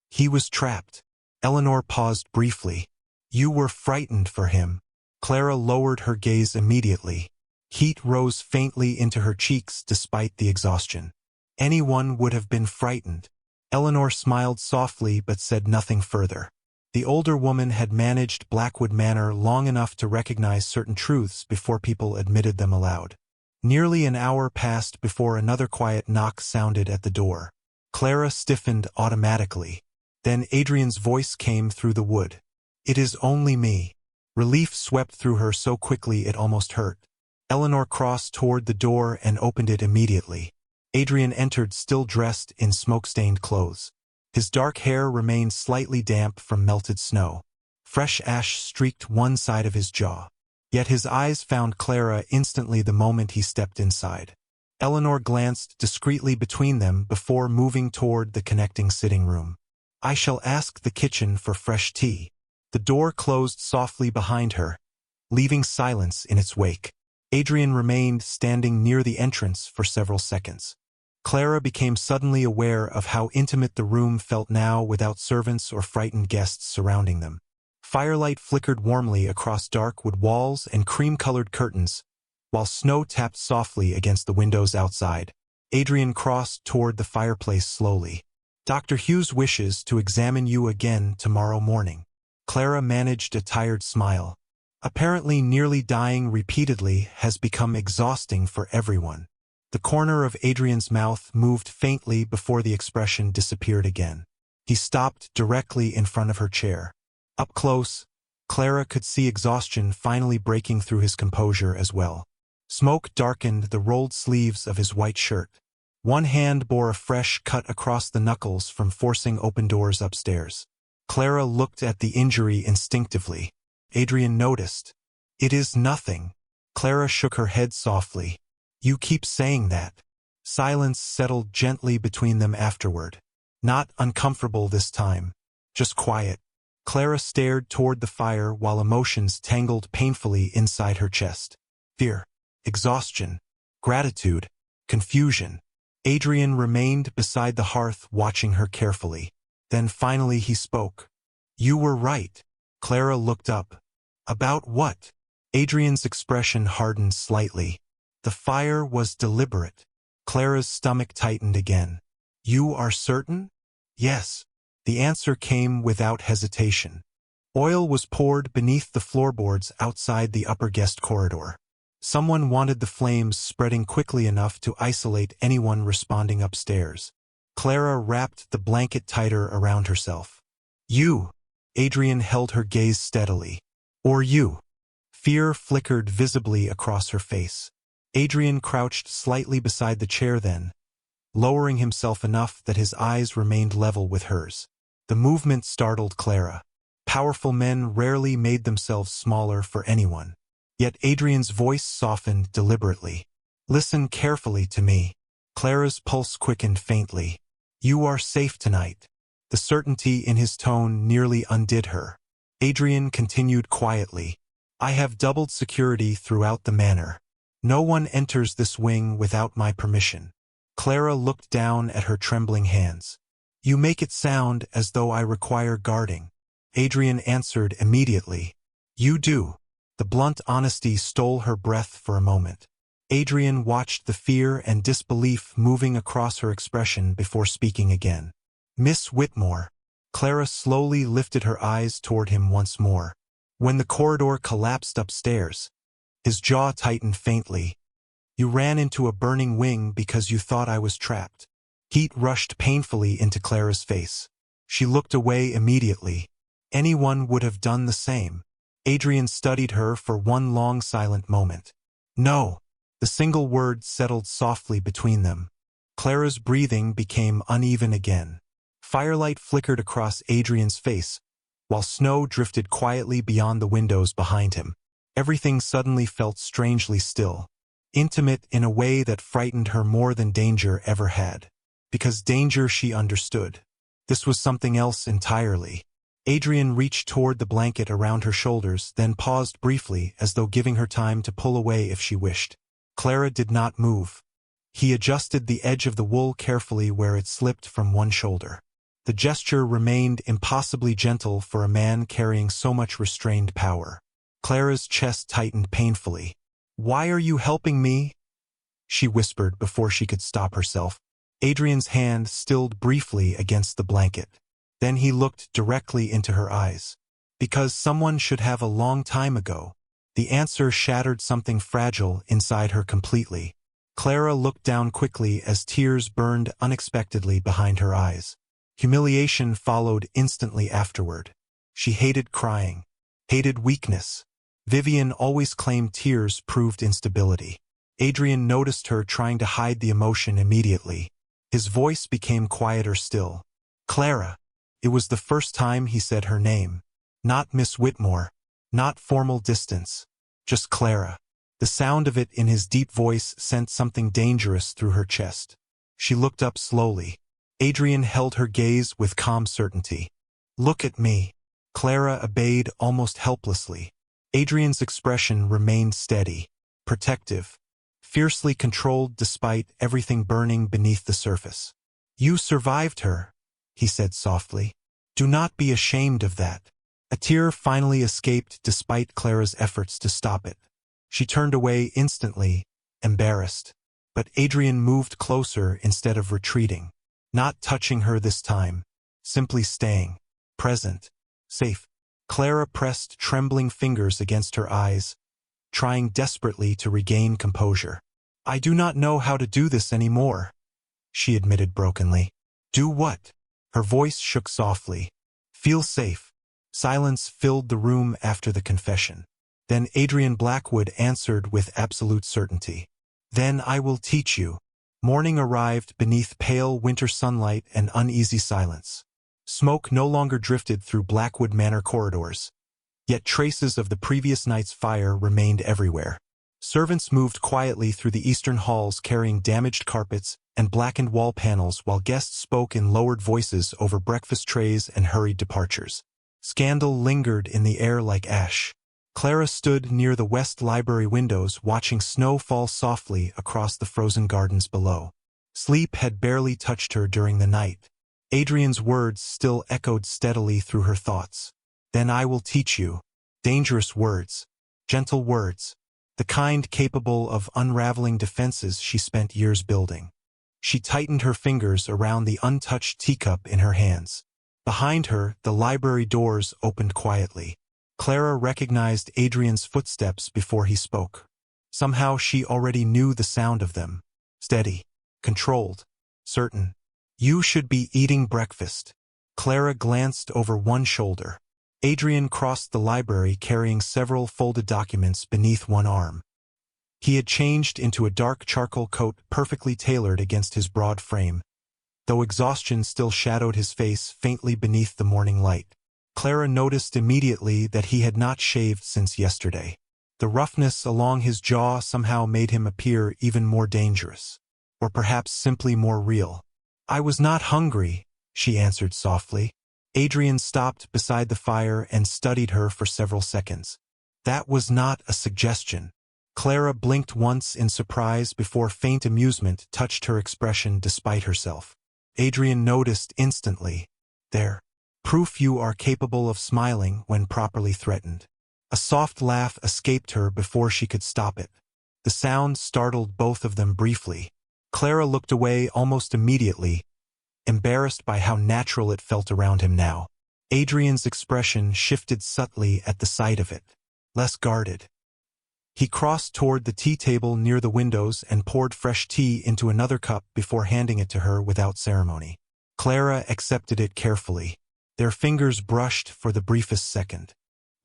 He was trapped. Eleanor paused briefly. You were frightened for him. Clara lowered her gaze immediately. Heat rose faintly into her cheeks despite the exhaustion. Anyone would have been frightened. Eleanor smiled softly but said nothing further. The older woman had managed Blackwood Manor long enough to recognize certain truths before people admitted them aloud. Nearly an hour passed before another quiet knock sounded at the door. Clara stiffened automatically. Then Adrian's voice came through the wood. It is only me. Relief swept through her so quickly it almost hurt. Eleanor crossed toward the door and opened it immediately. Adrian entered still dressed in smoke-stained clothes. His dark hair remained slightly damp from melted snow. Fresh ash streaked one side of his jaw. Yet his eyes found Clara instantly the moment he stepped inside. Eleanor glanced discreetly between them before moving toward the connecting sitting room. I shall ask the kitchen for fresh tea. The door closed softly behind her, leaving silence in its wake. Adrian remained standing near the entrance for several seconds. Clara became suddenly aware of how intimate the room felt now without servants or frightened guests surrounding them. Firelight flickered warmly across dark wood walls and cream-colored curtains, while snow tapped softly against the windows outside. Adrian crossed toward the fireplace slowly. Dr. Hughes wishes to examine you again tomorrow morning. Clara managed a tired smile. Apparently nearly dying repeatedly has become exhausting for everyone. The corner of Adrian's mouth moved faintly before the expression disappeared again. He stopped directly in front of her chair. Up close, Clara could see exhaustion finally breaking through his composure as well. Smoke darkened the rolled sleeves of his white shirt. One hand bore a fresh cut across the knuckles from forcing open doors upstairs. Clara looked at the injury instinctively. Adrian noticed. It is nothing. Clara shook her head softly. You keep saying that. Silence settled gently between them afterward. Not uncomfortable this time. Just quiet. Clara stared toward the fire while emotions tangled painfully inside her chest. Fear, exhaustion, gratitude, confusion. Adrian remained beside the hearth watching her carefully. Then finally he spoke. You were right. Clara looked up. About what? Adrian's expression hardened slightly. The fire was deliberate. Clara's stomach tightened again. You are certain? Yes. The answer came without hesitation. Oil was poured beneath the floorboards outside the upper guest corridor. Someone wanted the flames spreading quickly enough to isolate anyone responding upstairs. Clara wrapped the blanket tighter around herself. You! Adrian held her gaze steadily. Or you! Fear flickered visibly across her face. Adrian crouched slightly beside the chair then, lowering himself enough that his eyes remained level with hers. The movement startled Clara. Powerful men rarely made themselves smaller for anyone. Yet Adrian's voice softened deliberately. Listen carefully to me. Clara's pulse quickened faintly. You are safe tonight. The certainty in his tone nearly undid her. Adrian continued quietly. I have doubled security throughout the manor. No one enters this wing without my permission. Clara looked down at her trembling hands. You make it sound as though I require guarding. Adrian answered immediately. You do. The blunt honesty stole her breath for a moment. Adrian watched the fear and disbelief moving across her expression before speaking again. Miss Whitmore. Clara slowly lifted her eyes toward him once more. When the corridor collapsed upstairs, his jaw tightened faintly. You ran into a burning wing because you thought I was trapped. Heat rushed painfully into Clara's face. She looked away immediately. Anyone would have done the same. Adrian studied her for one long silent moment. No. The single word settled softly between them. Clara's breathing became uneven again. Firelight flickered across Adrian's face, while snow drifted quietly beyond the windows behind him. Everything suddenly felt strangely still, intimate in a way that frightened her more than danger ever had. Because danger she understood. This was something else entirely. Adrian reached toward the blanket around her shoulders, then paused briefly as though giving her time to pull away if she wished. Clara did not move. He adjusted the edge of the wool carefully where it slipped from one shoulder. The gesture remained impossibly gentle for a man carrying so much restrained power. Clara's chest tightened painfully. Why are you helping me? She whispered before she could stop herself. Adrian's hand stilled briefly against the blanket. Then he looked directly into her eyes. Because someone should have a long time ago. The answer shattered something fragile inside her completely. Clara looked down quickly as tears burned unexpectedly behind her eyes. Humiliation followed instantly afterward. She hated crying, hated weakness. Vivian always claimed tears proved instability. Adrian noticed her trying to hide the emotion immediately. His voice became quieter still. Clara. It was the first time he said her name. Not Miss Whitmore. Not formal distance. Just Clara. The sound of it in his deep voice sent something dangerous through her chest. She looked up slowly. Adrian held her gaze with calm certainty. Look at me. Clara obeyed almost helplessly. Adrian's expression remained steady, protective, fiercely controlled despite everything burning beneath the surface. You survived her, he said softly. Do not be ashamed of that. A tear finally escaped despite Clara's efforts to stop it. She turned away instantly, embarrassed. But Adrian moved closer instead of retreating. Not touching her this time, simply staying, present, safe. Clara pressed trembling fingers against her eyes, trying desperately to regain composure. I do not know how to do this anymore, she admitted brokenly. Do what? Her voice shook softly. Feel safe. Silence filled the room after the confession. Then Adrian Blackwood answered with absolute certainty. Then I will teach you. Morning arrived beneath pale winter sunlight and uneasy silence. Smoke no longer drifted through Blackwood Manor corridors, yet traces of the previous night's fire remained everywhere. Servants moved quietly through the eastern halls carrying damaged carpets and blackened wall panels while guests spoke in lowered voices over breakfast trays and hurried departures. Scandal lingered in the air like ash. Clara stood near the west library windows watching snow fall softly across the frozen gardens below. Sleep had barely touched her during the night. Adrian's words still echoed steadily through her thoughts. Then I will teach you. Dangerous words. Gentle words. The kind capable of unraveling defenses she spent years building. She tightened her fingers around the untouched teacup in her hands. Behind her, the library doors opened quietly. Clara recognized Adrian's footsteps before he spoke. Somehow she already knew the sound of them. Steady, controlled, certain. "You should be eating breakfast." Clara glanced over one shoulder. Adrian crossed the library carrying several folded documents beneath one arm. He had changed into a dark charcoal coat perfectly tailored against his broad frame, though exhaustion still shadowed his face faintly beneath the morning light. Clara noticed immediately that he had not shaved since yesterday. The roughness along his jaw somehow made him appear even more dangerous, or perhaps simply more real. "I was not hungry," she answered softly. Adrian stopped beside the fire and studied her for several seconds. That was not a suggestion. Clara blinked once in surprise before faint amusement touched her expression despite herself. Adrian noticed instantly. "There. Proof you are capable of smiling when properly threatened." A soft laugh escaped her before she could stop it. The sound startled both of them briefly. Clara looked away almost immediately, embarrassed by how natural it felt around him now. Adrian's expression shifted subtly at the sight of it, less guarded. He crossed toward the tea table near the windows and poured fresh tea into another cup before handing it to her without ceremony. Clara accepted it carefully. Their fingers brushed for the briefest second.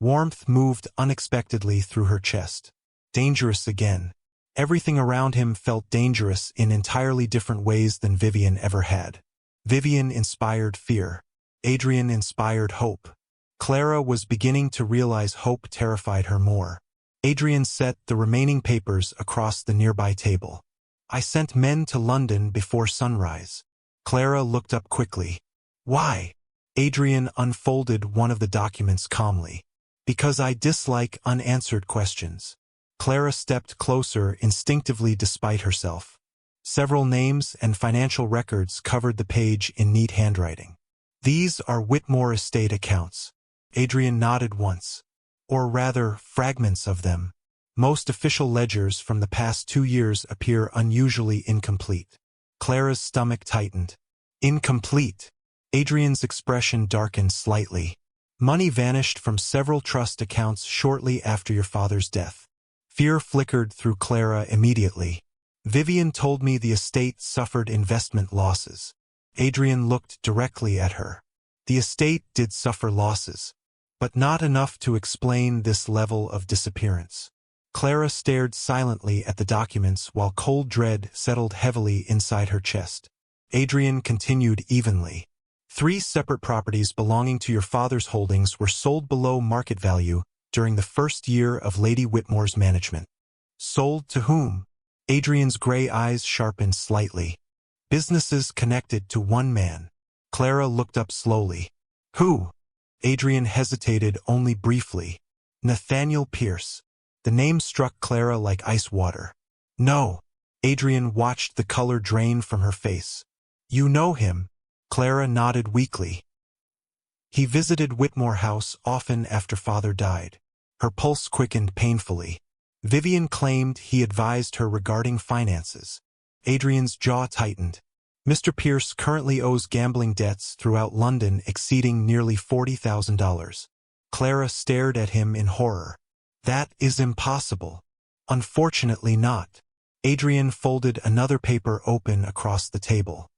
Warmth moved unexpectedly through her chest. Dangerous again. Everything around him felt dangerous in entirely different ways than Vivian ever had. Vivian inspired fear. Adrian inspired hope. Clara was beginning to realize hope terrified her more. Adrian set the remaining papers across the nearby table. "I sent men to London before sunrise." Clara looked up quickly. "Why?" Adrian unfolded one of the documents calmly. "Because I dislike unanswered questions." Clara stepped closer instinctively despite herself. Several names and financial records covered the page in neat handwriting. "These are Whitmore estate accounts." Adrian nodded once. "Or rather, fragments of them. Most official ledgers from the past 2 years appear unusually incomplete." Clara's stomach tightened. "Incomplete." Adrian's expression darkened slightly. "Money vanished from several trust accounts shortly after your father's death." Fear flickered through Clara immediately. "Vivian told me the estate suffered investment losses." Adrian looked directly at her. The estate did suffer losses, but not enough to explain this level of disappearance. Clara stared silently at the documents while cold dread settled heavily inside her chest. Adrian continued evenly. 3 separate properties belonging to your father's holdings were sold below market value during the first year of Lady Whitmore's management. Sold to whom? Adrian's gray eyes sharpened slightly. Businesses connected to one man. Clara looked up slowly. Who? Adrian hesitated only briefly. Nathaniel Pierce. The name struck Clara like ice water. No. Adrian watched the color drain from her face. You know him? Clara nodded weakly. He visited Whitmore House often after father died. Her pulse quickened painfully. Vivian claimed he advised her regarding finances. Adrian's jaw tightened. Mr. Pierce currently owes gambling debts throughout London exceeding nearly $40,000. Clara stared at him in horror. That is impossible. Unfortunately not. Adrian folded another paper open across the table.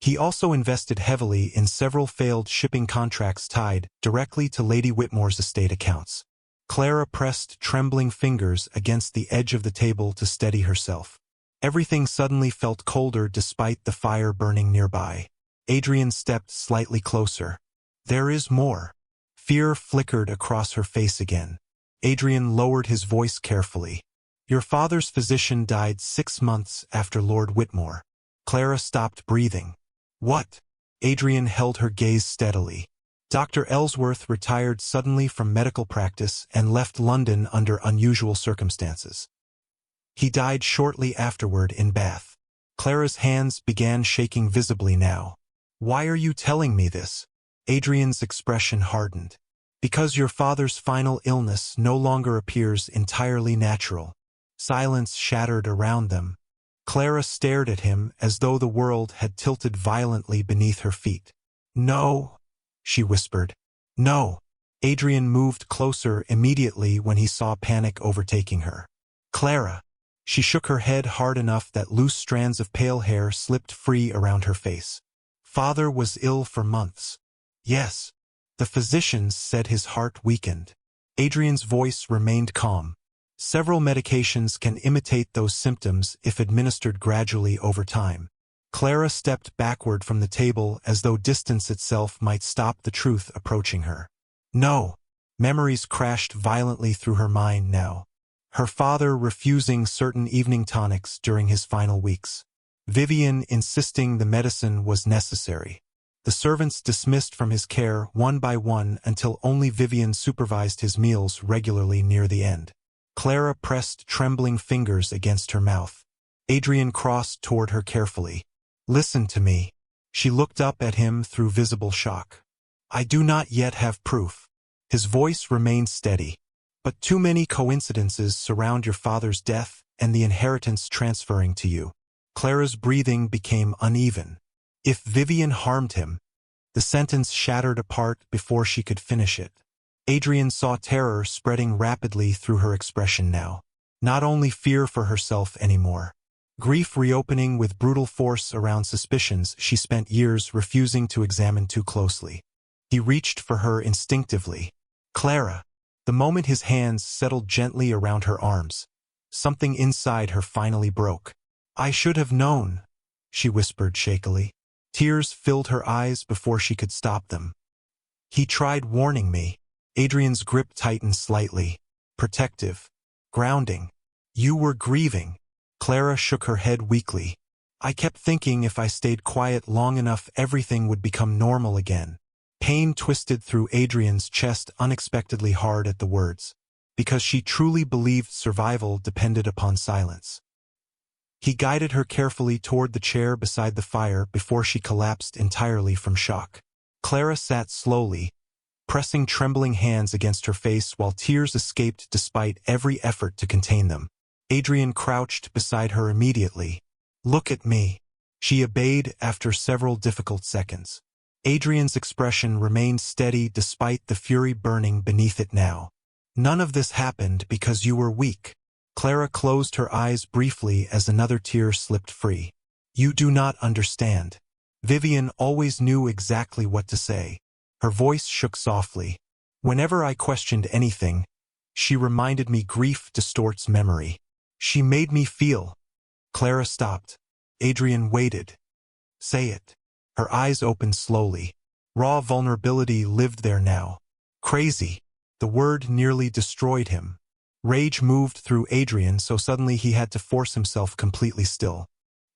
He also invested heavily in several failed shipping contracts tied directly to Lady Whitmore's estate accounts. Clara pressed trembling fingers against the edge of the table to steady herself. Everything suddenly felt colder despite the fire burning nearby. Adrian stepped slightly closer. There is more. Fear flickered across her face again. Adrian lowered his voice carefully. Your father's physician died 6 months after Lord Whitmore. Clara stopped breathing. What? Adrian held her gaze steadily. Dr. Ellsworth retired suddenly from medical practice and left London under unusual circumstances. He died shortly afterward in Bath. Clara's hands began shaking visibly now. Why are you telling me this? Adrian's expression hardened. Because your father's final illness no longer appears entirely natural. Silence shattered around them. Clara stared at him as though the world had tilted violently beneath her feet. No. she whispered. No. Adrian moved closer immediately when he saw panic overtaking her. Clara. She shook her head hard enough that loose strands of pale hair slipped free around her face. Father was ill for months. Yes. The physicians said his heart weakened. Adrian's voice remained calm. Several medications can imitate those symptoms if administered gradually over time. Clara stepped backward from the table as though distance itself might stop the truth approaching her. No. Memories crashed violently through her mind now. Her father refusing certain evening tonics during his final weeks. Vivian insisting the medicine was necessary. The servants dismissed from his care one by one until only Vivian supervised his meals regularly near the end. Clara pressed trembling fingers against her mouth. Adrian crossed toward her carefully. Listen to me. She looked up at him through visible shock. I do not yet have proof. His voice remained steady. But too many coincidences surround your father's death and the inheritance transferring to you. Clara's breathing became uneven. If Vivian harmed him, the sentence shattered apart before she could finish it. Adrian saw terror spreading rapidly through her expression now. Not only fear for herself anymore. Grief reopening with brutal force around suspicions she spent years refusing to examine too closely. He reached for her instinctively. Clara. The moment his hands settled gently around her arms, something inside her finally broke. I should have known, she whispered shakily. Tears filled her eyes before she could stop them. He tried warning me. Adrian's grip tightened slightly. Protective. Grounding. You were grieving. Clara shook her head weakly. I kept thinking if I stayed quiet long enough everything would become normal again. Pain twisted through Adrian's chest unexpectedly hard at the words, because she truly believed survival depended upon silence. He guided her carefully toward the chair beside the fire before she collapsed entirely from shock. Clara sat slowly, pressing trembling hands against her face while tears escaped despite every effort to contain them. Adrian crouched beside her immediately. Look at me. She obeyed after several difficult seconds. Adrian's expression remained steady despite the fury burning beneath it now. None of this happened because you were weak. Clara closed her eyes briefly as another tear slipped free. You do not understand. Vivian always knew exactly what to say. Her voice shook softly. Whenever I questioned anything, she reminded me grief distorts memory. She made me feel. Clara stopped. Adrian waited. Say it. Her eyes opened slowly. Raw vulnerability lived there now. Crazy. The word nearly destroyed him. Rage moved through Adrian so suddenly he had to force himself completely still.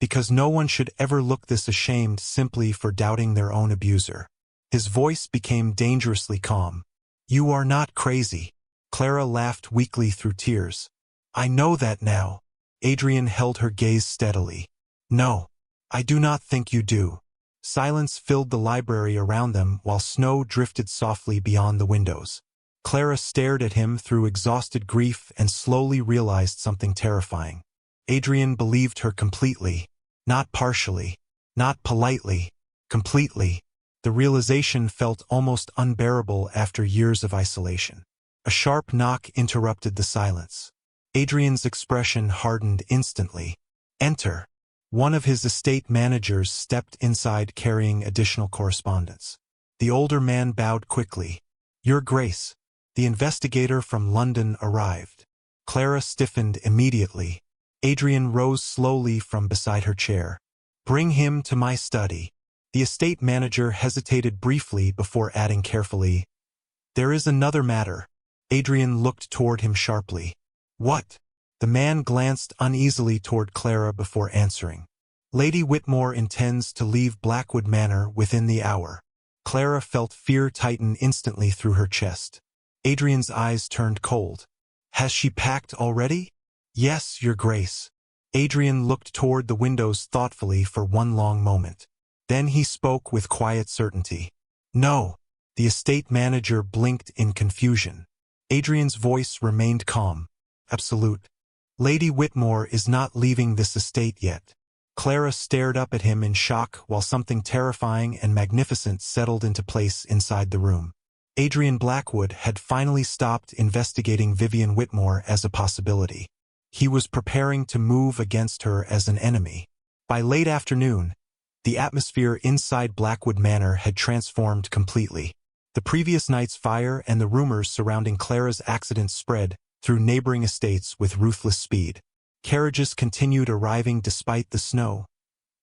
Because no one should ever look this ashamed simply for doubting their own abuser. His voice became dangerously calm. You are not crazy. Clara laughed weakly through tears. I know that now. Adrian held her gaze steadily. No. I do not think you do. Silence filled the library around them while snow drifted softly beyond the windows. Clara stared at him through exhausted grief and slowly realized something terrifying. Adrian believed her completely. Not partially. Not politely. Completely. The realization felt almost unbearable after years of isolation. A sharp knock interrupted the silence. Adrian's expression hardened instantly. Enter. One of his estate managers stepped inside carrying additional correspondence. The older man bowed quickly. Your Grace. The investigator from London arrived. Clara stiffened immediately. Adrian rose slowly from beside her chair. Bring him to my study. The estate manager hesitated briefly before adding carefully, There is another matter. Adrian looked toward him sharply. What? The man glanced uneasily toward Clara before answering. Lady Whitmore intends to leave Blackwood Manor within the hour. Clara felt fear tighten instantly through her chest. Adrian's eyes turned cold. Has she packed already? Yes, Your Grace. Adrian looked toward the windows thoughtfully for one long moment. Then he spoke with quiet certainty. No. The estate manager blinked in confusion. Adrian's voice remained calm. Absolute. Lady Whitmore is not leaving this estate yet. Clara stared up at him in shock while something terrifying and magnificent settled into place inside the room. Adrian Blackwood had finally stopped investigating Vivian Whitmore as a possibility. He was preparing to move against her as an enemy. By late afternoon, the atmosphere inside Blackwood Manor had transformed completely. The previous night's fire and the rumors surrounding Clara's accident spread through neighboring estates with ruthless speed. Carriages continued arriving despite the snow,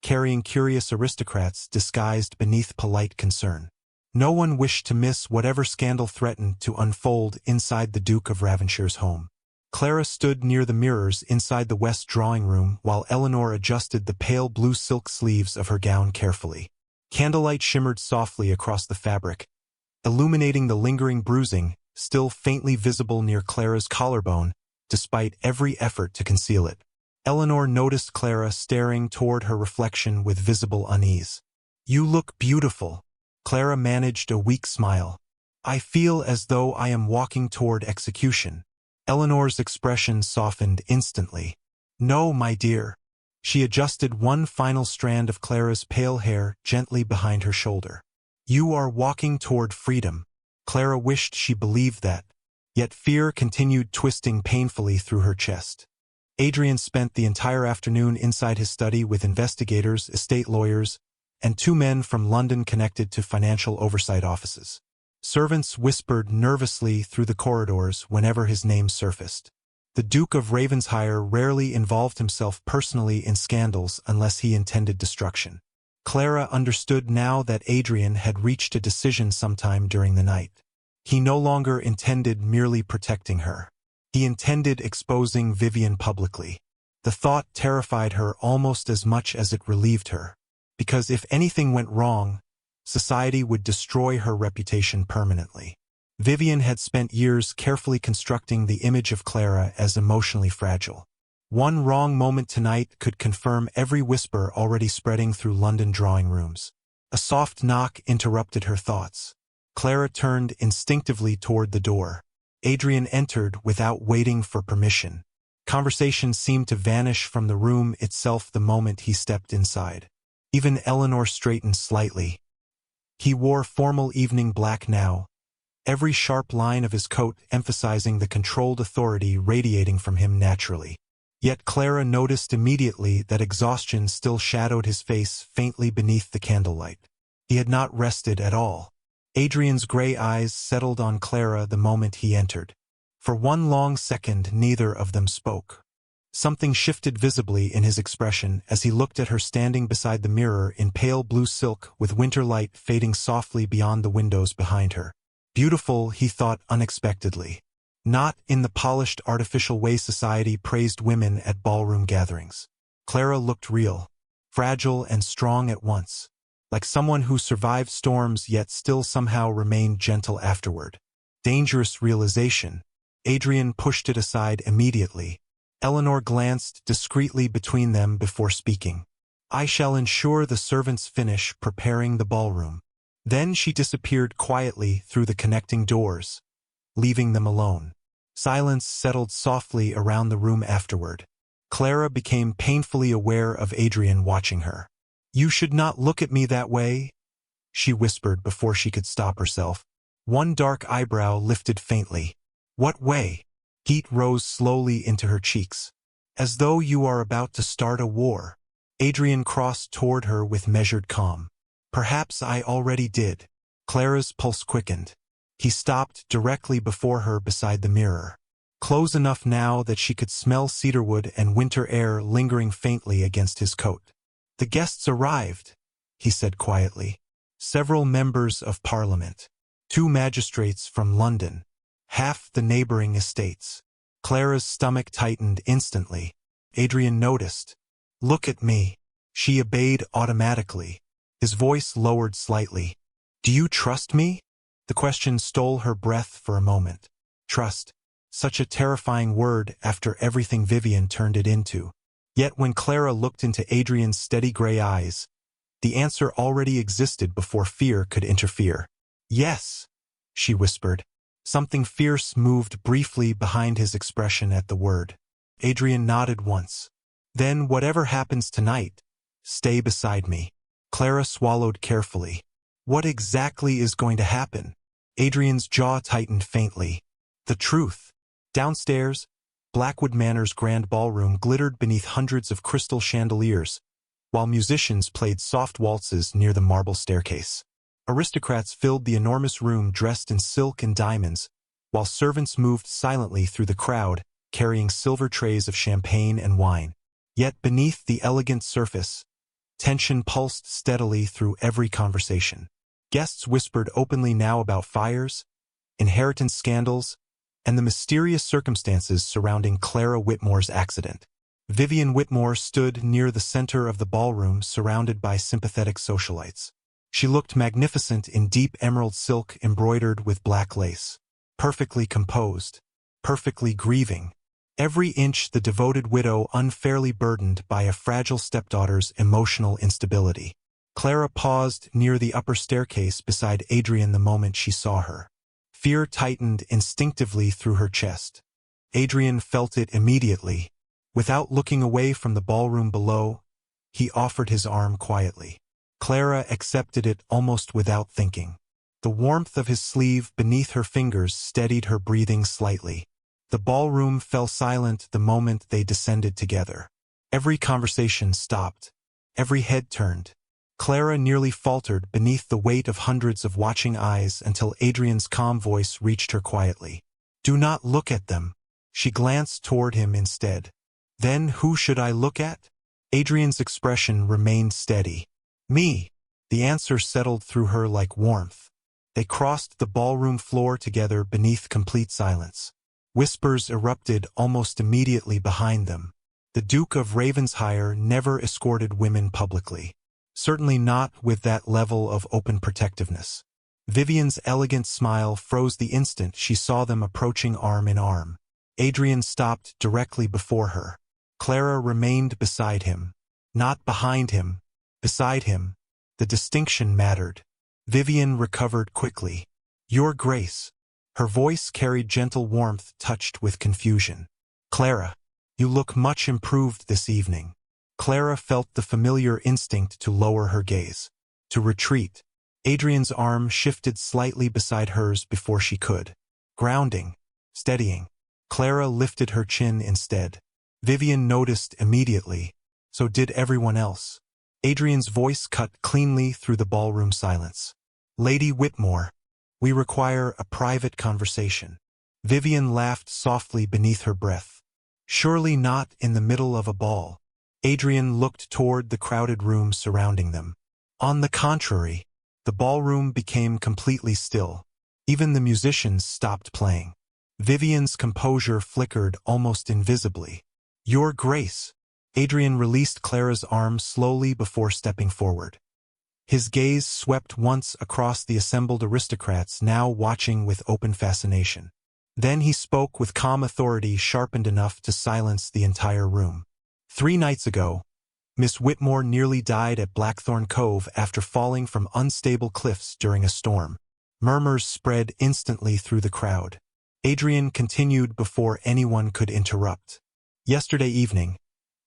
carrying curious aristocrats disguised beneath polite concern. No one wished to miss whatever scandal threatened to unfold inside the Duke of Ravenshire's home. Clara stood near the mirrors inside the west drawing room while Eleanor adjusted the pale blue silk sleeves of her gown carefully. Candlelight shimmered softly across the fabric, illuminating the lingering bruising still faintly visible near Clara's collarbone, despite every effort to conceal it. Eleanor noticed Clara staring toward her reflection with visible unease. "You look beautiful." Clara managed a weak smile. "I feel as though I am walking toward execution." Eleanor's expression softened instantly. "No, my dear." She adjusted one final strand of Clara's pale hair gently behind her shoulder. "You are walking toward freedom." Clara wished she believed that, yet fear continued twisting painfully through her chest. Adrian spent the entire afternoon inside his study with investigators, estate lawyers, and 2 men from London connected to financial oversight offices. Servants whispered nervously through the corridors whenever his name surfaced. The Duke of Ravenshire rarely involved himself personally in scandals unless he intended destruction. Clara understood now that Adrian had reached a decision sometime during the night. He no longer intended merely protecting her. He intended exposing Vivian publicly. The thought terrified her almost as much as it relieved her, because if anything went wrong, society would destroy her reputation permanently. Vivian had spent years carefully constructing the image of Clara as emotionally fragile. One wrong moment tonight could confirm every whisper already spreading through London drawing rooms. A soft knock interrupted her thoughts. Clara turned instinctively toward the door. Adrian entered without waiting for permission. Conversation seemed to vanish from the room itself the moment he stepped inside. Even Eleanor straightened slightly. He wore formal evening black now, every sharp line of his coat emphasizing the controlled authority radiating from him naturally. Yet Clara noticed immediately that exhaustion still shadowed his face faintly beneath the candlelight. He had not rested at all. Adrian's gray eyes settled on Clara the moment he entered. For one long second neither of them spoke. Something shifted visibly in his expression as he looked at her standing beside the mirror in pale blue silk with winter light fading softly beyond the windows behind her. Beautiful, he thought unexpectedly. Not in the polished artificial way society praised women at ballroom gatherings. Clara looked real, fragile and strong at once, like someone who survived storms yet still somehow remained gentle afterward. Dangerous realization. Adrian pushed it aside immediately. Eleanor glanced discreetly between them before speaking. "I shall ensure the servants finish preparing the ballroom." Then she disappeared quietly through the connecting doors, leaving them alone. Silence settled softly around the room afterward. Clara became painfully aware of Adrian watching her. "You should not look at me that way," she whispered before she could stop herself. One dark eyebrow lifted faintly. "What way?" Heat rose slowly into her cheeks. "As though you are about to start a war." Adrian crossed toward her with measured calm. "Perhaps I already did." Clara's pulse quickened. He stopped directly before her beside the mirror, close enough now that she could smell cedarwood and winter air lingering faintly against his coat. "The guests arrived," he said quietly. "Several members of Parliament. 2 magistrates from London. Half the neighboring estates." Clara's stomach tightened instantly. Adrian noticed. "Look at me." She obeyed automatically. His voice lowered slightly. "Do you trust me?" The question stole her breath for a moment. Trust. Such a terrifying word after everything Vivian turned it into. Yet when Clara looked into Adrian's steady gray eyes, the answer already existed before fear could interfere. "Yes," she whispered. Something fierce moved briefly behind his expression at the word. Adrian nodded once. "Then whatever happens tonight, Stay beside me. Clara swallowed carefully. What exactly is going to happen? Adrian's jaw tightened faintly. The truth. Downstairs, Blackwood Manor's grand ballroom glittered beneath hundreds of crystal chandeliers, while musicians played soft waltzes near the marble staircase. Aristocrats filled the enormous room dressed in silk and diamonds, while servants moved silently through the crowd, carrying silver trays of champagne and wine. Yet beneath the elegant surface, tension pulsed steadily through every conversation. Guests whispered openly now about fires, inheritance scandals, and the mysterious circumstances surrounding Clara Whitmore's accident. Vivian Whitmore stood near the center of the ballroom surrounded by sympathetic socialites. She looked magnificent in deep emerald silk embroidered with black lace. Perfectly composed, perfectly grieving. Every inch the devoted widow unfairly burdened by a fragile stepdaughter's emotional instability. Clara paused near the upper staircase beside Adrian the moment she saw her. Fear tightened instinctively through her chest. Adrian felt it immediately. Without looking away from the ballroom below, he offered his arm quietly. Clara accepted it almost without thinking. The warmth of his sleeve beneath her fingers steadied her breathing slightly. The ballroom fell silent the moment they descended together. Every conversation stopped. Every head turned. Clara nearly faltered beneath the weight of hundreds of watching eyes until Adrian's calm voice reached her quietly. "Do not look at them." She glanced toward him instead. "Then who should I look at?" Adrian's expression remained steady. "Me." The answer settled through her like warmth. They crossed the ballroom floor together beneath complete silence. Whispers erupted almost immediately behind them. The Duke of Ravenshire never escorted women publicly. Certainly not with that level of open protectiveness. Vivian's elegant smile froze the instant she saw them approaching arm in arm. Adrian stopped directly before her. Clara remained beside him. Not behind him. Beside him. The distinction mattered. Vivian recovered quickly. "Your Grace." Her voice carried gentle warmth touched with confusion. "Clara, you look much improved this evening." Clara felt the familiar instinct to lower her gaze, to retreat. Adrian's arm shifted slightly beside hers before she could. Grounding, steadying. Clara lifted her chin instead. Vivian noticed immediately. So did everyone else. Adrian's voice cut cleanly through the ballroom silence. "Lady Whitmore, we require a private conversation." Vivian laughed softly beneath her breath. "Surely not in the middle of a ball." Adrian looked toward the crowded room surrounding them. On the contrary, the ballroom became completely still. Even the musicians stopped playing. Vivian's composure flickered almost invisibly. "Your Grace." Adrian released Clara's arm slowly before stepping forward. His gaze swept once across the assembled aristocrats now watching with open fascination. Then he spoke with calm authority sharpened enough to silence the entire room. 3 nights ago, Miss Whitmore nearly died at Blackthorne Cove after falling from unstable cliffs during a storm. Murmurs spread instantly through the crowd. Adrian continued before anyone could interrupt. Yesterday evening,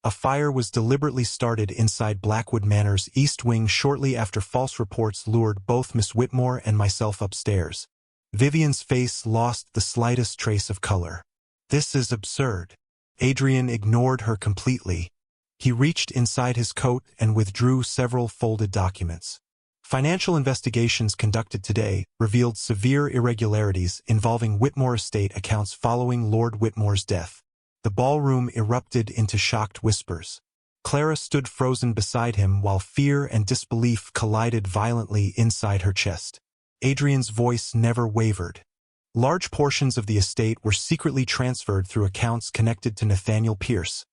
a fire was deliberately started inside Blackwood Manor's east wing shortly after false reports lured both Miss Whitmore and myself upstairs. Vivian's face lost the slightest trace of color. "This is absurd." Adrian ignored her completely. He reached inside his coat and withdrew several folded documents. Financial investigations conducted today revealed severe irregularities involving Whitmore estate accounts following Lord Whitmore's death. The ballroom erupted into shocked whispers. Clara stood frozen beside him while fear and disbelief collided violently inside her chest. Adrian's voice never wavered. Large portions of the estate were secretly transferred through accounts connected to Nathaniel Pierce,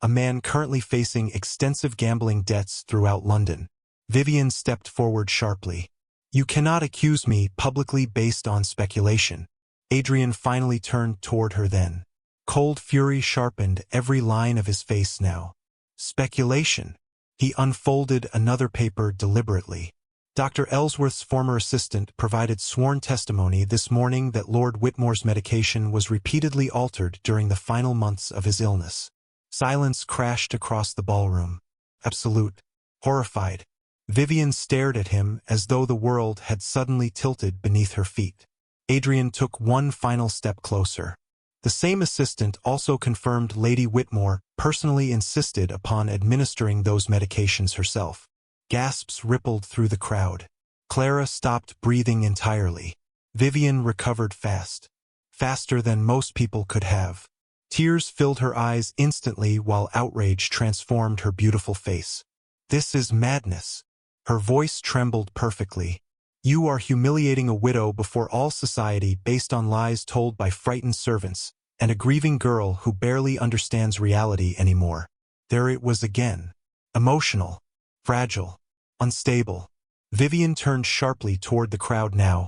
a man currently facing extensive gambling debts throughout London. Vivian stepped forward sharply. "You cannot accuse me publicly based on speculation." Adrian finally turned toward her then. Cold fury sharpened every line of his face now. "Speculation." He unfolded another paper deliberately. Dr. Ellsworth's former assistant provided sworn testimony this morning that Lord Whitmore's medication was repeatedly altered during the final months of his illness. Silence crashed across the ballroom. Absolute. Horrified, Vivian stared at him as though the world had suddenly tilted beneath her feet. Adrian took one final step closer. The same assistant also confirmed Lady Whitmore personally insisted upon administering those medications herself. Gasps rippled through the crowd. Clara stopped breathing entirely. Vivian recovered fast. Faster than most people could have. Tears filled her eyes instantly while outrage transformed her beautiful face. This is madness. Her voice trembled perfectly. You are humiliating a widow before all society based on lies told by frightened servants, and a grieving girl who barely understands reality anymore. There it was again. Emotional, fragile, unstable. Vivian turned sharply toward the crowd now.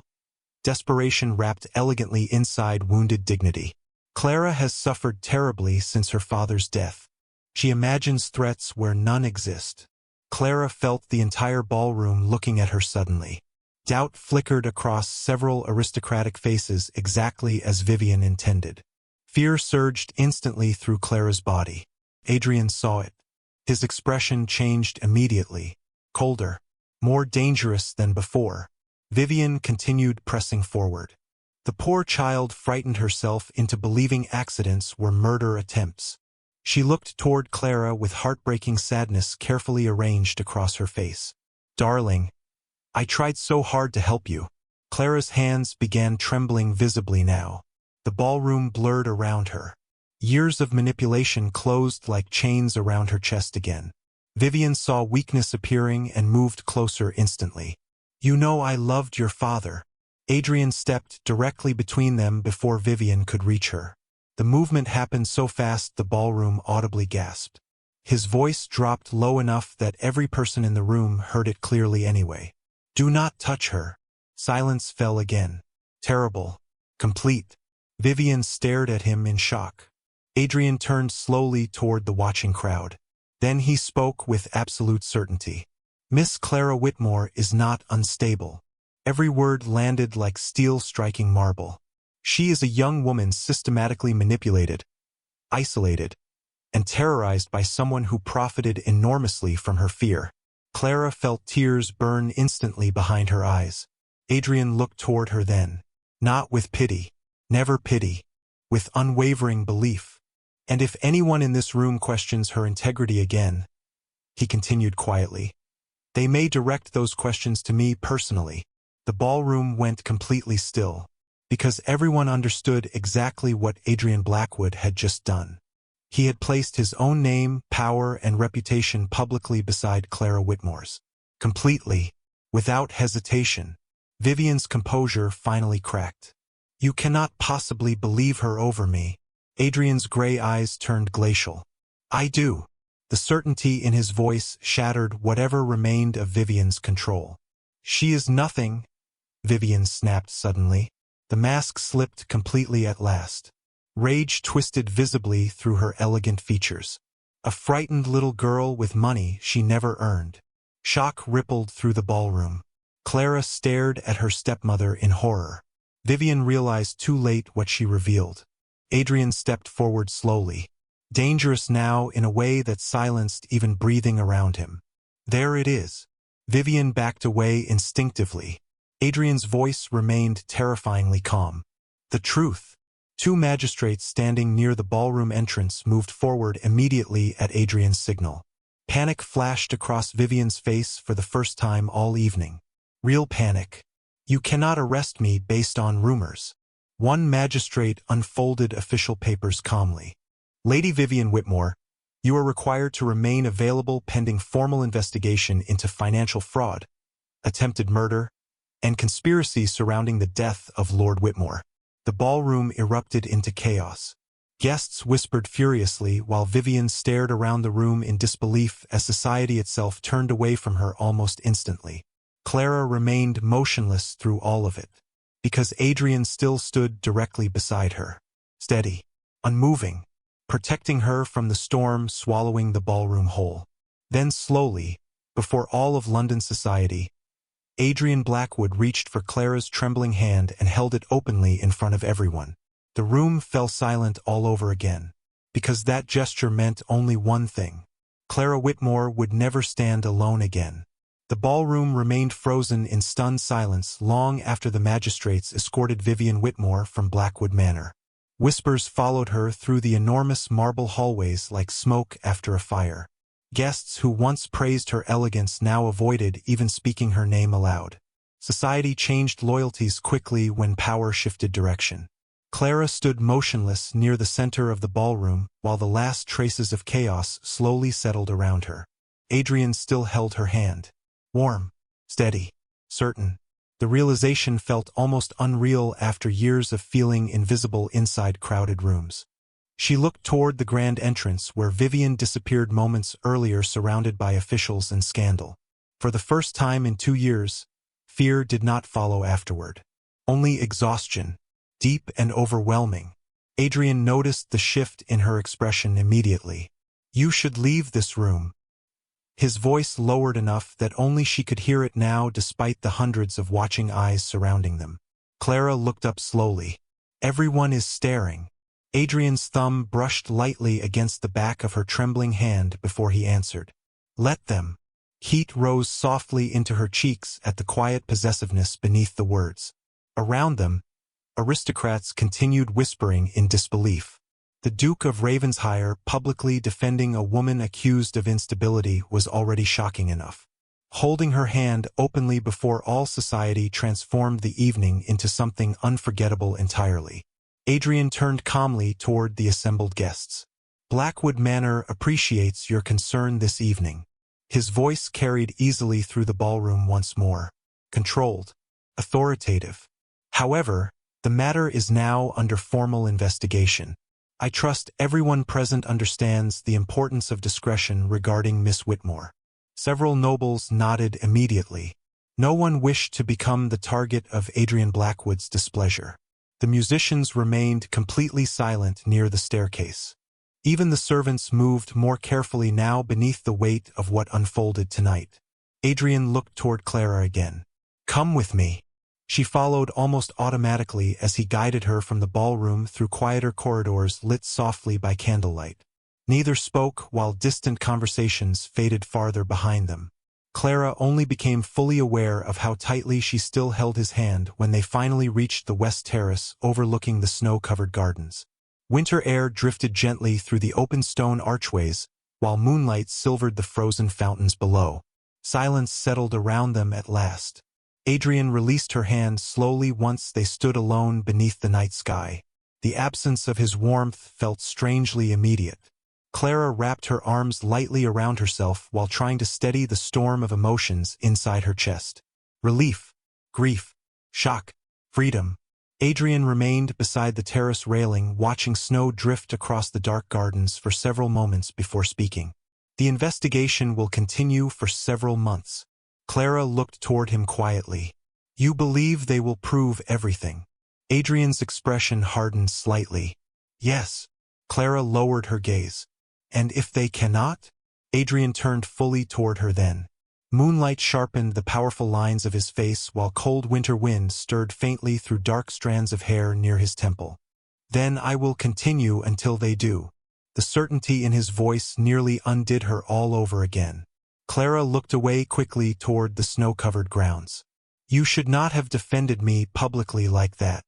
Desperation wrapped elegantly inside wounded dignity. Clara has suffered terribly since her father's death. She imagines threats where none exist. Clara felt the entire ballroom looking at her suddenly. Doubt flickered across several aristocratic faces exactly as Vivian intended. Fear surged instantly through Clara's body. Adrian saw it. His expression changed immediately. Colder. More dangerous than before. Vivian continued pressing forward. The poor child frightened herself into believing accidents were murder attempts. She looked toward Clara with heartbreaking sadness carefully arranged across her face. Darling, I tried so hard to help you. Clara's hands began trembling visibly now. The ballroom blurred around her. Years of manipulation closed like chains around her chest again. Vivian saw weakness appearing and moved closer instantly. You know I loved your father. Adrian stepped directly between them before Vivian could reach her. The movement happened so fast the ballroom audibly gasped. His voice dropped low enough that every person in the room heard it clearly anyway. Do not touch her. Silence fell again. Terrible. Complete. Vivian stared at him in shock. Adrian turned slowly toward the watching crowd. Then he spoke with absolute certainty. Miss Clara Whitmore is not unstable. Every word landed like steel striking marble. She is a young woman systematically manipulated, isolated, and terrorized by someone who profited enormously from her fear. Clara felt tears burn instantly behind her eyes. Adrian looked toward her then. Not with pity. Never pity. With unwavering belief. And if anyone in this room questions her integrity again, he continued quietly, they may direct those questions to me personally. The ballroom went completely still, because everyone understood exactly what Adrian Blackwood had just done. He had placed his own name, power, and reputation publicly beside Clara Whitmore's. Completely, without hesitation. Vivian's composure finally cracked. You cannot possibly believe her over me. Adrian's gray eyes turned glacial. I do. The certainty in his voice shattered whatever remained of Vivian's control. She is nothing, Vivian snapped suddenly. The mask slipped completely at last. Rage twisted visibly through her elegant features. A frightened little girl with money she never earned. Shock rippled through the ballroom. Clara stared at her stepmother in horror. Vivian realized too late what she revealed. Adrian stepped forward slowly. Dangerous now in a way that silenced even breathing around him. There it is. Vivian backed away instinctively. Adrian's voice remained terrifyingly calm. The truth. Two magistrates standing near the ballroom entrance moved forward immediately at Adrian's signal. Panic flashed across Vivian's face for the first time all evening. Real panic. You cannot arrest me based on rumors. One magistrate unfolded official papers calmly. Lady Vivian Whitmore, you are required to remain available pending formal investigation into financial fraud, attempted murder, and conspiracy surrounding the death of Lord Whitmore. The ballroom erupted into chaos. Guests whispered furiously while Vivian stared around the room in disbelief as society itself turned away from her almost instantly. Clara remained motionless through all of it, because Adrian still stood directly beside her, steady, unmoving, protecting her from the storm swallowing the ballroom whole. Then slowly, before all of London society, Adrian Blackwood reached for Clara's trembling hand and held it openly in front of everyone. The room fell silent all over again, because that gesture meant only one thing. Clara Whitmore would never stand alone again. The ballroom remained frozen in stunned silence long after the magistrates escorted Vivian Whitmore from Blackwood Manor. Whispers followed her through the enormous marble hallways like smoke after a fire. Guests who once praised her elegance now avoided even speaking her name aloud. Society changed loyalties quickly when power shifted direction. Clara stood motionless near the center of the ballroom while the last traces of chaos slowly settled around her. Adrian still held her hand. Warm, steady, certain. The realization felt almost unreal after years of feeling invisible inside crowded rooms. She looked toward the grand entrance where Vivian disappeared moments earlier surrounded by officials and scandal. For the first time in 2 years, fear did not follow afterward. Only exhaustion, deep and overwhelming. Adrian noticed the shift in her expression immediately. "You should leave this room." His voice lowered enough that only she could hear it now despite the hundreds of watching eyes surrounding them. Clara looked up slowly. "Everyone is staring." Adrian's thumb brushed lightly against the back of her trembling hand before he answered. "Let them." Heat rose softly into her cheeks at the quiet possessiveness beneath the words. Around them, aristocrats continued whispering in disbelief. The Duke of Ravenshire publicly defending a woman accused of instability was already shocking enough. Holding her hand openly before all society transformed the evening into something unforgettable entirely. Adrian turned calmly toward the assembled guests. "Blackwood Manor appreciates your concern this evening." His voice carried easily through the ballroom once more. Controlled. Authoritative. "However, the matter is now under formal investigation. I trust everyone present understands the importance of discretion regarding Miss Whitmore." Several nobles nodded immediately. No one wished to become the target of Adrian Blackwood's displeasure. The musicians remained completely silent near the staircase. Even the servants moved more carefully now beneath the weight of what unfolded tonight. Adrian looked toward Clara again. "Come with me." She followed almost automatically as he guided her from the ballroom through quieter corridors lit softly by candlelight. Neither spoke while distant conversations faded farther behind them. Clara only became fully aware of how tightly she still held his hand when they finally reached the west terrace overlooking the snow-covered gardens. Winter air drifted gently through the open stone archways, while moonlight silvered the frozen fountains below. Silence settled around them at last. Adrian released her hand slowly once they stood alone beneath the night sky. The absence of his warmth felt strangely immediate. Clara wrapped her arms lightly around herself while trying to steady the storm of emotions inside her chest. Relief, grief, shock, freedom. Adrian remained beside the terrace railing, watching snow drift across the dark gardens for several moments before speaking. "The investigation will continue for several months." Clara looked toward him quietly. "You believe they will prove everything?" Adrian's expression hardened slightly. "Yes." Clara lowered her gaze. "And if they cannot?" Adrian turned fully toward her then. Moonlight sharpened the powerful lines of his face while cold winter wind stirred faintly through dark strands of hair near his temple. "Then I will continue until they do." The certainty in his voice nearly undid her all over again. Clara looked away quickly toward the snow-covered grounds. "You should not have defended me publicly like that."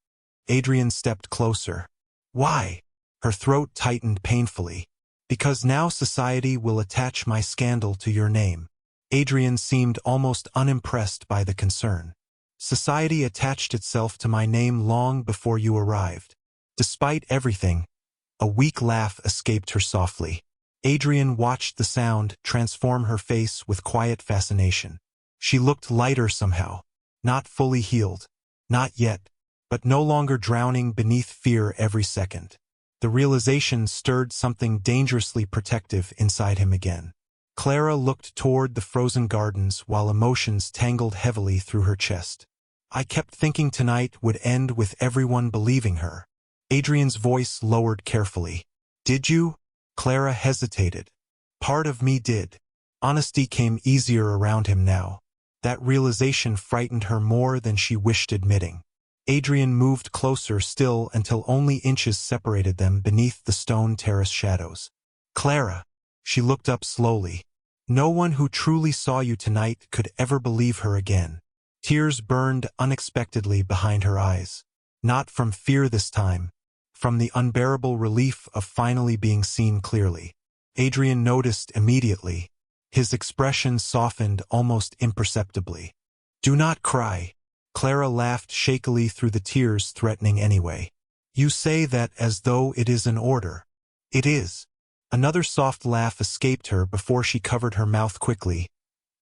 Adrian stepped closer. "Why?" Her throat tightened painfully. "Because now society will attach my scandal to your name." Adrian seemed almost unimpressed by the concern. "Society attached itself to my name long before you arrived." Despite everything, a weak laugh escaped her softly. Adrian watched the sound transform her face with quiet fascination. She looked lighter somehow, not fully healed, not yet, but no longer drowning beneath fear every second. The realization stirred something dangerously protective inside him again. Clara looked toward the frozen gardens while emotions tangled heavily through her chest. "I kept thinking tonight would end with everyone believing her." Adrian's voice lowered carefully. "Did you?" Clara hesitated. "Part of me did." Honesty came easier around him now. That realization frightened her more than she wished admitting. Adrian moved closer still until only inches separated them beneath the stone terrace shadows. "Clara." She looked up slowly. No one who truly saw you tonight could ever believe her again. Tears burned unexpectedly behind her eyes. Not from fear this time, from the unbearable relief of finally being seen clearly. Adrian noticed immediately. His expression softened almost imperceptibly. "Do not cry." Clara laughed shakily through the tears threatening anyway. "You say that as though it is an order." "It is." Another soft laugh escaped her before she covered her mouth quickly,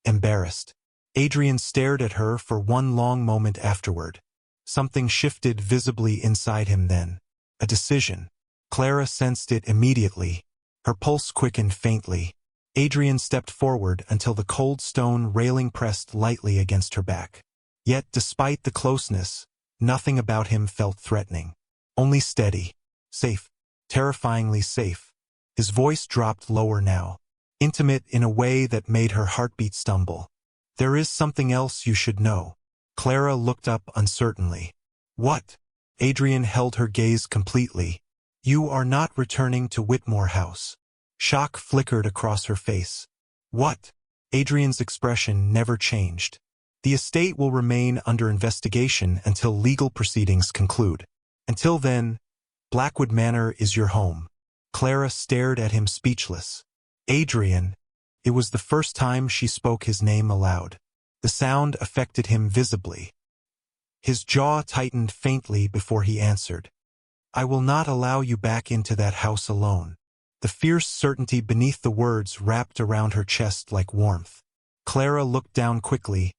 embarrassed. Adrian stared at her for one long moment afterward. Something shifted visibly inside him then. A decision. Clara sensed it immediately. Her pulse quickened faintly. Adrian stepped forward until the cold stone railing pressed lightly against her back. Yet despite the closeness, nothing about him felt threatening. Only steady. Safe. Terrifyingly safe. His voice dropped lower now. Intimate in a way that made her heartbeat stumble. "There is something else you should know." Clara looked up uncertainly. "What?" Adrian held her gaze completely. "You are not returning to Whitmore House." Shock flickered across her face. "What?" Adrian's expression never changed. "The estate will remain under investigation until legal proceedings conclude. Until then, Blackwood Manor is your home." Clara stared at him speechless. "Adrian." It was the first time she spoke his name aloud. The sound affected him visibly. His jaw tightened faintly before he answered. "I will not allow you back into that house alone." The fierce certainty beneath the words wrapped around her chest like warmth. Clara looked down quickly,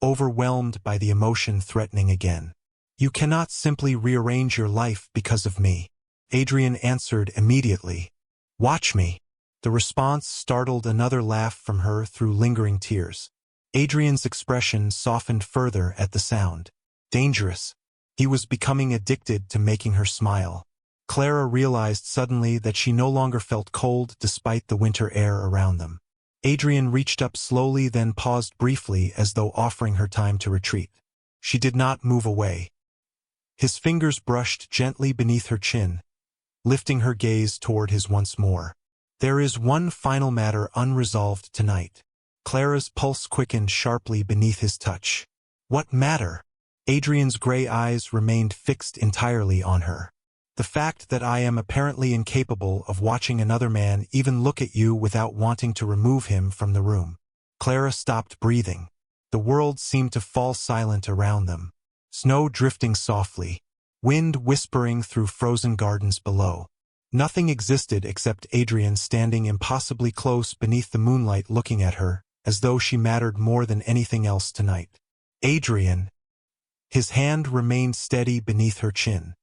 overwhelmed by the emotion threatening again. "You cannot simply rearrange your life because of me." Adrian answered immediately. "Watch me." The response startled another laugh from her through lingering tears. Adrian's expression softened further at the sound. Dangerous. He was becoming addicted to making her smile. Clara realized suddenly that she no longer felt cold despite the winter air around them. Adrian reached up slowly, then paused briefly as though offering her time to retreat. She did not move away. His fingers brushed gently beneath her chin, lifting her gaze toward his once more. "There is one final matter unresolved tonight." Clara's pulse quickened sharply beneath his touch. "What matter?" Adrian's gray eyes remained fixed entirely on her. "The fact that I am apparently incapable of watching another man even look at you without wanting to remove him from the room." Clara stopped breathing. The world seemed to fall silent around them. Snow drifting softly. Wind whispering through frozen gardens below. Nothing existed except Adrian standing impossibly close beneath the moonlight looking at her, as though she mattered more than anything else tonight. "Adrian." His hand remained steady beneath her chin.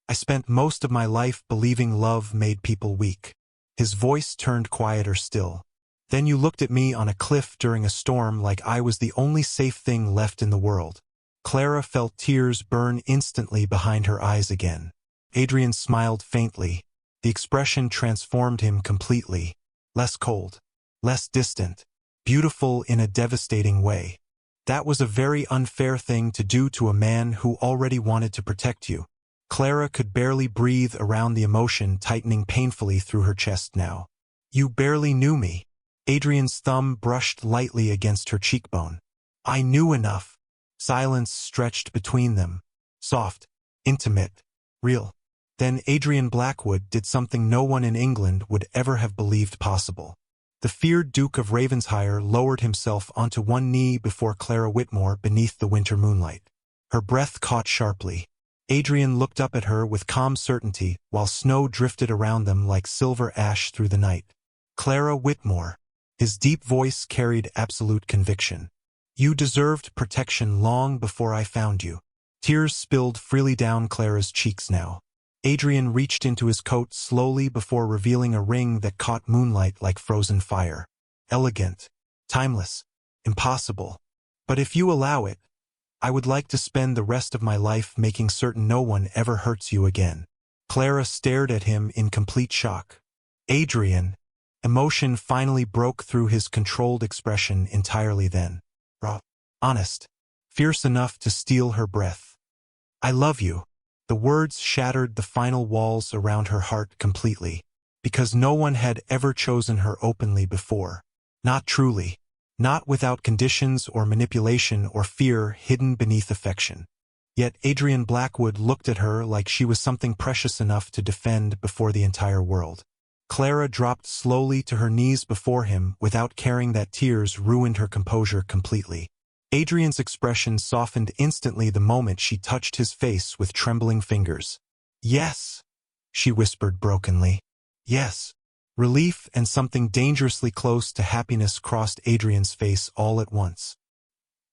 "I spent most of my life believing love made people weak." His voice turned quieter still. "Then you looked at me on a cliff during a storm like I was the only safe thing left in the world." Clara felt tears burn instantly behind her eyes again. Adrian smiled faintly. The expression transformed him completely. Less cold. Less distant. Beautiful in a devastating way. "That was a very unfair thing to do to a man who already wanted to protect you." Clara could barely breathe around the emotion tightening painfully through her chest now. "You barely knew me." Adrian's thumb brushed lightly against her cheekbone. "I knew enough." Silence stretched between them. Soft. Intimate. Real. Then Adrian Blackwood did something no one in England would ever have believed possible. The feared Duke of Ravenshire lowered himself onto one knee before Clara Whitmore beneath the winter moonlight. Her breath caught sharply. Adrian looked up at her with calm certainty while snow drifted around them like silver ash through the night. "Clara Whitmore." His deep voice carried absolute conviction. "You deserved protection long before I found you." Tears spilled freely down Clara's cheeks now. Adrian reached into his coat slowly before revealing a ring that caught moonlight like frozen fire. "Elegant. Timeless. Impossible. But if you allow it, I would like to spend the rest of my life making certain no one ever hurts you again." Clara stared at him in complete shock. "Adrian." Emotion finally broke through his controlled expression entirely then. Raw. Honest. Fierce enough to steal her breath. "I love you." The words shattered the final walls around her heart completely. because no one had ever chosen her openly before. Not truly. Not without conditions or manipulation or fear hidden beneath affection. Yet Adrian Blackwood looked at her like she was something precious enough to defend before the entire world. Clara dropped slowly to her knees before him without caring that tears ruined her composure completely. Adrian's expression softened instantly the moment she touched his face with trembling fingers. "Yes," she whispered brokenly. "Yes." Relief and something dangerously close to happiness crossed Adrian's face all at once.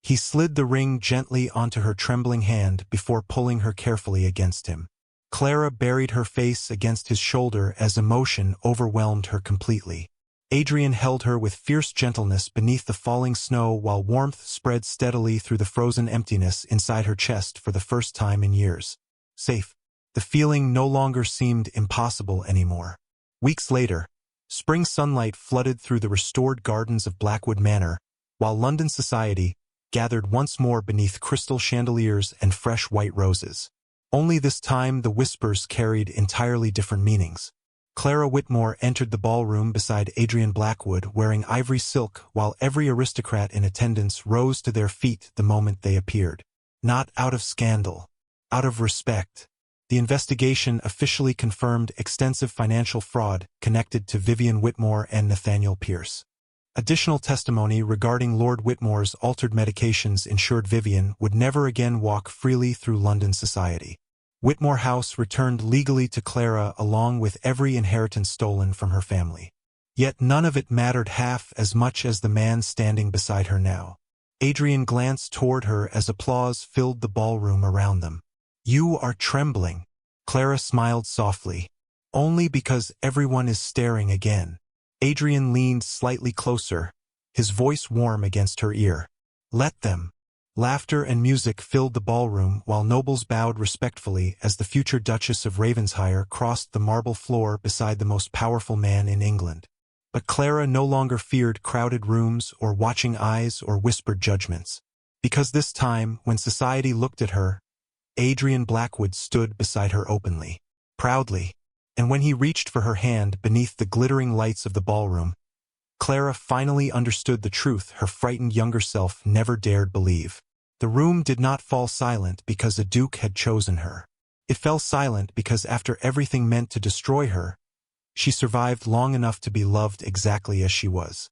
He slid the ring gently onto her trembling hand before pulling her carefully against him. Clara buried her face against his shoulder as emotion overwhelmed her completely. Adrian held her with fierce gentleness beneath the falling snow while warmth spread steadily through the frozen emptiness inside her chest for the first time in years. Safe. The feeling no longer seemed impossible anymore. Weeks later, spring sunlight flooded through the restored gardens of Blackwood Manor, while London society gathered once more beneath crystal chandeliers and fresh white roses. Only this time the whispers carried entirely different meanings. Clara Whitmore entered the ballroom beside Adrian Blackwood wearing ivory silk while every aristocrat in attendance rose to their feet the moment they appeared. Not out of scandal. Out of respect. The investigation officially confirmed extensive financial fraud connected to Vivian Whitmore and Nathaniel Pierce. Additional testimony regarding Lord Whitmore's altered medications ensured Vivian would never again walk freely through London society. Whitmore House returned legally to Clara along with every inheritance stolen from her family. Yet none of it mattered half as much as the man standing beside her now. Adrian glanced toward her as applause filled the ballroom around them. "You are trembling." Clara smiled softly. "Only because everyone is staring again." Adrian leaned slightly closer, his voice warm against her ear. "Let them." Laughter and music filled the ballroom while nobles bowed respectfully as the future Duchess of Ravenshire crossed the marble floor beside the most powerful man in England. But Clara no longer feared crowded rooms or watching eyes or whispered judgments. Because this time, when society looked at her, Adrian Blackwood stood beside her openly, proudly, and when he reached for her hand beneath the glittering lights of the ballroom, Clara finally understood the truth her frightened younger self never dared believe. The room did not fall silent because a duke had chosen her. It fell silent because after everything meant to destroy her, she survived long enough to be loved exactly as she was.